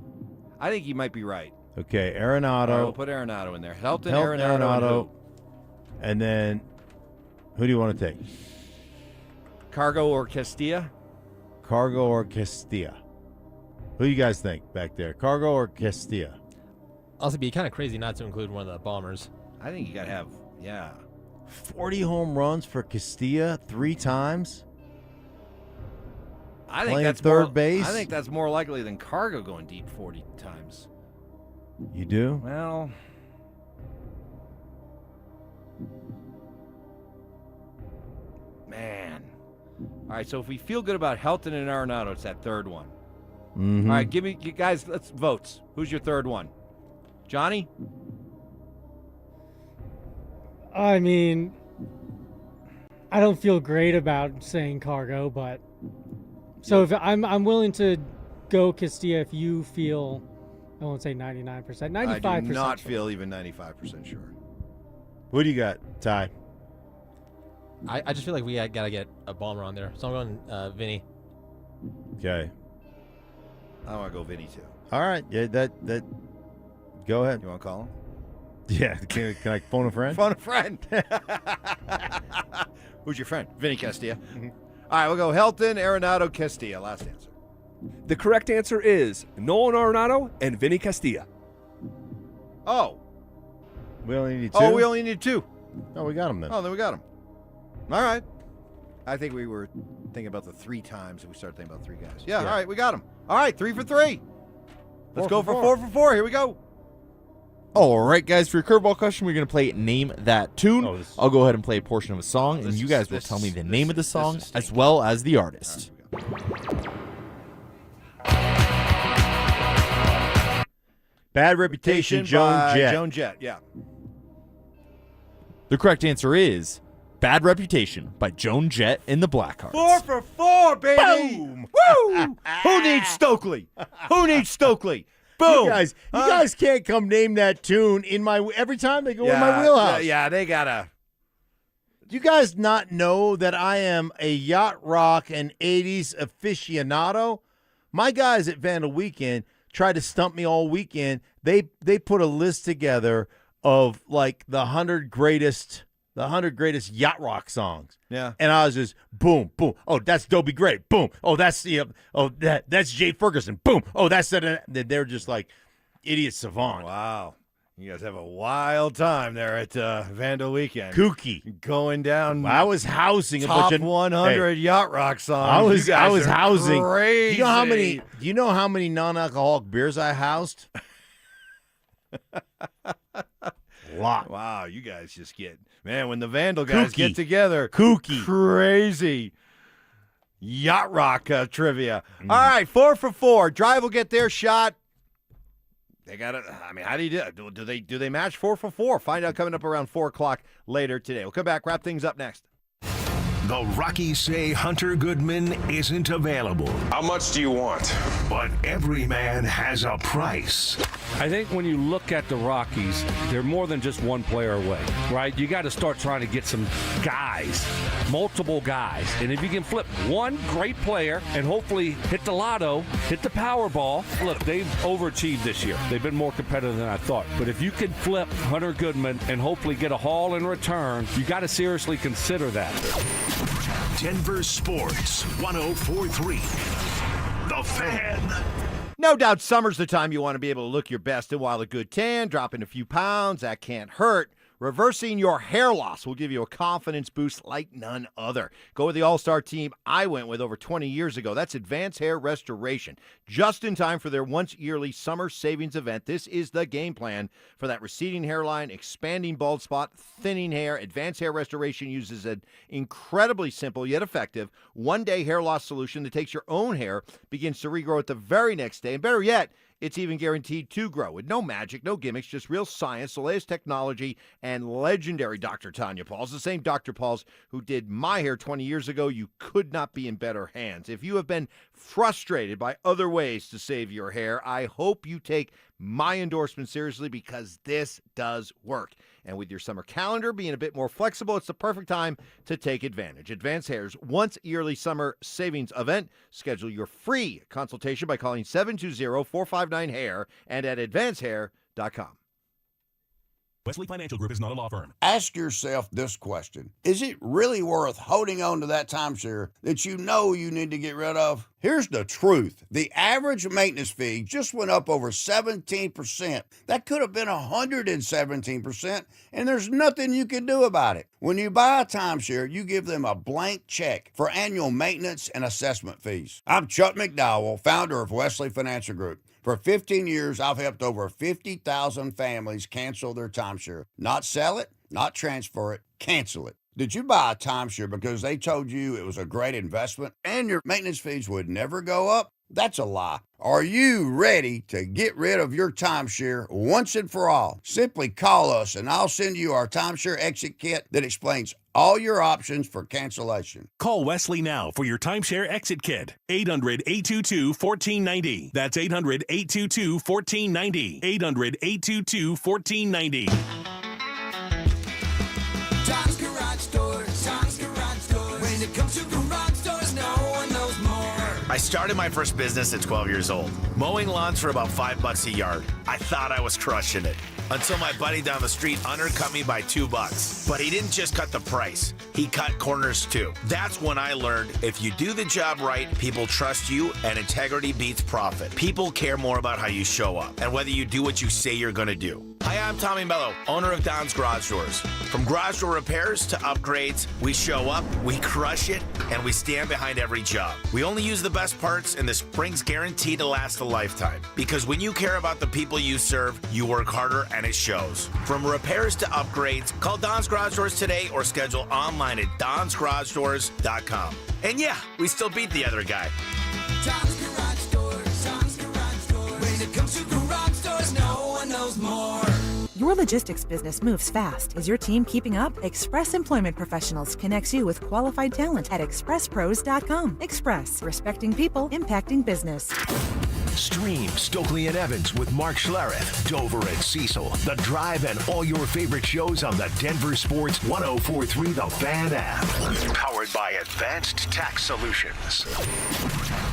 I think you might be right. Okay, All right, Arenado. we'll put Arenado in there. Helton, Arenado, and then who do you want to take? Cargo or Castilla? Cargo or Castilla? Who do you guys think back there? Cargo or Castilla? Also, it'd be kind of crazy not to include one of the Bombers. I think you got to have, 40 home runs for Castilla 3 times? I think Playing that's third more, base? I think that's more likely than Cargo going deep 40 times. You do? Well, man. All right, so if we feel good about Helton and Arenado, it's that third one. Mhm. All right, give me, you guys, let's votes. Who's your third one? Johnny? I mean, I don't feel great about saying Cargo, but so if I'm willing to go Castilla if you feel, I won't say 99%, 95%. I do not sure. feel even 95% sure. What do you got, Ty? I just feel like we got to get a Bomber on there. So I'm going Vinny. Okay. I want to go Vinny, too. All right. Yeah, that. Go ahead. You want to call him? Yeah. Can I phone a friend? Phone a friend. Who's your friend? Vinny Castilla. All right, we'll go Helton, Arenado, Castilla. Last answer. The correct answer is Nolan Arenado and Vinny Castilla. Oh. We only need 2? Oh, we only need 2. Oh, we got him then. Oh, then we got him. All right. I think we were thinking about the 3 times, and we started thinking about 3 guys. Yeah, all right, we got them. All right, 3 for 3. Let's go for 4 for 4. Here we go. All right, guys, for your curveball question, we're going to play Name That Tune. I'll go ahead and play a portion of a song, and you guys will tell me the name of the song as well as the artist. Bad Reputation, Joan Jett. Joan Jett, yeah. The correct answer is Bad Reputation by Joan Jett and the Blackhearts. 4 for 4, baby. Boom. Woo! Who needs Stokley? Who needs Stokley? Boom. You guys can't come name that tune in my every time they go in my wheelhouse. Yeah, they gotta. Do you guys not know that I am a yacht rock and 80s aficionado? My guys at Vandal Weekend tried to stump me all weekend. They put a list together of like the 100 greatest yacht rock songs. Yeah. And I was just boom, boom. Oh, that's Dobie Gray. Boom. Oh, that's that's Jay Ferguson. Boom. Oh, that's that. They're just like idiot savant. Wow. You guys have a wild time there at Vandal Weekend. Kooky. Going down. I was housing top a bunch of 100 yacht rock songs. I was housing. Crazy. Do you know how many non-alcoholic beers I housed? Lot. Wow, you guys just get, man, when the Vandal guys get together. Kooky. Crazy. Yacht rock trivia. All right, 4 for 4. Drive will get their shot. They got it. I mean, how do you do? Do they match 4 for 4? Find out coming up around 4 o'clock later today. We'll come back, wrap things up next. The Rockies say Hunter Goodman isn't available. How much do you want? But every man has a price. I think when you look at the Rockies, they're more than just one player away, right? You got to start trying to get some guys, multiple guys. And if you can flip one great player and hopefully hit the lotto, hit the Powerball. Look, they've overachieved this year. They've been more competitive than I thought. But if you can flip Hunter Goodman and hopefully get a haul in return, you got to seriously consider that. Denver Sports 104.3. The Fan. No doubt summer's the time you want to be able to look your best, and while a good tan, dropping a few pounds, that can't hurt. Reversing your hair loss will give you a confidence boost like none other. Go with the all-star team I went with over 20 years ago. That's Advanced Hair Restoration. Just in time for their once-yearly summer savings event, this is the game plan for that receding hairline, expanding bald spot, thinning hair. Advanced Hair Restoration uses an incredibly simple yet effective one-day hair loss solution that takes your own hair, begins to regrow it the very next day, and better yet, it's even guaranteed to grow with no magic, no gimmicks, just real science, the latest technology, and legendary Dr. Tanya Pauls, the same Dr. Pauls who did my hair 20 years ago. You could not be in better hands. If you have been frustrated by other ways to save your hair, I hope you take my endorsement seriously, because this does work. And with your summer calendar being a bit more flexible, it's the perfect time to take advantage. Advanced Hair's once-yearly summer savings event. Schedule your free consultation by calling 720-459-HAIR and at advancedhair.com. Wesley Financial Group is not a law firm. Ask yourself this question. Is it really worth holding on to that timeshare that you know you need to get rid of? Here's the truth. The average maintenance fee just went up over 17%. That could have been 117%, and there's nothing you can do about it. When you buy a timeshare, you give them a blank check for annual maintenance and assessment fees. I'm Chuck McDowell, founder of Wesley Financial Group. For 15 years, I've helped over 50,000 families cancel their timeshare. Not sell it, not transfer it, cancel it. Did you buy a timeshare because they told you it was a great investment and your maintenance fees would never go up? That's a lie. Are you ready to get rid of your timeshare once and for all? Simply call us and I'll send you our timeshare exit kit that explains all your options for cancellation. Call Wesley now for your timeshare exit kit. 800-822-1490. That's 800-822-1490. 800-822-1490. Tom's Garage Door, Tom's Garage Door. When it comes to garage doors, no one knows more. I started my first business at 12 years old, mowing lawns for about $5 a yard. I thought I was crushing it until my buddy down the street undercut me by $2. But he didn't just cut the price, he cut corners too. That's when I learned if you do the job right, people trust you, and integrity beats profit. People care more about how you show up and whether you do what you say you're gonna do. Hi, I'm Tommy Mello, owner of Don's Garage Doors. From garage door repairs to upgrades, we show up, we crush it, and we stand behind every job. We only use the best parts, and the spring's guaranteed to last a lifetime. Because when you care about the people you serve, you work harder, and it shows. From repairs to upgrades, call Don's Garage Doors today or schedule online at donsgaragedoors.com. And yeah, we still beat the other guy. Don's Garage Doors, Don's Garage Doors. When it comes to garage doors, no one knows more. Your logistics business moves fast. Is your team keeping up? Express Employment Professionals connects you with qualified talent at expresspros.com. Express, respecting people, impacting business. Stream Stokley and Evans with Mark Schlereth, Dover and Cecil, The Drive, and all your favorite shows on the Denver Sports 104.3 The Fan app. Powered by Advanced Tax Solutions.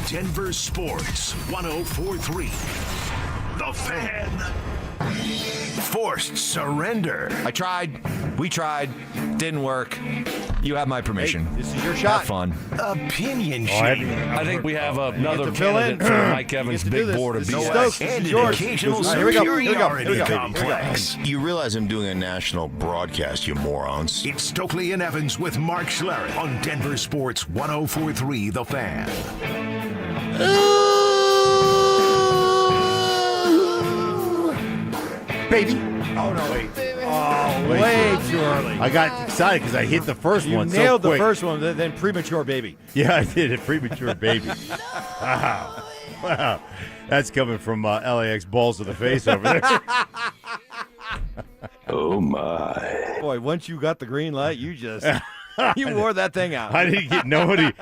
Denver Sports 104.3 The Fan. Forced surrender. I tried. We tried. Didn't work. You have my permission. Hey, this is your shot. Have fun. Opinion sheet. I think we have another candidate for Mike Evans' big board of BS. And an occasional superiority complex. You realize I'm doing a national broadcast, you morons. It's Stokley and Evans with Mark Schlereth on Denver Sports 104.3 The Fan. Baby. Oh, no, wait. Oh, way too early. I got excited because I hit the first You one so nailed quick. the first one, then premature baby. Yeah, I did. A premature baby. Wow. Wow. That's coming from LAX balls to the face over there. Oh, my. Boy, once you got the green light, you just... You wore that thing out. I didn't get nobody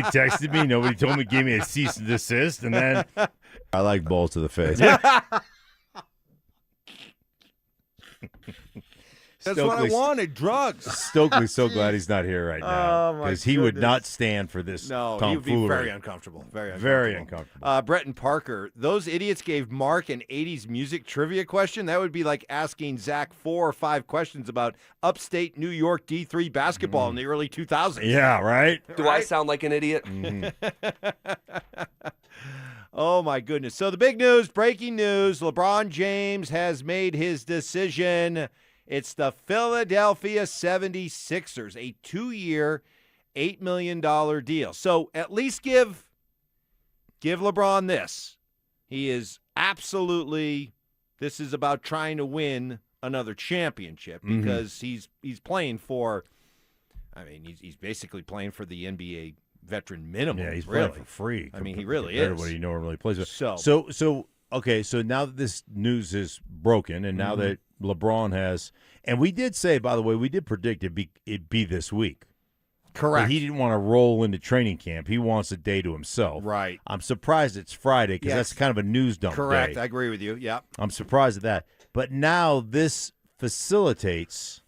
texted me. Nobody told me, gave me a cease and desist. And then I like balls to the face. That's what I wanted, drugs. Stokely's so glad he's not here right now. Because he would not stand for this tomfoolery. He would be very uncomfortable. Very uncomfortable. Brett and Parker, those idiots gave Mark an 80s music trivia question. That would be like asking Zach 4 or 5 questions about upstate New York D3 basketball in the early 2000s. Yeah, right? Do I sound like an idiot? Oh, my goodness. So the big news, breaking news, LeBron James has made his decision. It's the Philadelphia 76ers, a 2-year, $8 million deal. So at least give LeBron this. He is absolutely, this is about trying to win another championship because he's playing for, I mean, he's basically playing for the NBA veteran minimum. Yeah, he's really playing for free. I mean, he really compared is. to what he normally plays with. So okay, so now that this news is broken, and now that LeBron has, and we did say, by the way, we did predict it'd be this week. Correct. But he didn't want to roll into training camp. He wants a day to himself. Right. I'm surprised it's Friday because that's kind of a news dump Correct. day. I agree with you. Yeah. I'm surprised at that. But now this facilitates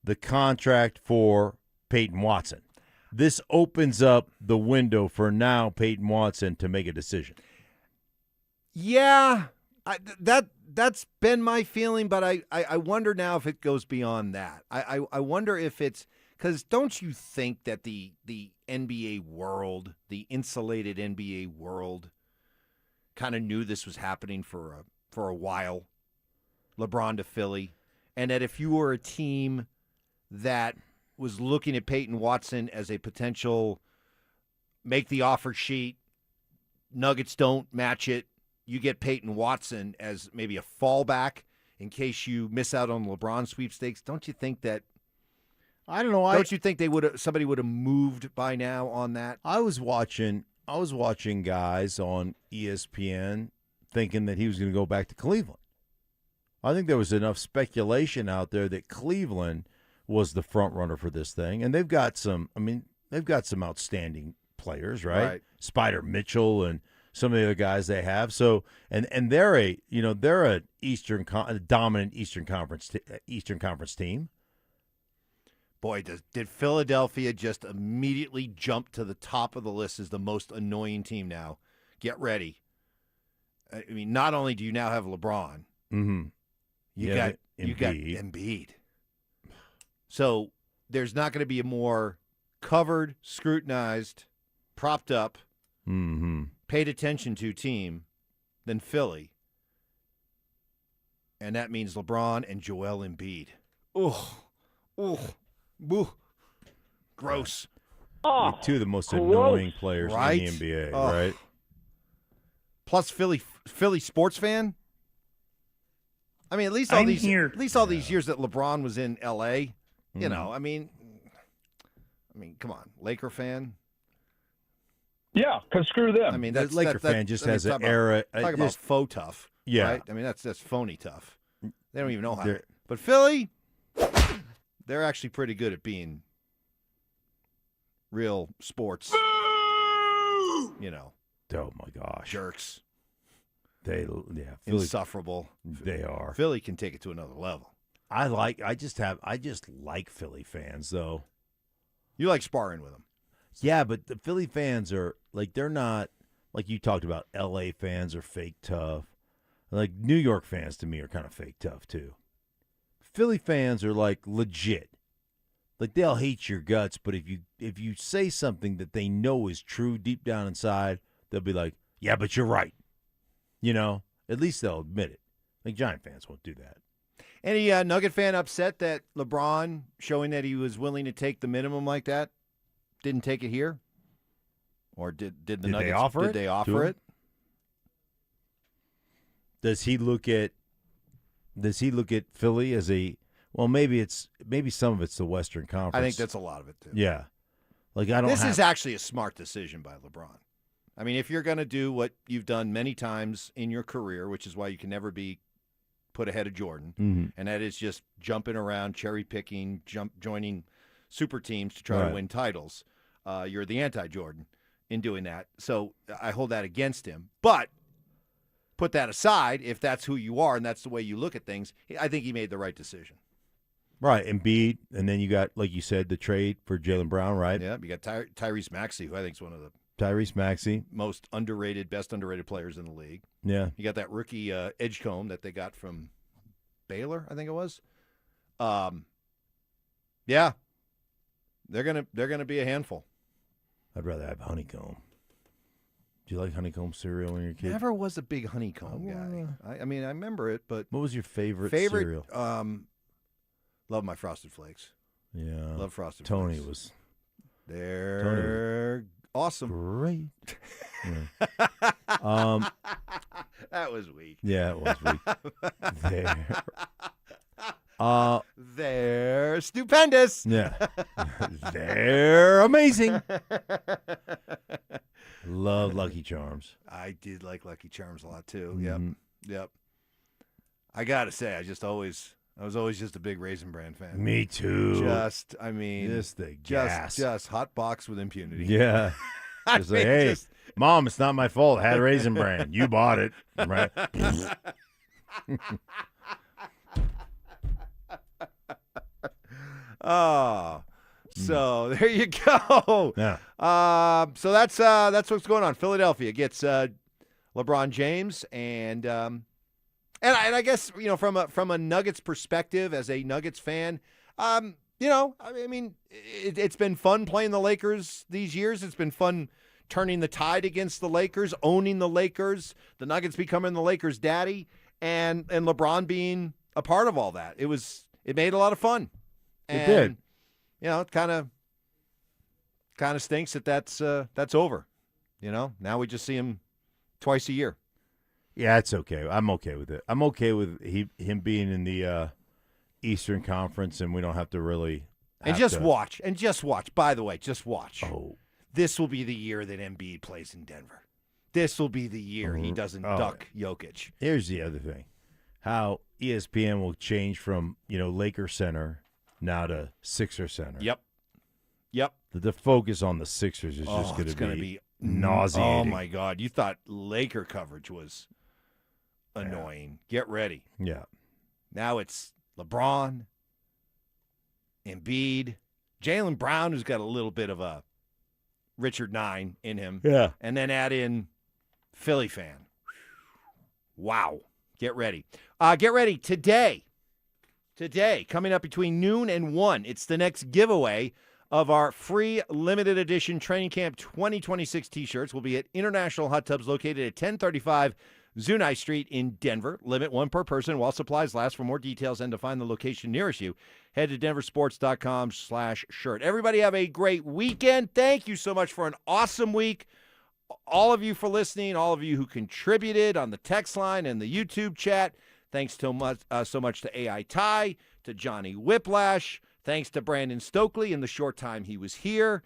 the contract for Peyton Watson. This opens up the window for now Peyton Watson to make a decision. Yeah, that's been my feeling, but I wonder now if it goes beyond that. I wonder if it's because don't you think that the NBA world, the insulated NBA world, kind of knew this was happening for a while, LeBron to Philly, and that if you were a team that was looking at Peyton Watson as a potential make the offer sheet, Nuggets don't match it, you get Peyton Watson as maybe a fallback in case you miss out on LeBron sweepstakes. Don't you think that? I don't know. Don't you think somebody would have moved by now on that? I was watching guys on ESPN thinking that he was going to go back to Cleveland. I think there was enough speculation out there that Cleveland was the front runner for this thing, and they've got some. I mean, they've got some outstanding players, right? Spider Mitchell and some of the other guys they have. So, and they're a dominant Eastern Conference team. Boy, did Philadelphia just immediately jump to the top of the list as the most annoying team now? Get ready. I mean, not only do you now have LeBron, you got Embiid. So there's not going to be a more covered, scrutinized, propped up, paid attention to team than Philly. and that means LeBron and Joel Embiid. Boo. Gross. Like two of the most annoying players Right? in the NBA, Oh. right? Plus Philly sports fan. I mean, at least all these years that LeBron was in LA, you know, I mean, come on, Laker fan. Yeah, because screw them. I mean, The Laker fan just has an era. Talk about faux tough. Yeah. Right? I mean, that's phony tough. They don't even know how. But Philly, they're actually pretty good at being real sports. You know. Oh my gosh. Jerks. Philly, Insufferable. They are. Philly can take it to another level. I just like Philly fans though. You like sparring with them. Yeah, but the Philly fans are like, they're not like you talked about. LA fans are fake tough. Like New York fans to me are kind of fake tough too. Philly fans are like legit. Like they'll hate your guts, but if you say something that they know is true deep down inside, they'll be like, "Yeah, but you're right." You know, at least they'll admit it. Like Giant fans won't do that. Any Nugget fan upset that LeBron, showing that he was willing to take the minimum like that, didn't take it here? Or did the Nuggets offer it? Did they offer it? Does he look at Philly as a, well, maybe some of it's the Western Conference. I think that's a lot of it too. Yeah. Like This is actually a smart decision by LeBron. I mean, if you're going to do what you've done many times in your career, which is why you can never be put ahead of Jordan, and that is just jumping around, cherry picking, joining super teams to try to win titles. You're the anti-Jordan in doing that. So I hold that against him. But put that aside, if that's who you are and that's the way you look at things, I think he made the right decision. Right, Embiid, and then you got, like you said, the trade for Jaylen Brown, right? Yeah, you got Tyrese Maxey, who I think is one of the Tyrese Maxey, most underrated, best underrated players in the league. Yeah. You got that rookie Edgecombe that they got from Baylor, I think it was. Yeah. They're gonna be a handful. I'd rather have honeycomb. Do you like honeycomb cereal when you're a kid? Never was a big honeycomb guy. I mean, I remember it, but What was your favorite cereal? Love my Frosted Flakes. Yeah. Love Frosted Tony Flakes. was. They're awesome. Great. That was weak. Yeah, it was weak. They're stupendous. Yeah. They're amazing. Love Lucky Charms. I did like Lucky Charms a lot too. Yep. I gotta say, I was always just a big Raisin Bran fan. Me too. Just the gas. Just hot box with impunity. Yeah. Just like, hey, Mom, it's not my fault. I had Raisin Bran. You bought it. Right? Oh, so there you go. Yeah. So that's what's going on. Philadelphia gets LeBron James, and I guess, you know, from a Nuggets perspective, as a Nuggets fan, you know, I mean, it's been fun playing the Lakers these years. It's been fun turning the tide against the Lakers, owning the Lakers, the Nuggets becoming the Lakers' daddy, and LeBron being a part of all that. It made a lot of fun. It did. You know, it kind of stinks that's over. You know, now we just see him twice a year. Yeah, it's okay. I'm okay with it. I'm okay with him being in the Eastern Conference, and we don't have to really. Watch. By the way, just watch. Oh, this will be the year that Embiid plays in Denver. This will be the year he doesn't duck Jokic. Here's the other thing: how ESPN will change from Laker Center now to Sixer Center. Yep. The focus on the Sixers is just going to be nauseating. Oh my God! You thought Laker coverage was annoying. Get ready. Yeah. Now it's LeBron, Embiid, Jaylen Brown, who's got a little bit of a Richard 9 in him. Yeah. And then add in Philly fan. Wow. Get ready. Get ready today. Today, coming up between noon and 1, it's the next giveaway of our free limited edition Training Camp 2026 T-shirts. Will be at International Hot Tubs located at 1035 Zunai Street in Denver. Limit 1 per person while supplies last. For more details and to find the location nearest you, head to DenverSports.com/shirt. Everybody have a great weekend. Thank you so much for an awesome week. All of you for listening, all of you who contributed on the text line and the YouTube chat. Thanks so much to AI Ty, to Johnny Whiplash. Thanks to Brandon Stokley in the short time he was here.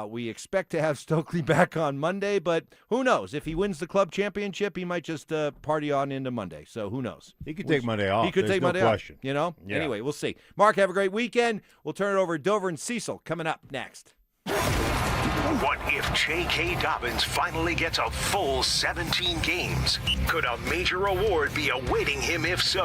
We expect to have Stokley back on Monday, but who knows? If he wins the club championship, he might just party on into Monday. So who knows? He could take Monday off. He could There's take no Monday question. off. You know? Yeah. Anyway, we'll see. Mark, have a great weekend. We'll turn it over to Dover and Cecil coming up next. What if J.K. Dobbins finally gets a full 17 games? Could a major award be awaiting him if so?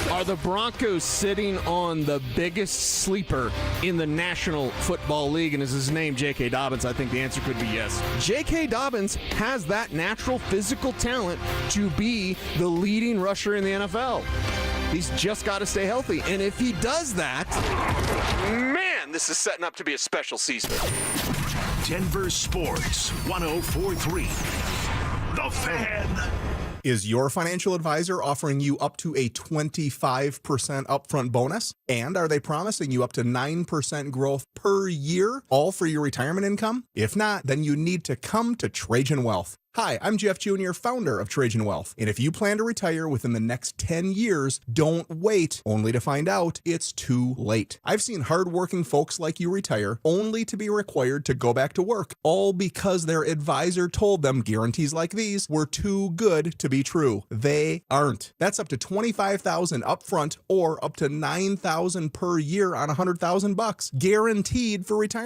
Are the Broncos sitting on the biggest sleeper in the National Football League, and is his name J.K. Dobbins? I think the answer could be yes. J.K. Dobbins has that natural physical talent to be the leading rusher in the NFL. He's just got to stay healthy, and if he does that, man, this is setting up to be a special season. Denver Sports 104.3. The Fan. Is your financial advisor offering you up to a 25% upfront bonus? And are they promising you up to 9% growth per year, all for your retirement income? If not, then you need to come to Trajan Wealth. Hi, I'm Jeff Jr., founder of Trajan Wealth. And if you plan to retire within the next 10 years, don't wait only to find out it's too late. I've seen hardworking folks like you retire only to be required to go back to work, all because their advisor told them guarantees like these were too good to be true. They aren't. That's up to $25,000 upfront or up to $9,000 per year on $100,000, guaranteed for retirement.